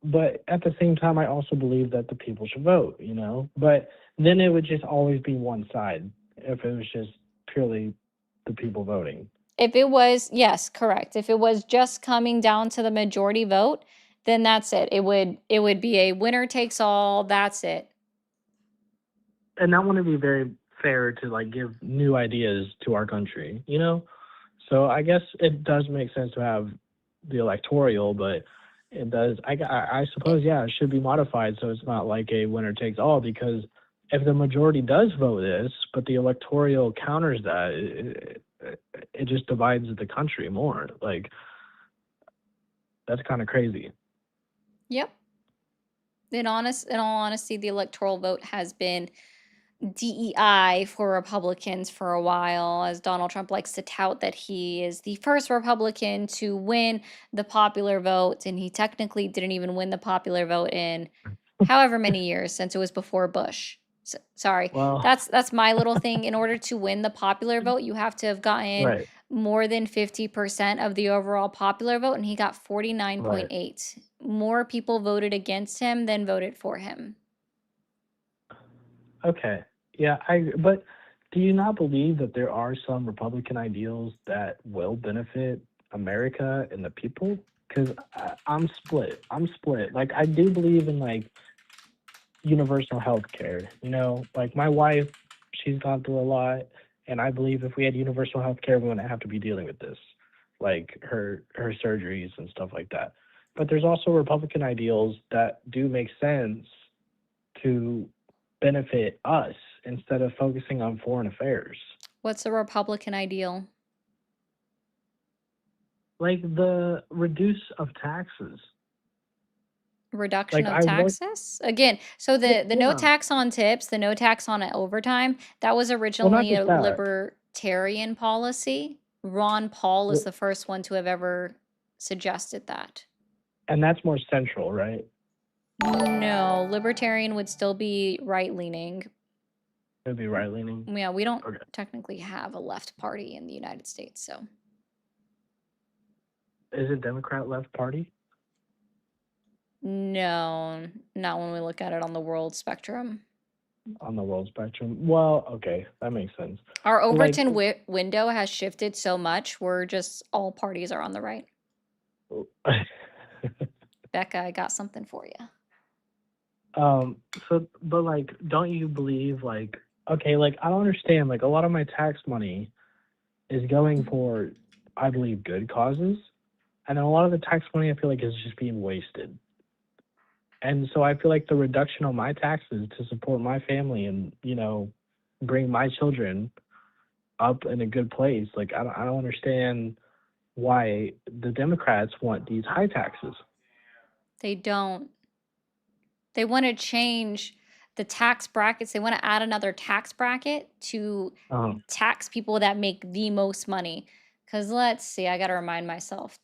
but at the same time, I also believe that the people should vote. But then it would just always be one side if it was just purely the people voting. If it was, yes, correct. If it was just coming down to the majority vote, then that's it. It would be a winner takes all. That's it. And that wouldn't be very fair to like give new ideas to our country, you know? So I guess it does make sense to have the electoral, but it does. I suppose, yeah, it should be modified so it's not like a winner takes all, because if the majority does vote this, but the electoral counters that, it just divides the country more. Like, that's kind of crazy. Yep. In all honesty, the electoral vote has been DEI for Republicans for a while, as Donald Trump likes to tout that he is the first Republican to win the popular vote, and he technically didn't even win the popular vote in however many years, since it was before Bush. Sorry, Well, that's my little thing. In order to win the popular vote, you have to have gotten right, more than 50% of the overall popular vote, and he got right. 49.8. More people voted against him than voted for him. Okay. Yeah, but do you not believe that there are some Republican ideals that will benefit America and the people? Because I'm split. I'm split. Like, I do believe in like universal health care. You know, like my wife, she's gone through a lot, and I believe if we had universal health care, we wouldn't have to be dealing with this, like her surgeries and stuff like that. But there's also Republican ideals that do make sense to benefit us instead of focusing on foreign affairs. What's a Republican ideal? Like the reduce of taxes. Reduction Like of I look, taxes? Again, so the no yeah. tax on tips, the no tax on overtime, that was Well, not originally a just that. libertarian policy. Ron Paul is Well, the first one to have ever suggested that. and that's more central, right? No, libertarian would still be right-leaning. It would be right leaning. Yeah, we don't Okay. technically have a left party in the United States, so. Is it Democrat left party? No, not when we look at it on the world spectrum. On the world spectrum? Well, okay, that makes sense. Our But like, Overton window has shifted so much, we're just all parties are on the right. Becca, I got something for you. so, but like, don't you believe like, okay, like I don't understand. Like a lot of my tax money is going for, I believe, good causes, and then a lot of the tax money I feel like is just being wasted. And so I feel like the reduction on my taxes to support my family and, you know, bring my children up in a good place. Like I don't understand why the Democrats want these high taxes. They don't. They want to change the tax brackets. They want to add another tax bracket to tax people that make the most money. Because let's see, I got to remind myself.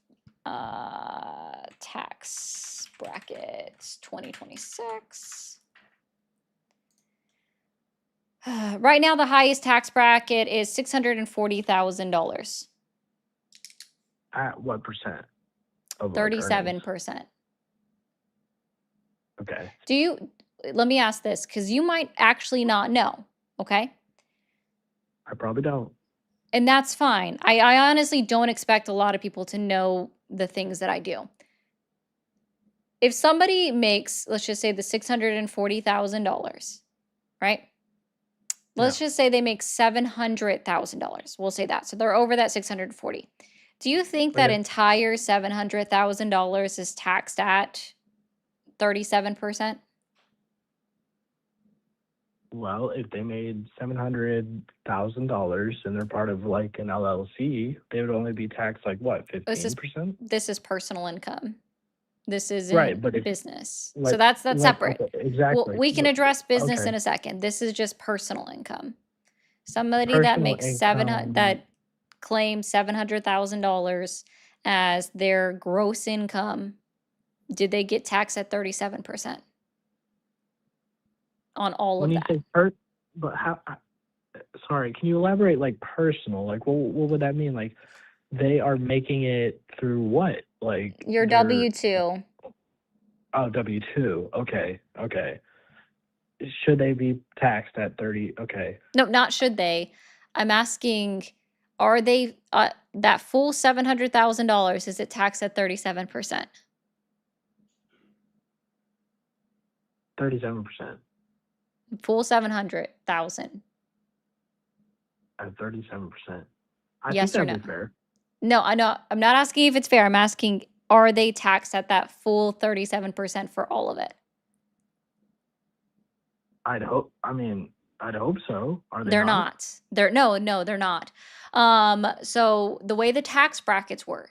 Tax brackets 2026. Right now, the highest tax bracket is $640,000. At what percent? Of like earnings? 37%. Okay. Let me ask this, because you might actually not know, okay? I probably don't. And that's fine. I honestly don't expect a lot of people to know the things that I do. If somebody makes, let's just say the $640,000, right? Let's just say they make $700,000. We'll say that. So they're over that 640. Do you think that Okay. entire $700,000 is taxed at 37%? Well, if they made $700,000 and they're part of like an LLC, they would only be taxed like what, This is 15%? this is personal income. This isn't Right, but if business. So like that's like separate. okay, Well, exactly. we can address business Okay. in a second. This is just personal income. Somebody that Personal makes income. that claims $700,000 as their gross income, did they get taxed at 37% on all When of you that? say but how? Sorry, can you elaborate? Like personal, like what would that mean? Like they are making it through what? Like Your they're W-2. W-2. Okay, okay. Should they be taxed at 30? Okay. No, not should they. I'm asking, are they that full $700,000, is it taxed at 37%? 37% Full 700,000. at 37%. I think Yes or that'd no? be fair. No, I know. I'm not asking if it's fair. I'm asking, are they taxed at that full 37% for all of it? I'd hope. I mean, I'd hope so. Are they They're not? not. No, they're not. So the way the tax brackets work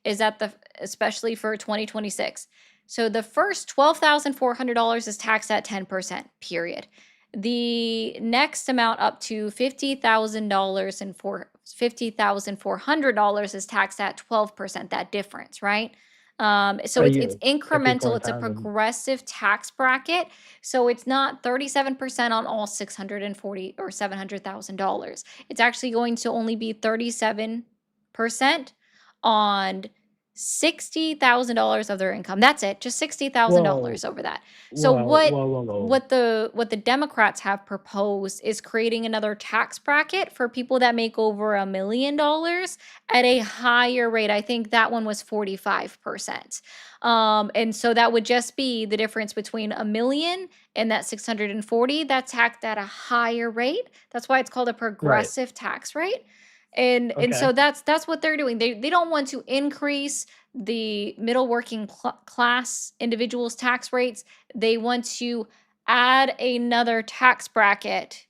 is that especially for 2026. So the first $12,400 is taxed at 10%, period. The next amount up to $50,000 and $50,400 is taxed at 12%, that difference, right? So A it's year, incremental, it's a 54,000. progressive tax bracket. So it's not 37% on all 640 or $700,000. It's actually going to only be 37% on $60,000 of their income. That's it, just Whoa, $60,000 over that. So whoa, whoa, whoa, whoa. what the Democrats have proposed is creating another tax bracket for people that make over $1 million at a higher rate. I think that one was 45%. And so that would just be the difference between $1 million and that 640. That's taxed at a higher rate. That's why it's called a Right. progressive tax rate. And so Okay. that's what they're doing. They don't want to increase the middle working class individuals' tax rates. They want to add another tax bracket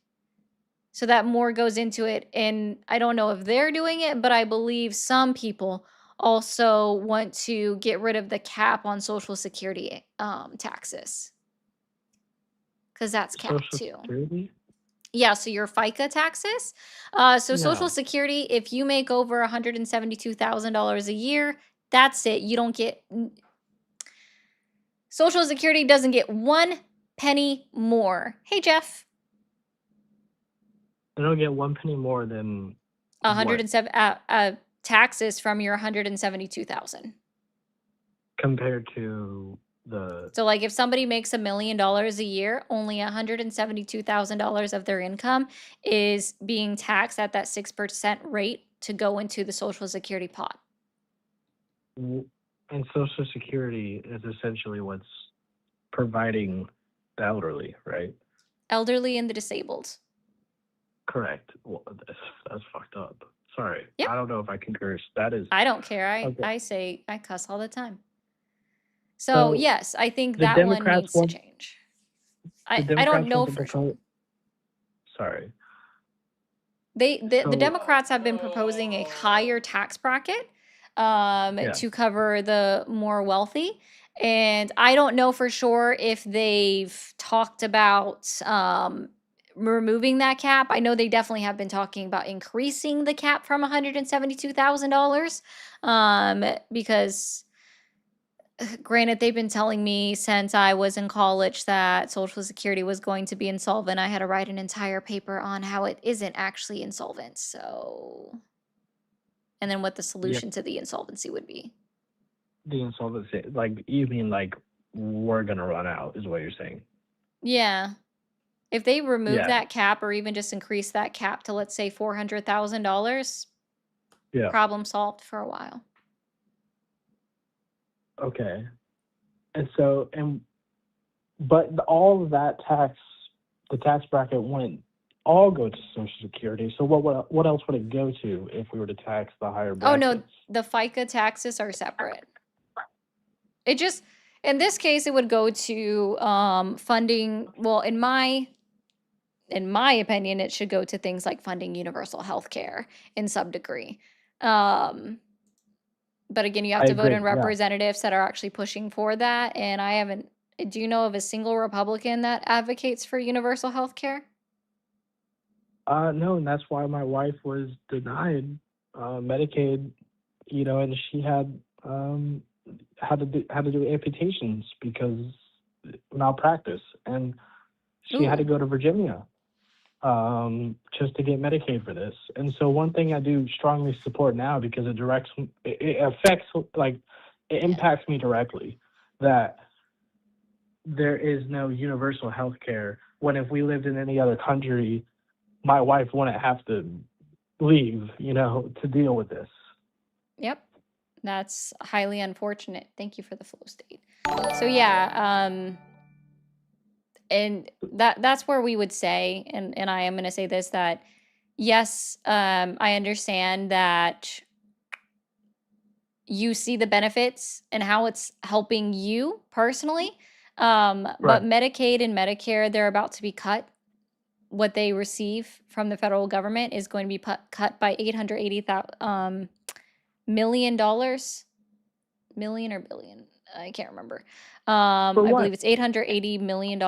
so that more goes into it. And I don't know if they're doing it, but I believe some people also want to get rid of the cap on Social Security taxes, because that's capped Social too. Security? Yeah, so your FICA taxes. So Social No. Security, if you make over $172,000 a year, that's it. You don't get Social Security doesn't get 1 penny more. Hey, Jeff. They don't get 1 penny more than what? 107 taxes from your 172,000. Compared to the So like if somebody makes $1 million a year, only $172,000 of their income is being taxed at that 6% rate to go into the Social Security pot. and Social Security is essentially what's providing the elderly, right? Elderly and the disabled. Correct. Well, that's fucked up. Sorry. Yep. I don't know if I can curse. That is I don't care. okay. I cuss all the time. So So yes, I think the that one Democrats needs to want change. the I don't Democrats know want to for sure. propose. Sorry. The So Democrats have been proposing a higher tax bracket yeah. to cover the more wealthy. And I don't know for sure if they've talked about removing that cap. I know they definitely have been talking about increasing the cap from $172,000 because granted, they've been telling me since I was in college that Social Security was going to be insolvent. I had to write an entire paper on how it isn't actually insolvent. So, and then what the Yeah. solution to the insolvency would be. The insolvency, like you mean like we're gonna run out, is what you're saying? Yeah. If they remove Yeah. that cap or even just increase that cap to, let's say, $400,000, Yeah. problem solved for a while. Okay. And so but all of that the tax bracket wouldn't all go to Social Security. So what else would it go to if we were to tax the higher Oh no, brackets? the FICA taxes are separate. It just, in this case, it would go to funding. Well, in my opinion, it should go to things like funding universal health care in some degree. But again, you have I to vote agree. in Yeah. representatives that are actually pushing for that. And I haven't, do you know of a single Republican that advocates for universal health care? No, and that's why my wife was denied Medicaid, and she had to do amputations because malpractice, and she had to Ooh. go to Virginia just to get Medicaid for this. And so one thing I do strongly support now, because it affects, like, it impacts me directly, that there is no universal health care, when if we lived in any other country, my wife wouldn't have to leave, to deal with this. Yep. That's highly unfortunate. Thank you for the flow state. So yeah, and that's where we would say, and I am going to say this, that yes, I understand that you see the benefits and how it's helping you personally. But Right. Medicaid and Medicare, they're about to be cut. What they receive from the federal government is going to be cut by $880 million dollars, million or billion. I can't remember. For I what? believe it's $880 million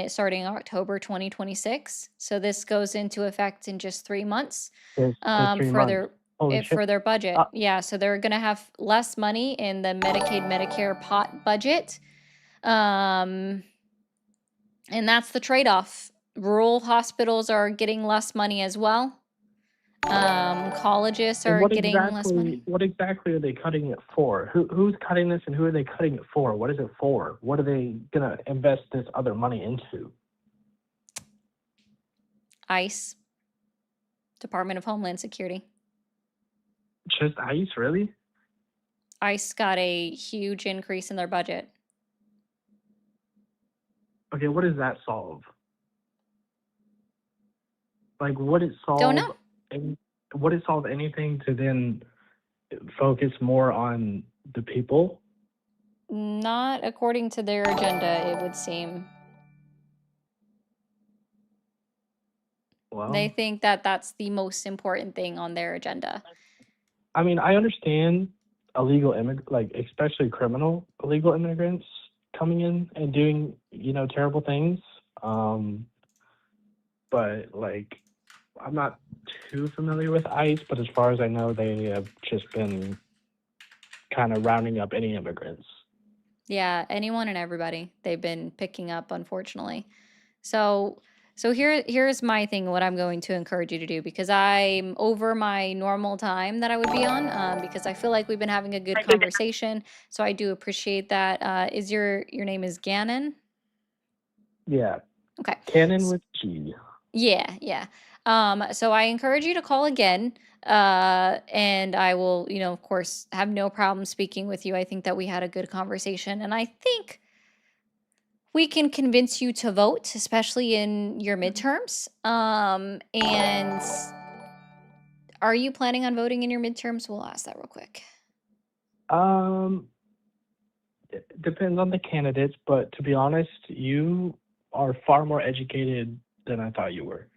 starting October 2026. So this goes into effect in just 3 months There's 3 for months. Holy shit. for their budget. Yeah, so they're gonna have less money in the Medicaid Medicare pot budget. And that's the trade-off. Rural hospitals are getting less money as well. Colleges And are getting less money. what exactly are they cutting it for? Who's cutting this and who are they cutting it for? What is it for? What are they gonna invest this other money into? ICE, Department of Homeland Security. Just ICE, really? ICE got a huge increase in their budget. Okay, what does that solve? Like, would it Don't solve know. would it solve anything to then focus more on the people? Not according to their agenda, it would seem. They Well, think that that's the most important thing on their agenda. I mean, I understand illegal like especially criminal illegal immigrants coming in and doing, terrible things. But like I'm not too familiar with ICE, but as far as I know, they have just been kind of rounding up any immigrants. Yeah, anyone and everybody they've been picking up, unfortunately. So here's my thing, what I'm going to encourage you to do, because I'm over my normal time that I would be on, because I feel like we've been having a good conversation. So I do appreciate that. Is your name is Gannon? Yeah, Okay. Canon with G. Yeah. So I encourage you to call again. And I will, of course, have no problem speaking with you. I think that we had a good conversation, and I think we can convince you to vote, especially in your midterms. And are you planning on voting in your midterms? We'll ask that real quick. It depends on the candidates, but to be honest, you are far more educated than I thought you were.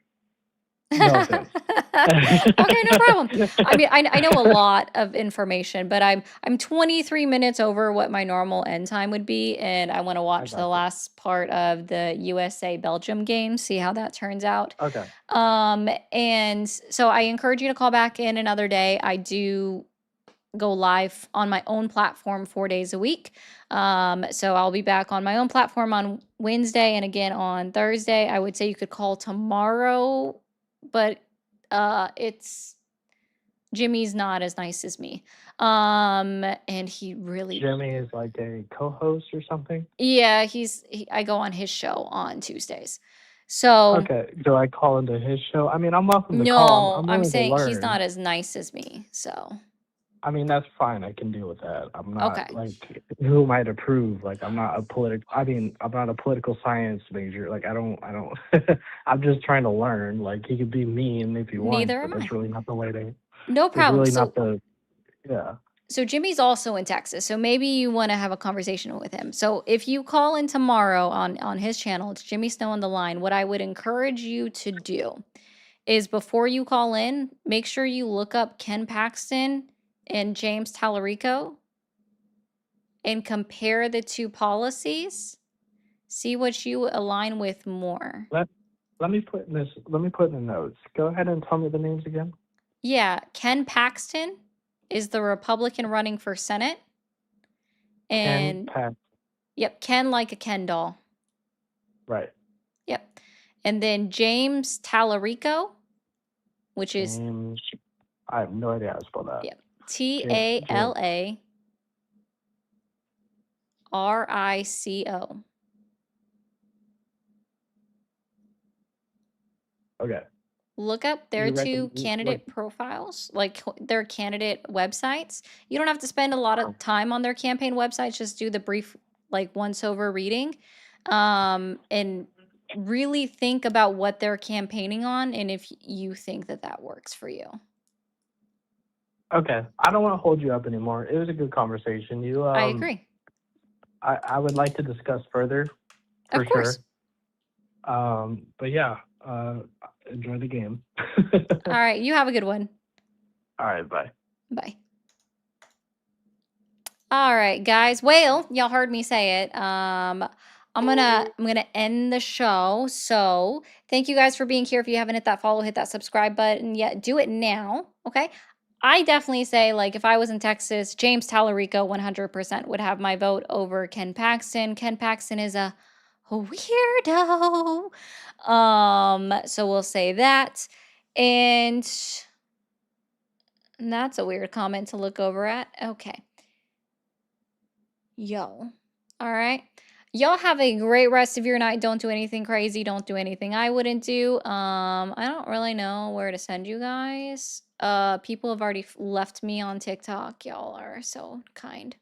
No offense. Okay, no problem. I mean, I know a lot of information, but I'm 23 minutes over what my normal end time would be, and I want to watch the gotcha. last part of the USA Belgium game, see how that turns out. Okay. And so I encourage you to call back in another day. I do go live on my own platform 4 days a week. So I'll be back on my own platform on Wednesday and again on Thursday. I would say you could call tomorrow, but it's Jimmy's not as nice as me. And he really, Jimmy is like a co-host or something. yeah, I go on his show on Tuesdays. So Okay. Do I call into his show? I mean, I'm welcome to call. no, I'm I'm willing to saying he's learn. not as nice as me. So I mean, that's fine. I can deal with that. I'm not okay. like who might approve. Like, I'm not a I'm not a political science major. Like, I don't. I'm just trying to learn. Like, he could be mean if he wants, Neither but am I. that's really not the way to. No That's problem. really So not the. Yeah. So Jimmy's also in Texas, so maybe you want to have a conversation with him. So if you call in tomorrow on his channel, it's Jimmy Snow on the line. What I would encourage you to do is before you call in, make sure you look up Ken Paxton and James Tallarico and compare the two policies. See what you align with more. Let me put in this. Let me put in the notes. Go ahead and tell me the names again. Yeah, Ken Paxton is the Republican running for Senate. Ken And Pack. yep, Ken like a Ken doll. Right. Yep. And then James Tallarico, which is James. I have no idea how to spell that. yep, Tallarico. Okay. Look up their You two reckon? candidate profiles, like their candidate websites. You don't have to spend a lot of time on their campaign websites. Just do the brief, like once over reading. And really think about what they're campaigning on and if you think that that works for you. Okay. I don't want to hold you up anymore. It was a good conversation. I agree. I would like to discuss further for Of course. sure. But yeah, enjoy the game. All right. You have a good one. All right, bye. Bye. All right, guys. Well, y'all heard me say it. I'm gonna end the show. So thank you guys for being here. If you haven't hit that follow, hit that subscribe button yet, do it now. Okay. I definitely say, like, if I was in Texas, James Tallarico 100% would have my vote over Ken Paxton. Ken Paxton is a weirdo. So we'll say that. And that's a weird comment to look over at. Okay. Yo. All right. Y'all have a great rest of your night. Don't do anything crazy. Don't do anything I wouldn't do. I don't really know where to send you guys. People have already left me on TikTok. Y'all are so kind.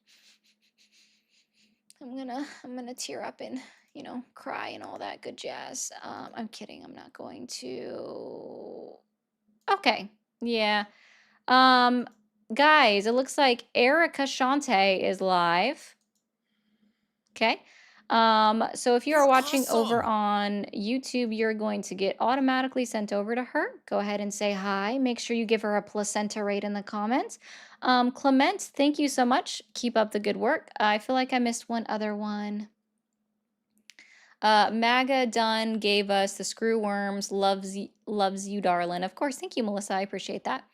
I'm gonna tear up and, you know, cry and all that good jazz. I'm kidding. I'm not going to. Okay. Yeah. Guys, it looks like Erica Shante is live. Okay. So if you are watching over on YouTube, you're going to get automatically sent over to her. Go ahead and say hi. Make sure you give her a placenta rate in the comments. Clement, thank you so much. Keep up the good work. I feel like I missed one other one. Maga Dunn gave us the screw worms. Loves you, darling. Of course. Thank you, Melissa. I appreciate that.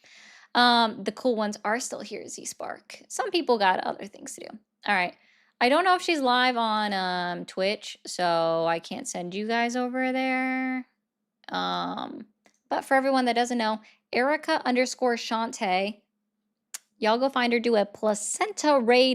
The cool ones are still here, Z Spark. Some people got other things to do. All right. I don't know if she's live on Twitch, so I can't send you guys over there. But for everyone that doesn't know, Erica _ Shante, y'all go find her, do a placenta raid